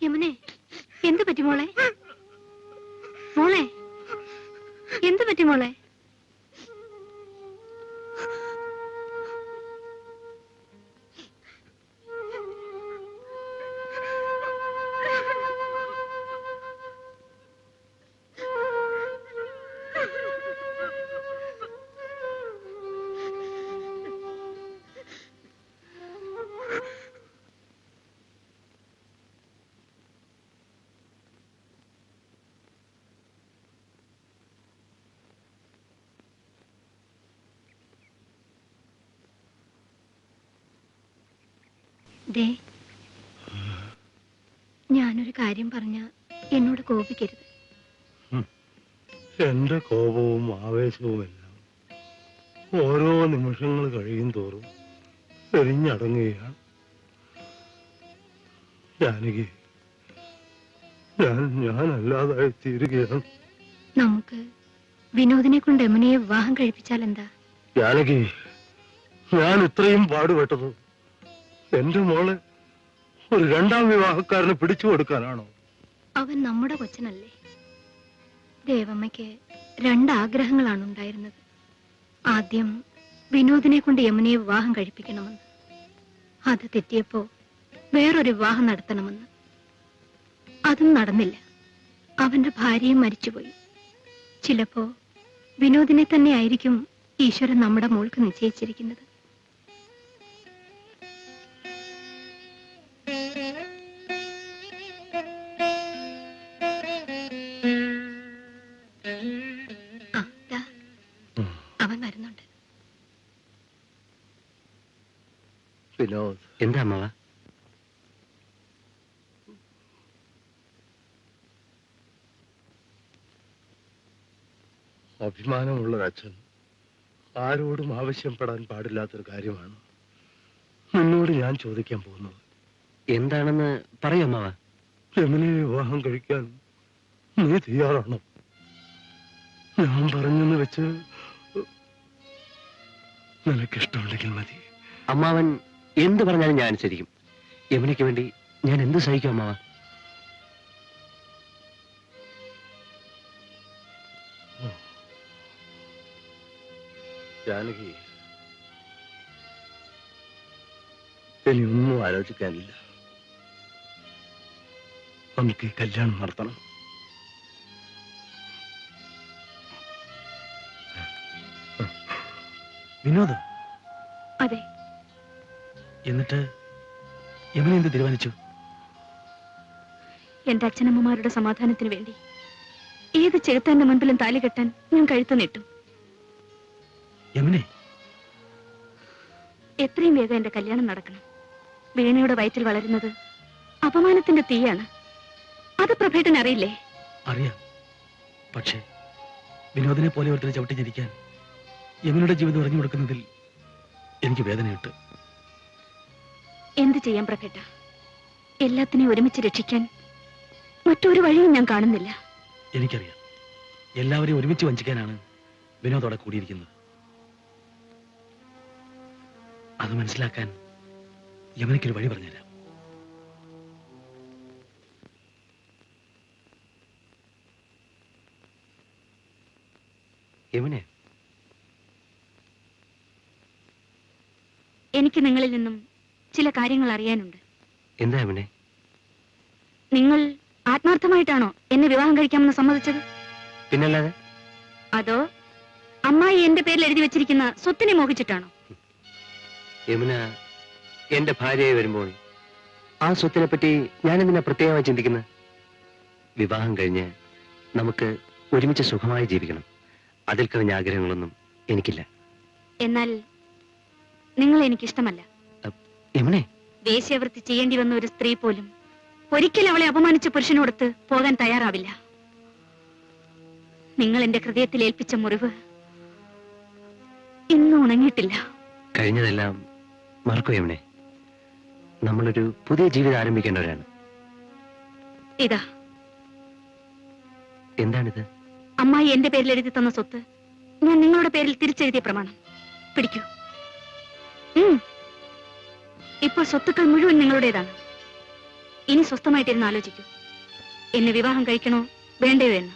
യമുനെ, എന്ത് പറ്റി മോളെ? മോളെ, എന്ത് പറ്റി മോളെ? ഞാനൊരു കാര്യം പറഞ്ഞ എന്നോട് കോപിക്കരുത്. എന്റെ കോപവും ആവേശവും എല്ലാം ഓരോ നിമിഷങ്ങൾ കഴിയും തോറും എരിഞ്ഞടങ്ങുകയാണ്. ജാനകി, ഞാനല്ലാതായി തീരുകയാണ്. നമുക്ക് വിനോദിനെ കൊണ്ട് യമുനയെ വിവാഹം കഴിപ്പിച്ചാൽ എന്താ? ജാനകി, ഞാൻ ഇത്രയും പാടുപെട്ടത് എന്റെ മോളെ ഒരു രണ്ടാം വിവാഹക്കാരന് പിടിച്ചു കൊടുക്കാനാണോ? അവൻ നമ്മുടെ കൊച്ചനല്ലേ? ദേവമ്മയ്ക്ക് രണ്ടാഗ്രഹങ്ങളാണ് ഉണ്ടായിരുന്നത്. ആദ്യം വിനോദിനെ കൊണ്ട് യമുനയെ വിവാഹം കഴിപ്പിക്കണമെന്ന്. അത് തെറ്റിയപ്പോ വേറൊരു വിവാഹം നടത്തണമെന്ന്. അതും നടന്നില്ല. അവന്റെ ഭാര്യയും മരിച്ചുപോയി. ചിലപ്പോ വിനോദിനെ തന്നെ ആയിരിക്കും ഈശ്വരൻ നമ്മുടെ മോൾക്ക് നിശ്ചയിച്ചിരിക്കുന്നത്. അവൻ വരുന്നുണ്ട്. വിനോദ്, എന്താ അമ്മവ? അഭിമാനമുള്ളൊരച്ഛൻ ആരോടും ആവശ്യപ്പെടാൻ പാടില്ലാത്തൊരു കാര്യമാണ് നിന്നോട് ഞാൻ ചോദിക്കാൻ പോകുന്നത്. എന്താണെന്ന് പറയൂ അമ്മവ. യമുനയെ വിവാഹം കഴിക്കാൻ നീ തയ്യാറാണോ? ഞാൻ പറഞ്ഞെന്ന് വെച്ച് നിനക്കിഷ്ടമുണ്ടെങ്കിൽ മതി. അമ്മാവൻ എന്ത് പറഞ്ഞാലും ഞാൻ അനുസരിക്കും. യമുനയ്ക്ക് വേണ്ടി ഞാൻ എന്ത് സഹിക്കും അമ്മാവ? ജാനകി, ഇനിയൊന്നും ആലോചിക്കാനില്ല. നമുക്ക് ഈ കല്യാണം നടത്തണം. വിനോദ്, അതെ. എന്നിട്ട് യമുന എന്ത് തീരുമാനിച്ചു? എന്റെ അച്ഛനമ്മമാരുടെ സമാധാനത്തിന് വേണ്ടി ഏത് ചെറുത്താന്റെ മുൻപിലും താലി കെട്ടാൻ ഞാൻ കഴുത്തു നീട്ടും. യമുനെ, എത്രയും വേഗം എന്റെ കല്യാണം നടക്കണം. വീണയുടെ വയറ്റിൽ വളരുന്നത് അപമാനത്തിന്റെ തീയാണ്. അത് പ്രഭേട്ടൻ അറിയില്ലേ? അറിയാം. പക്ഷേ വിനോദിനെ പോലെ ഒരുത്തരെ ചവിട്ടി ജനിക്കാൻ യമുനയുടെ ജീവിതം അറിഞ്ഞു കൊടുക്കുന്നതിൽ എനിക്ക് വേദനയുണ്ട്. എന്ത് ചെയ്യാൻ പ്രഭേട്ട? എല്ലാത്തിനെയും ഒരുമിച്ച് രക്ഷിക്കാൻ മറ്റൊരു വഴിയും ഞാൻ കാണുന്നില്ല. എനിക്കറിയാം, എല്ലാവരെയും ഒരുമിച്ച് വഞ്ചിക്കാനാണ് വിനോദോടെ കൂടിയിരിക്കുന്നത്. അത് മനസ്സിലാക്കാൻ യമുനയ്ക്കൊരു വഴി പറഞ്ഞുതരാം. യമുനെ, എനിക്ക് നിങ്ങളിൽ നിന്നും ചില കാര്യങ്ങൾ അറിയാനുണ്ട്. എന്താ യമുനെ? നിങ്ങൾ ആത്മാർത്ഥമായിട്ടാണോ എന്നെ വിവാഹം കഴിക്കാമെന്ന് സമ്മതിച്ചത്? പിന്നല്ലാതെ. അതോ അമ്മായി എന്റെ പേരിൽ എഴുതി വെച്ചിരിക്കുന്ന സ്വത്തിനെ മോഹിച്ചിട്ടാണോ? യമുന എന്റെ ഭാര്യയായി വരുമ്പോൾ ആ സ്വത്തിനെ പറ്റി ഞാൻ എന്തിനാ പ്രത്യേകമായി ചിന്തിക്കുന്നത്? വിവാഹം കഴിഞ്ഞ് നമുക്ക് ഒരുമിച്ച് സുഖമായി ജീവിക്കണം. അതിൽ കവിഞ്ഞ ആഗ്രഹങ്ങളൊന്നും എനിക്കില്ല. എന്നാൽ നിങ്ങൾ എനിക്കിഷ്ടമല്ല. യമുനെ, വേശ്യാവൃത്തി ചെയ്യേണ്ടി വന്ന ഒരു സ്ത്രീ പോലും ഒരിക്കലും അവളെ അപമാനിച്ച പുരുഷനോടൊത്ത് പോകാൻ തയ്യാറാവില്ല. നിങ്ങൾ എന്റെ ഹൃദയത്തിൽ ഏൽപ്പിച്ച മുറിവ് ഇന്നും ഉണങ്ങിയിട്ടില്ല. കഴിഞ്ഞതെല്ലാം മറക്കൂ യമുനെ. നമ്മളൊരു പുതിയ ജീവിതം ആരംഭിക്കേണ്ടവരാണ്. ഇതാ. എന്താണിത്? അമ്മായി എന്റെ പേരിൽ എഴുതി തന്ന സ്വത്ത് ഞാൻ നിങ്ങളുടെ പേരിൽ തിരിച്ചെഴുതിയ പ്രമാണം. പിടിക്കൂ. ഇപ്പോൾ സ്വത്തുക്കൾ മുഴുവൻ നിങ്ങളുടേതാണ്. ഇനി സ്വസ്ഥമായിട്ടിരുന്ന് ആലോചിക്കൂ, എന്നെ വിവാഹം കഴിക്കണോ വേണ്ടയോ എന്ന്.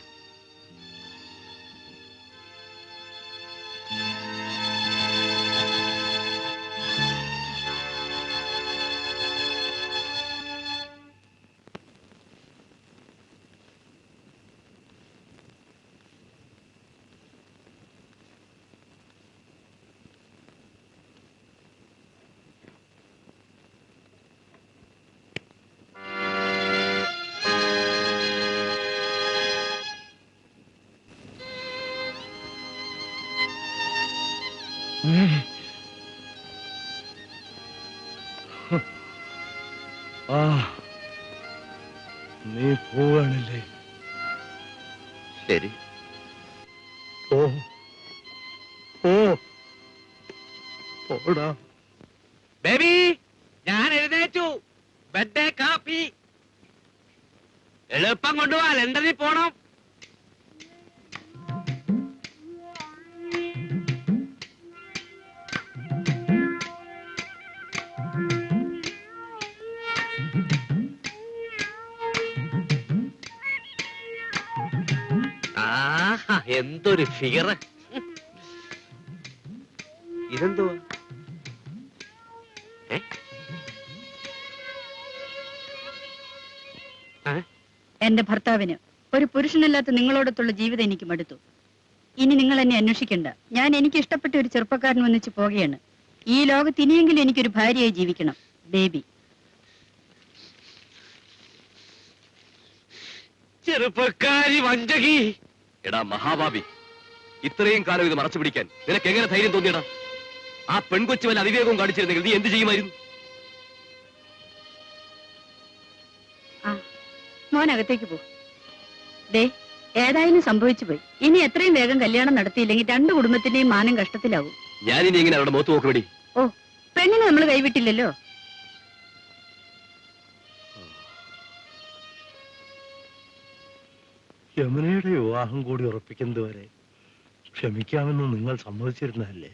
നീ പോവാണല്ലേ? ശരി. ഓ ഓ ഓടാ. ബേബി, ഞാൻ എഴുന്നേറ്റു. ബെഡ് കാപ്പി എളുപ്പം കൊണ്ടുപോവാ. ലണ്ടനിൽ പോണം. ആഹാ, എന്തൊരു ഫിഗർ! ഇതെന്തുവാ? എന്റെ ഭർത്താവിന് ഒരു പുരുഷനല്ലാത്ത നിങ്ങളോടൊത്തുള്ള ജീവിതം എനിക്ക് മടുത്തു. ഇനി നിങ്ങൾ എന്നെ അന്വേഷിക്കണ്ട. ഞാൻ എനിക്ക് ഇഷ്ടപ്പെട്ട ഒരു ചെറുപ്പക്കാരൻ വന്നിച്ച് പോകുകയാണ്. ഈ ലോകത്ത് ഇനിയെങ്കിലും എനിക്കൊരു ഭാര്യയായി ജീവിക്കണം. ബേബി. ചെറുപ്പക്കാരി വഞ്ചകി! എടാ മഹാഭാവി, ഇത്രയും കാലം ഇത് മറച്ചു പിടിക്കാൻ നിനക്ക് എങ്ങനെ ധൈര്യം തോന്നിയടാ? ആ പെൺകൊച്ചു വല്ല അതിവേഗവും കാണിച്ചിരുന്നെങ്കിൽ നീ എന്ത് ചെയ്യുമായിരുന്നു? മോനകത്തേക്ക് പോ. ദേ, ഏതായാലും സംഭവിച്ചു പോയി. ഇനി എത്രയും വേഗം കല്യാണം നടത്തിയില്ലെങ്കിൽ രണ്ടു കുടുംബത്തിന്റെയും മാനം കഷ്ടത്തിലാവും. ഞാനിനി എങ്ങനെ അവിടെ മുഖത്ത് നോക്കുവേടി? ഓ, പെണ്ണിനെ നമ്മൾ കൈവിട്ടില്ലല്ലോ. യമുനയുടെ വിവാഹം കൂടി ഉറപ്പിക്കുന്നത് വരെ ക്ഷമിക്കാമെന്ന് നിങ്ങൾ സമ്മതിച്ചിരുന്നല്ലേ?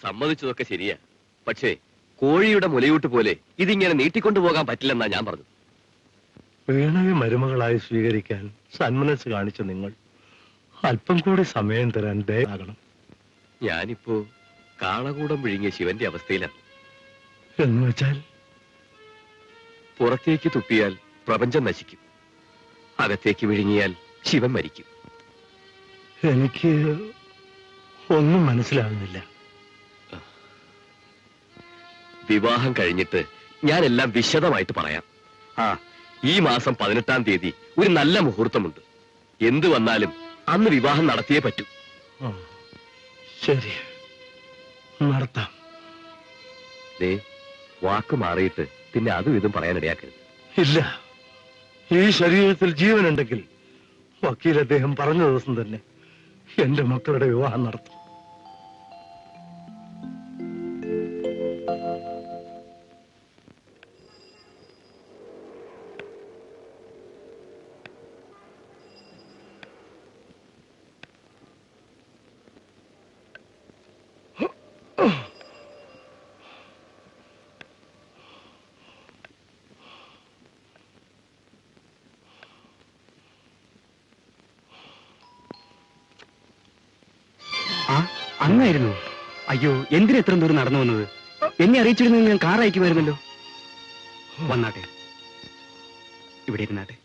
സമ്മതിച്ചതൊക്കെ ശരിയാ. പക്ഷേ കോഴിയുടെ മുലയൂട്ട് പോലെ ഇതിങ്ങനെ നീട്ടിക്കൊണ്ടുപോകാൻ പറ്റില്ലെന്നാ ഞാൻ പറഞ്ഞു. വീണയെ മരുമകളായി സ്വീകരിക്കാൻ സന്മനസ് കാണിച്ച നിങ്ങൾ അല്പം കൂടി സമയം തരാൻ ദയാകണം. ഞാനിപ്പോ കാളകൂടം വിഴുങ്ങിയ ശിവന്റെ അവസ്ഥയിലാണ്. എന്ന് വെച്ചാൽ പുറത്തേക്ക് തുപ്പിയാൽ പ്രപഞ്ചം നശിക്കും, അകത്തേക്ക് വിഴുങ്ങിയാൽ ശിവൻ മരിക്കും. എനിക്ക് ഒന്നും മനസ്സിലാകുന്നില്ല. വിവാഹം കഴിഞ്ഞിട്ട് ഞാൻ എല്ലാം വിശദമായിട്ട് പറയാം. ഈ മാസം 18-ാം തീയതി ഒരു നല്ല മുഹൂർത്തമുണ്ട്. എന്തു വന്നാലും അന്ന് വിവാഹം നടത്തിയേ പറ്റൂ. ശരി, നടത്താം. വാക്ക് മാറിയിട്ട് പിന്നെ അതും ഇതും പറയാനിടയാക്കരുത്. ഇല്ല, ഈ ശരീരത്തിൽ ജീവനുണ്ടെങ്കിൽ വക്കീൽ അദ്ദേഹം പറഞ്ഞ ദിവസം തന്നെ എന്റെ മക്കളുടെ വിവാഹം നടത്തും. അങ്ങായിരുന്നു? അയ്യോ, എന്തിനാ എത്ര ദൂരം നടന്നു വന്നത്? എന്നെ അറിയിച്ചിരുന്നെങ്കിൽ ഞാൻ കാർ അയക്കുമായിരുന്നല്ലോ. വന്നാട്ടെ, ഇവിടെ ഇരുന്നാട്ടെ.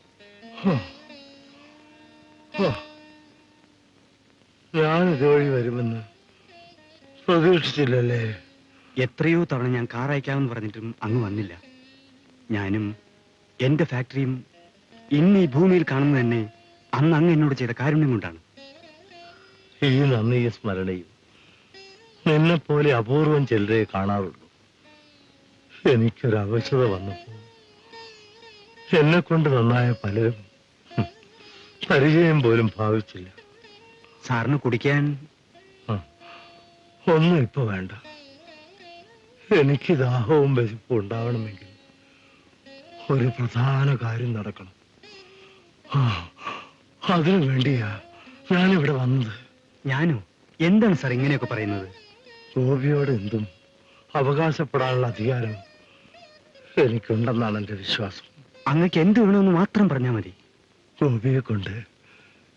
ഞാൻ ഇതുവഴി വരുമെന്ന് പ്രതീക്ഷിച്ചില്ലല്ലേ? എത്രയോ തവണ ഞാൻ കാർ അയക്കാമെന്ന് പറഞ്ഞിട്ടും അങ്ങ് വന്നില്ല. ഞാനും എന്റെ ഫാക്ടറിയും ഇന്ന് ഈ ഭൂമിയിൽ കാണുന്നത് തന്നെ അന്ന് അങ്ങ് എന്നോട് ചെയ്ത കാരുണ്യം കൊണ്ടാണ്. ഈ നന്ദിയും സ്മരണയും നിന്നെ പോലെ അപൂർവം ചിലരെ കാണാറുള്ളൂ. എനിക്കൊരു അവശത വന്നപ്പോ എന്നെ കൊണ്ട് നന്നായ പലരും പരിചയം പോലും ഭാവിച്ചില്ല. സാറിന് കുടിക്കാൻ ഒന്നും ഇപ്പൊ വേണ്ട. എനിക്ക് ദാഹവും വിശപ്പും ഉണ്ടാവണമെങ്കിൽ ഒരു പ്രധാന കാര്യം നടക്കണം. അതിനു വേണ്ടിയാ ഞാനിവിടെ വന്നത്. ഞാനോ? എന്താണ് സാർ ഇങ്ങനെയൊക്കെ പറയുന്നത്? ഗോപിയോട് എന്തും അവകാശപ്പെടാനുള്ള അധികാരം എനിക്കുണ്ടെന്നാണ് എന്റെ വിശ്വാസം. അങ്ങക്ക് എന്ത് വേണമെന്ന് മാത്രം പറഞ്ഞാൽ മതി. ഗോപിയെ കൊണ്ട്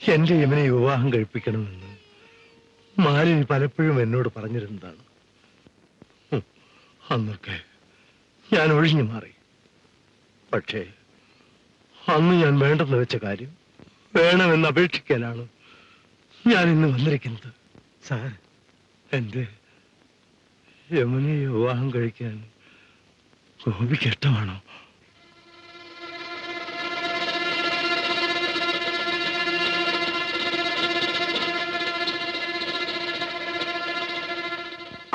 എന്റെ യമുനെ വിവാഹം കഴിപ്പിക്കണമെന്ന് മാലിനി പലപ്പോഴും എന്നോട് പറഞ്ഞിരുന്നതാണ്. അന്നൊക്കെ ഞാൻ ഒഴിഞ്ഞു മാറി. പക്ഷേ അന്ന് ഞാൻ വേണ്ടെന്ന് വെച്ച കാര്യം വേണമെന്ന് അപേക്ഷിക്കാനാണ് ഞാൻ ഇന്ന് വന്നിരിക്കുന്നത്. സാർ, എന്റെ യമുനയെ വിവാഹം കഴിക്കാൻ ഗോപിക്ക് ഇഷ്ടമാണോ?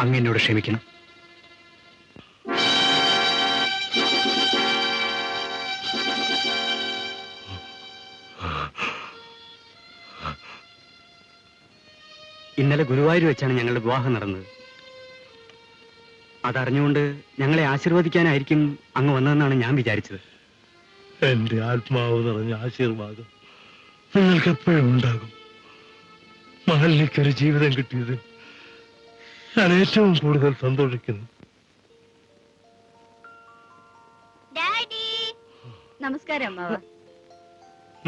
അങ്ങ് എന്നോട് ക്ഷമിക്കണം. ഇന്നലെ ഗുരുവായൂർ വെച്ചാണ് ഞങ്ങളുടെ വിവാഹം നടന്നത്. അതറിഞ്ഞുകൊണ്ട് ഞങ്ങളെ ആശീർവദിക്കാനായിരിക്കും അങ്ങ് വന്നതെന്നാണ് ഞാൻ വിചാരിച്ചത്. എന്റെ ആത്മാവ് നിറഞ്ഞ ആശീർവാദം നിങ്ങൾക്ക് എപ്പോഴും ഉണ്ടാകും. മാലിന്യക്കൊരു ജീവിതം കിട്ടിയത് ഞാൻ ഏറ്റവും കൂടുതൽ സന്തോഷിക്കുന്നു. നമസ്കാരം അമ്മാവ.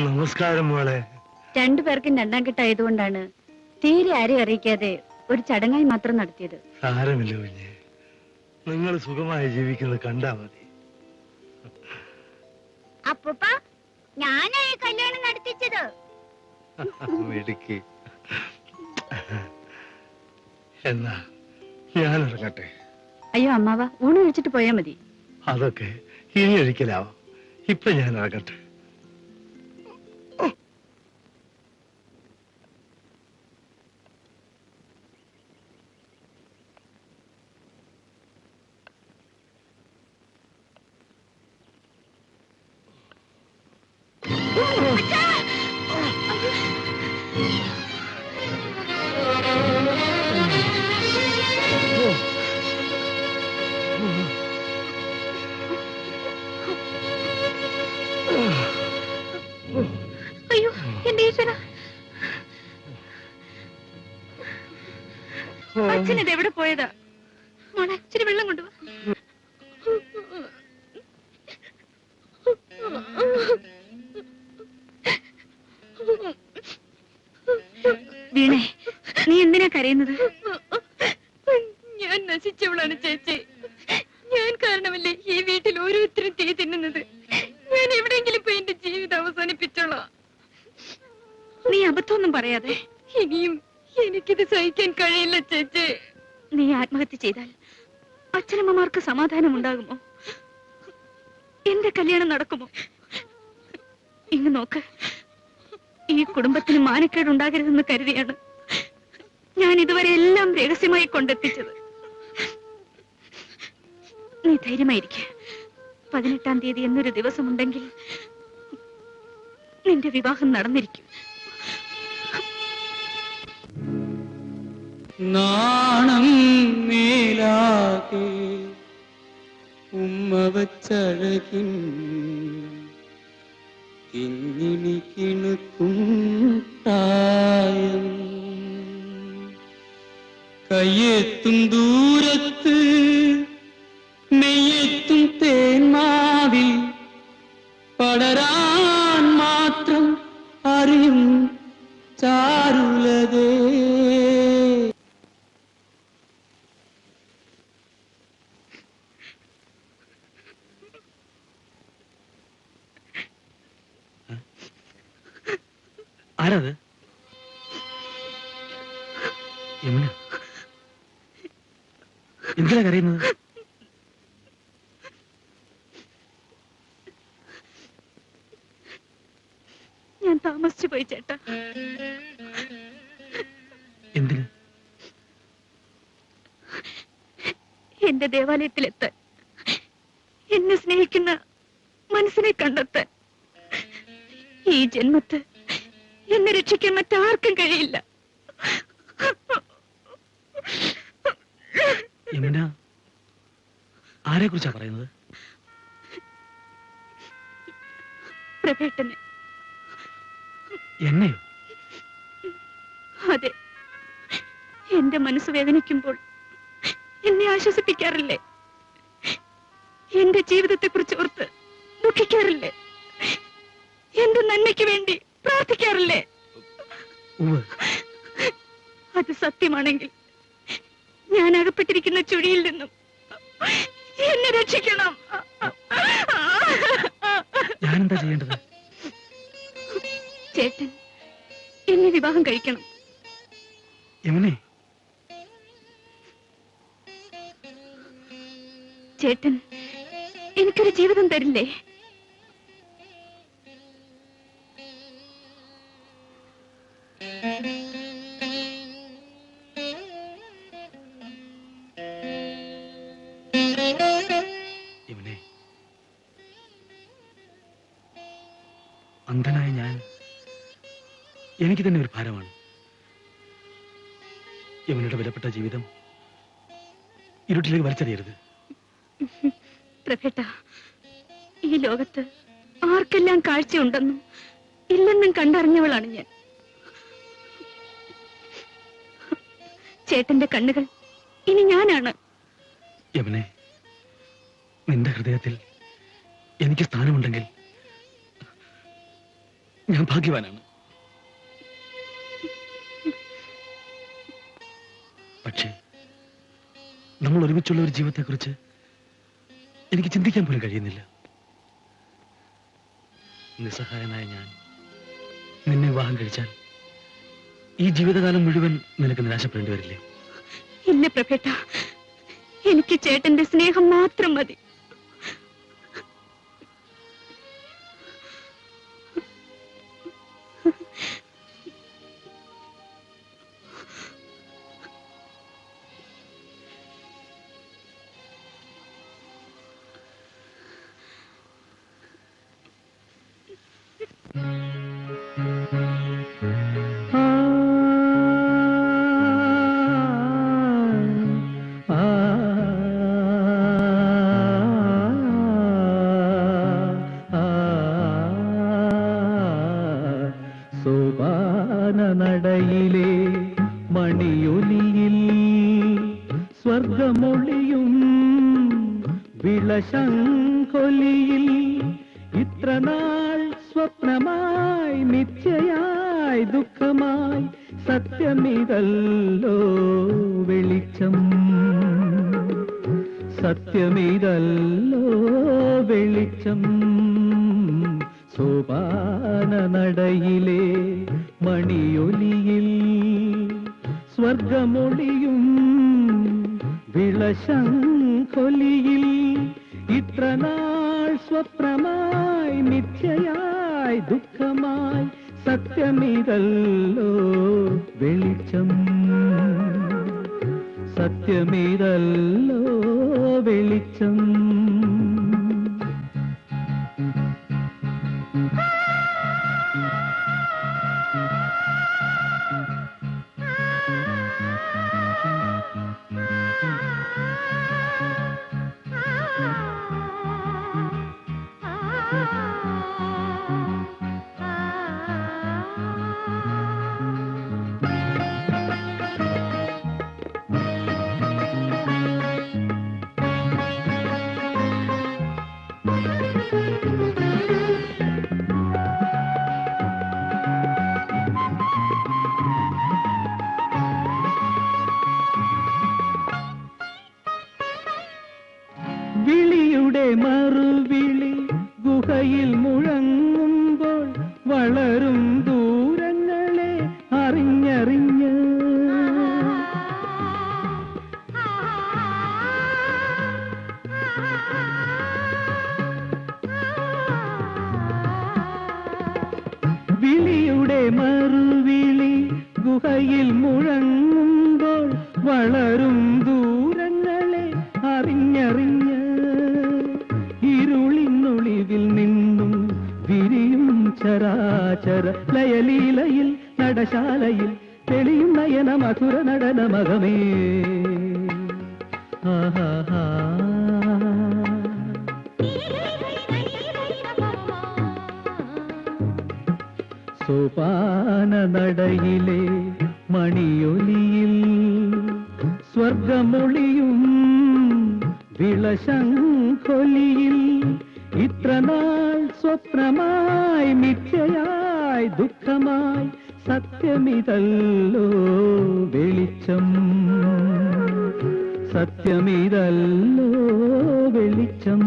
നമസ്കാരം മോളെ. രണ്ടുപേർക്കും രണ്ടാം കെട്ടായതുകൊണ്ടാണ് തീരെ ആരെയും അറിയിക്കാതെ ഒരു ചടങ്ങായി മാത്രം നടത്തിയത്. സാരമില്ല കുഞ്ഞെ, നിങ്ങൾ സുഖമായി ജീവിക്കുന്നത് കണ്ടാ മതി. അപ്പൂപ്പ ഞാനായി കല്യാണം നടത്തിച്ചത്. മിടുക്കി. എന്നാ ഞാൻ ഇറങ്ങട്ടെ. അയ്യോ അമ്മാവ, ഊണ് കഴിച്ചിട്ട് പോയാ മതി. അതൊക്കെ ഇനി ഒരിക്കലാവാം. ഇപ്പൊ ഞാൻ ഇറങ്ങട്ടെ. അയ്യോ എന്റെ ഈശ്വര, അച്ഛൻ ഇത് എവിടെ പോയതാ? മോളെ ഇച്ചിരി വെള്ളം കൊണ്ടുവാ. വീണേ, നീ എന്തിനാ കരയുന്നത്? ഞാൻ നശിച്ചവളാണ് ചേച്ചി. ഞാൻ കാരണമല്ലേ ഈ വീട്ടിൽ ഓരോരുത്തരും തീ തിന്നുന്നത്. ഞാൻ എവിടെയെങ്കിലും പോയി എന്റെ ജീവിതം അവസാനിപ്പിച്ചോളാം. നീ അബദ്ധമൊന്നും പറയാതെ. ഇനിയും എനിക്കിത് സഹിക്കാൻ കഴിയില്ല ചേച്ചി. നീ ആത്മഹത്യ ചെയ്താൽ അച്ഛനമ്മമാർക്ക് സമാധാനം ഉണ്ടാകുമോ? എന്റെ കല്യാണം നടക്കുമോ? ഇന്ന് നോക്ക്, ഈ കുടുംബത്തിന് മാനക്കേടുണ്ടാകരുതെന്ന് കരുതിയാണ് ഞാൻ ഇതുവരെ എല്ലാം രഹസ്യമായി കൊണ്ടെത്തിച്ചത്. നീ ധൈര്യമായിരിക്ക. 18-ാം തീയതി എന്നൊരു ദിവസമുണ്ടെങ്കിൽ നിന്റെ വിവാഹം നടന്നിരിക്കും. നാണം മേലാകെ ഉമ്മ വച്ചഴകിൻ കിങ്ങിണി കിണുക്കും പ്രായം കയ്യെത്തും ദൂരത്ത് നെയ്യെത്തും തേന്മാവിൽ പടരാൻ മാത്രം അറിയും ചാരുലതേ. ആരാത്? യമുന, എന്തിനാ കരയുന്നത്? ഞാൻ താമസിച്ചു പോയി ചേട്ടാ. എന്തിന്? എന്റെ ദേവാലയത്തിലെത്താൻ, എന്നെ സ്നേഹിക്കുന്ന മനസ്സിനെ കണ്ടെത്താൻ. ഈ ജന്മത്ത് എന്നെ രക്ഷിക്കാൻ മറ്റാർക്കും കഴിയില്ല. യമുന, ആരെ കുറിച്ചാ പറയുന്നത്? പ്രഭേട്ടനെ. എന്നെയോ? അതെ, എന്റെ മനസ്സ് വേദനിക്കുമ്പോൾ എന്നെ ആശ്വസിപ്പിക്കാറില്ലേ? എന്റെ ജീവിതത്തെ കുറിച്ച് ഓർത്ത് ദുഃഖിക്കാറില്ലേ? എന്റെ നന്മയ്ക്ക് വേണ്ടി പ്രാർത്ഥിക്കാറില്ലേ? അത് സത്യമാണെങ്കിൽ ഞാൻ അകപ്പെട്ടിരിക്കുന്ന ചുഴിയിൽ നിന്നും എന്നെ രക്ഷിക്കണം. ഞാനെന്താ ചെയ്യേണ്ടത്? ചേട്ടൻ എന്നെ വിവാഹം കഴിക്കണം. യമുനെ, ചേട്ടൻ എനിക്കൊരു ജീവിതം തരില്ലേ? യമുനെ, അന്ധനായ ഞാൻ എനിക്ക് തന്നെ ഒരു ഭാരമാണ്. യമുനയുടെ വിലപ്പെട്ട ജീവിതം ഇരുട്ടിലേക്ക് വലിച്ചെറിയരുത്. പ്രഭേട്ട, ഈ ലോകത്ത് ആർക്കെല്ലാം കാഴ്ചയുണ്ടെന്നും ഇല്ലെന്നും കണ്ടറിഞ്ഞവളാണ് ഞാൻ. ചേട്ടന്റെ കണ്ണുകൾ ഇനി ഞാനാണ്. യമുനെ, നിന്റെ ഹൃദയത്തിൽ എനിക്ക് സ്ഥാനമുണ്ടെങ്കിൽ ഞാൻ ഭാഗ്യവാനാണ്. പക്ഷേ നമ്മൾ ഒരുമിച്ചുള്ള ഒരു ജീവിതത്തെക്കുറിച്ച് എനിക്ക് ചിന്തിക്കാൻ പോലും കഴിയുന്നില്ല. നിസ്സഹായനായ ഞാൻ നിന്നെ വിവാഹം കഴിച്ചാൽ ഈ ജീവിതകാലം മുഴുവൻ നിനക്ക് നിരാശപ്പെടേണ്ടി വരില്ലേ? ഇല്ല പ്രഭേട്ട, എനിക്ക് ചേട്ടന്റെ സ്നേഹം മാത്രം മതി. നടയിലെ മണിയൊലിയിൽ സ്വർഗമൊളിയും വിളശങ്കൊലിയിൽ ഇത്രനാൾ സ്വപ്നമായി മിഥ്യയായി ദുഃഖമായി സത്യമീതല്ലോ വെളിച്ചം, സത്യമീതല്ലോ വെളിച്ചം. സോപാന നടയിലെ മണിയൊലിയിൽ സ്വർഗമൊളിയും വിളശങ്കൊലിയിൽ ഇത്രനാൾ സ്വപ്നമായി മിഥ്യയായി ദുഃഖമായി സത്യമീതല്ലോ വെളിച്ചം, സത്യമീതല്ലോ വെളിച്ചം. വിളിയുടെ മറുവിളി ഗുഹയിൽ മുഴങ്ങുമ്പോൾ വളരും ദൂരങ്ങളെ അറിഞ്ഞറിഞ്ഞ് വിളിയുടെ മറുവിളി ഗുഹയിൽ മുഴങ്ങുമ്പോൾ വളരും ദൂരങ്ങളെ അറിഞ്ഞറിഞ്ഞ് ഇരുളിനുള്ളിൽ നിന്നും വിരിയും ചരാചര ലയലീലയിൽ നടശാലയിൽ തെളിയും നയന മധുര നടനമകമേ. ആഹാ സോപാന നടയിലെ മണിയൊലിയിൽ സ്വർഗമൊളിയും വിളശങ്കൊലിയിൽ ഇത്രനാൾ സ്വപ്നമായി മിഥ്യയായി ദുഃഖമായി സത്യമിതല്ലോ വെളിച്ചം, സത്യമിതല്ലോ വെളിച്ചം.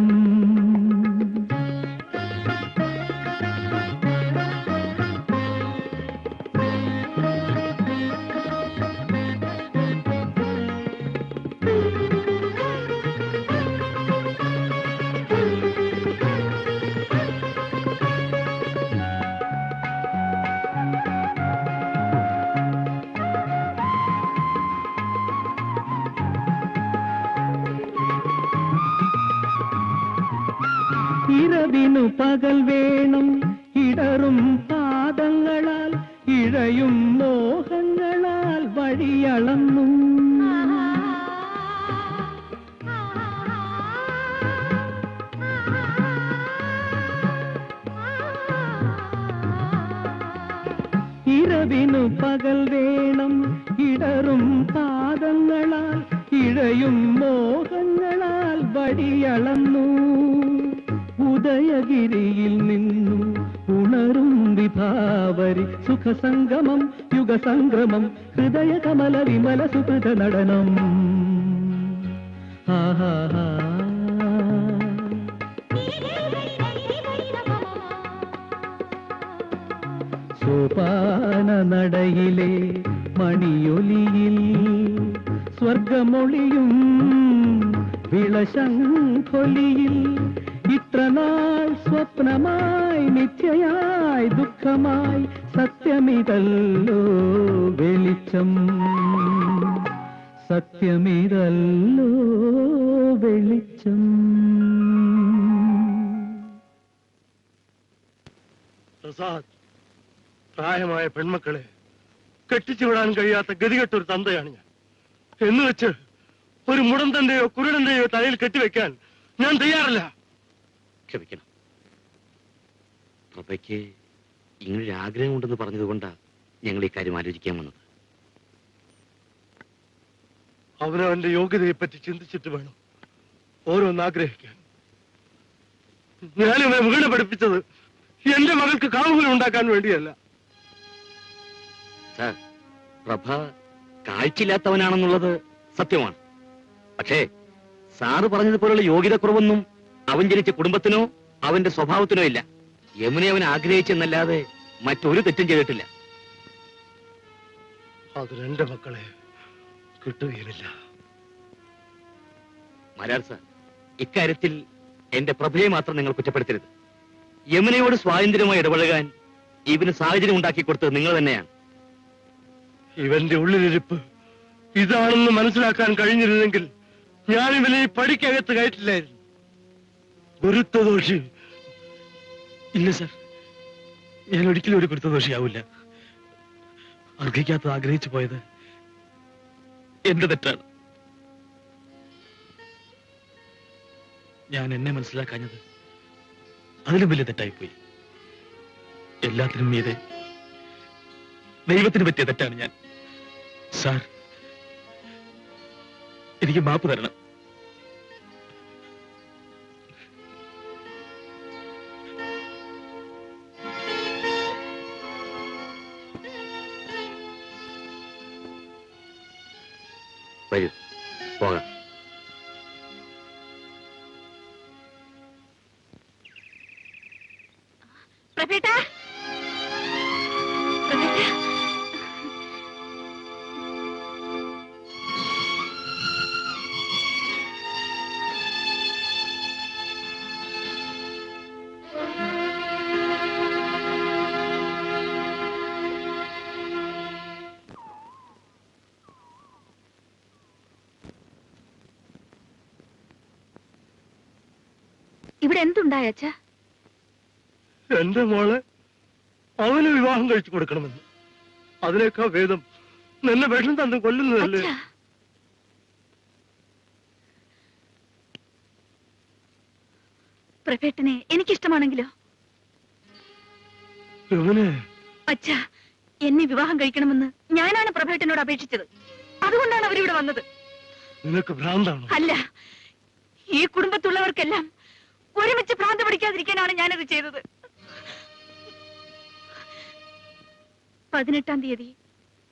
ഇരവിനു പകൽ വേണം ഇടറും പാദങ്ങളാൽ ഇഴയും മോഹങ്ങളാൽ വഴിയളന്നു. ഇരവിനു പകൽ വേണം ഇടറും പാദങ്ങളാൽ ഇഴയും മോഹങ്ങളാൽ വഴിയളന്നു. ഉദയഗിരിയിൽ നിന്നും ഉണരും വിഭ വിഭാവരി സുഖസംഗമം യുഗസംഗ്രമം ഹൃദയ കമല വിമല സുഹൃത നടനം. സോപാന നടയിലെ മണിയൊലിയിൽ സ്വർഗമൊളിയും വിളശംഖൊലിയിൽ ഇത്രനാൾ സ്വപ്നമായി മിഥ്യയായി ദുഃഖമായി സത്യമിതല്ലോ വെളിച്ചം, സത്യമിതല്ലോ വെളിച്ചം. പ്രസാദ്, പ്രായമായ പെൺമക്കളെ കെട്ടിച്ചു വിടാൻ കഴിയാത്ത ഗതികെട്ടൊരു തന്തയാണ് ഞാൻ. എന്ന് വെച്ച് ഒരു മുടന്തന്റെയോ കുരുടന്റെയോ തലയിൽ കെട്ടിവെക്കാൻ ഞാൻ തയ്യാറല്ല. ക്ഷമിക്കണം, പ്രഭയ്ക്ക് ഇങ്ങനൊരു ആഗ്രഹം ഉണ്ടെന്ന് പറഞ്ഞതുകൊണ്ടാണ് ഞങ്ങൾ ഈ കാര്യം ആലോചിക്കാൻ വന്നത്. അവനവന്റെ യോഗ്യതയെപ്പറ്റി ചിന്തിച്ചിട്ട് വേണം ഓരോന്ന് ആഗ്രഹിക്കാൻ. ഞാനിവനെ വീണ പഠിപ്പിച്ചത് എന്റെ മകൾക്ക് കാമുകൻ ഉണ്ടാക്കാൻ വേണ്ടിയല്ല. സാർ, പ്രഭ കാഴ്ചയില്ലാത്തവനാണെന്നുള്ളത് സത്യമാണ്. പക്ഷേ സാറ് പറഞ്ഞതുപോലുള്ള യോഗ്യതക്കുറവൊന്നും അവൻ ജനിച്ച കുടുംബത്തിനോ അവന്റെ സ്വഭാവത്തിനോ ഇല്ല. യമുനെ അവൻ ആഗ്രഹിച്ചെന്നല്ലാതെ മറ്റൊരു തെറ്റും ചെയ്തിട്ടില്ല. അത് എന്റെ മക്കളെ കിട്ടുകയുമില്ല. മാരാർ സാർ, ഇക്കാര്യത്തിൽ എന്റെ പ്രഭയെ മാത്രം നിങ്ങൾ കുറ്റപ്പെടുത്തരുത്. യമുനയോട് സ്വാതന്ത്ര്യമായി ഇടപഴകാൻ ഇവന് സാഹചര്യം ഉണ്ടാക്കി കൊടുത്തത് നിങ്ങൾ തന്നെയാണ്. ഇവന്റെ ഉള്ളിലിരിപ്പ് ഇതാണെന്ന് മനസ്സിലാക്കാൻ കഴിഞ്ഞിരുന്നെങ്കിൽ ഞാൻ ഇവനെ ഈ പടിക്കകത്ത് കയറ്റില്ലായിരുന്നു. ഗുരുത്വദോഷി. ഇല്ല സർ, ഞാൻ ഒരിക്കലും ഒരു ഗുരുത്വദോഷിയാവില്ല. അർഹിക്കാത്തത് ആഗ്രഹിച്ചു പോയത് എന്റെ തെറ്റാണ്. ഞാൻ എന്നെ മനസ്സിലാക്കാഞ്ഞത് അതിലും വലിയ തെറ്റായിപ്പോയി. എല്ലാത്തിനും മീതെ ദൈവത്തിന് പറ്റിയ തെറ്റാണ് ഞാൻ. സാർ, എനിക്ക് മാപ്പ് തരണം. വരൂ, പോകാം. പ്രഭേട്ടാ, പ്രഭേട്ടാ, ഇവിടെ എന്തുണ്ടായ അച്ഛാ? എന്റെ മോളെ അവന് വിവാഹം കഴിച്ചു കൊടുക്കണമെന്ന്. അതിനേക്കാൾ ഭേദം നിന്നെ വിഷം തന്ന് കൊല്ലുന്നതല്ലേ? പ്രഭേട്ടനെ എനിക്കിഷ്ടമാണെങ്കിലോ? അച്ഛാ, എന്നെ വിവാഹം കഴിക്കണമെന്ന് ഞാനാണ് പ്രഭേട്ടനോട് അപേക്ഷിച്ചത്. അതുകൊണ്ടാണ് അവരിവിടെ വന്നത്. നിനക്ക് ഭ്രാന്താണോ? അല്ല, ഈ കുടുംബത്തുള്ളവർക്കെല്ലാം ഒരുമിച്ച് ഭ്രാന്ത് പിടിക്കാതിരിക്കാനാണ് ഞാനത് ചെയ്തത്. 18-ാം തീയതി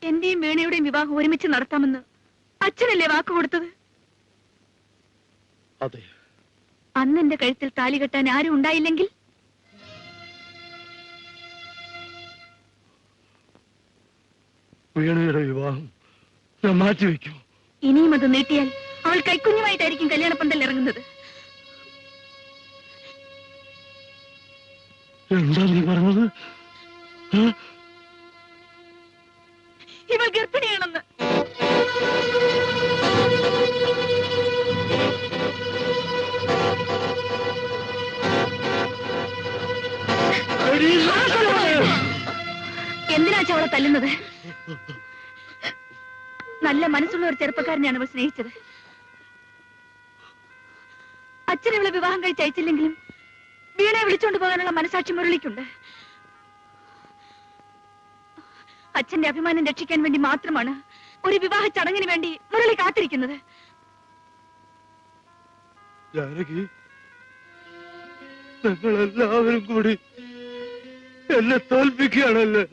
എന്റെയും വീണയുടെയും വിവാഹം ഒരുമിച്ച് നടത്താമെന്ന് അച്ഛനല്ലേ വാക്ക് കൊടുത്തത്? അതെ. അന്ന് എന്റെ കഴുത്തിൽ താലി കെട്ടാൻ ആരും ഉണ്ടായില്ലെങ്കിൽ വീണയുടെ വിവാഹം ഞാൻ മാറ്റിവെക്കും. ഇനിയും അത് നീട്ടിയാൽ അവൾ കൈക്കുഞ്ഞുമായിട്ടായിരിക്കും കല്യാണപ്പന്തൽ ഇറങ്ങുന്നത്. എന്താ നീ പറഞ്ഞത്? ഇവൾ ഗർഭിണിയാണെന്ന്. എന്തിനാ അവളെ തല്ലുന്നത്? നല്ല മനസ്സുള്ള ഒരു ചെറുപ്പക്കാരനെയാണ് അവൾ സ്നേഹിച്ചത്. അച്ഛൻ ഇവളെ വിവാഹം കഴിച്ചയച്ചില്ലെങ്കിലും വീണയെ വിളിച്ചുകൊണ്ട് പോകാനുള്ള മനസാക്ഷി മുരളിക്കുണ്ട്. അച്ഛന്റെ അഭിമാനം രക്ഷിക്കാൻ വേണ്ടി മാത്രമാണ് ഒരു വിവാഹ ചടങ്ങിന് വേണ്ടി മുരളി കാത്തിരിക്കുന്നത്. ജാനകി, ഞങ്ങളെല്ലാവരും കൂടി എന്നെ തോൽപ്പിക്കുകയാണല്ലേ?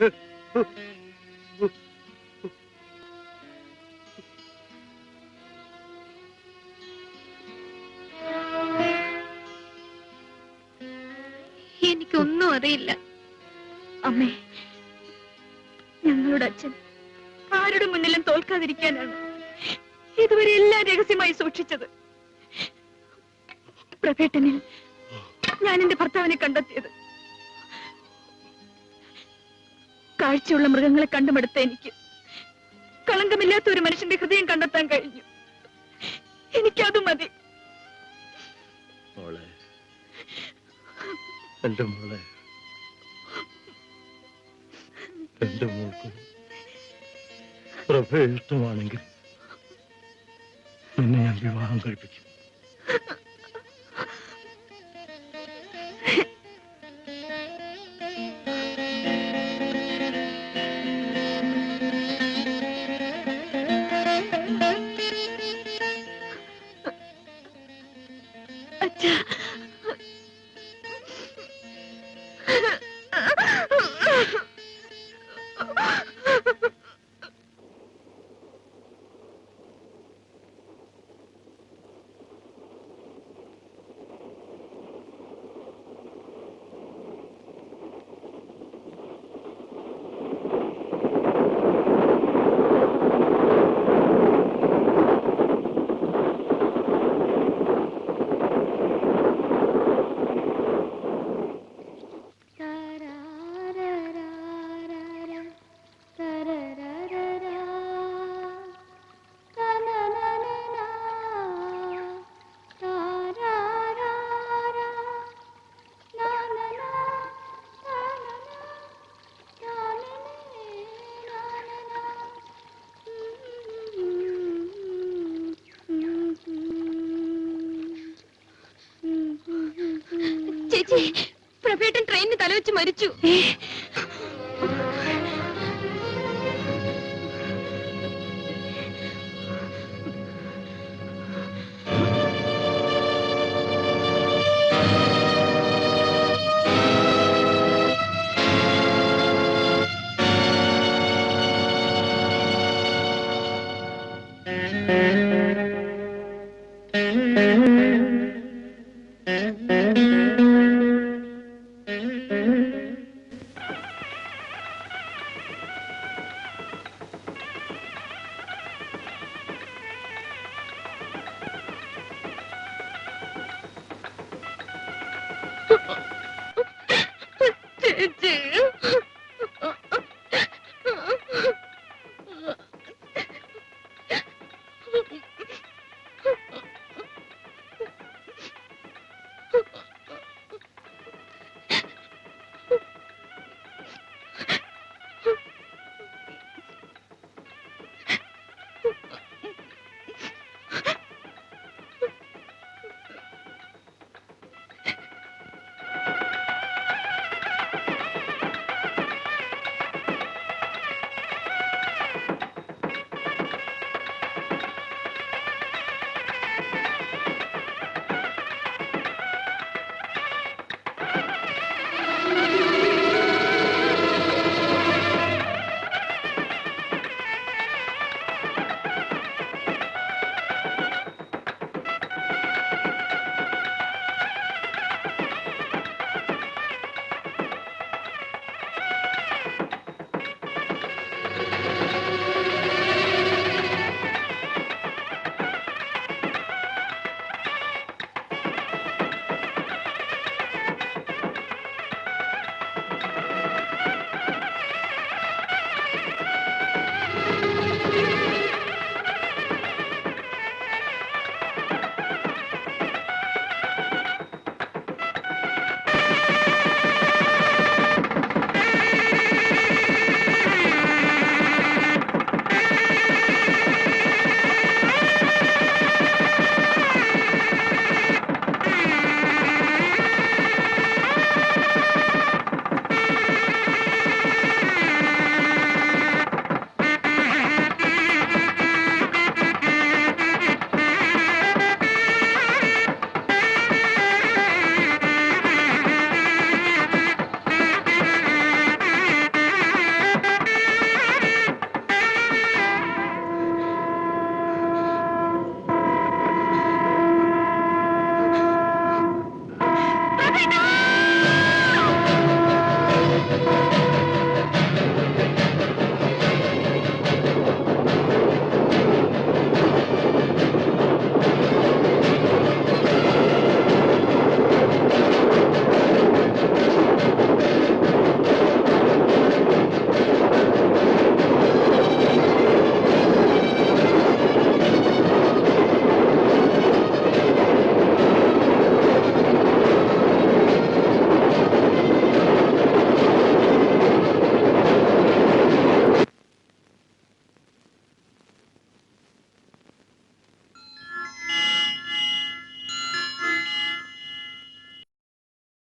എനിക്കൊന്നും അറിയില്ല അമ്മേ. ഞങ്ങളുടെ അച്ഛൻ ആരുടെ മുന്നിലും തോൽക്കാതിരിക്കാനാണ് ഇതുവരെ എല്ലാം രഹസ്യമായി സൂക്ഷിച്ചത്. പ്രഭേട്ടനിൽ ഞാൻ എന്റെ ഭർത്താവിനെ കണ്ടെത്തിയത്. കാഴ്ചയുള്ള മൃഗങ്ങളെ കണ്ടുമെടുത്ത എനിക്ക് കളങ്കമില്ലാത്ത ഒരു മനുഷ്യന്റെ ഹൃദയം കണ്ടെത്താൻ കഴിഞ്ഞു. എനിക്കത് മതി. മോളെ, എന്റെ മോളെ, എന്റെ മോൾക്ക് പ്രഭയെ ഇഷ്ടമാണെങ്കിൽ നിന്നെ ഞാൻ വിവാഹം കഴിപ്പിക്കും. ചേച്ചി, പ്രഭേട്ടൻ ട്രെയിനിന് തലവെച്ച് മരിച്ചു.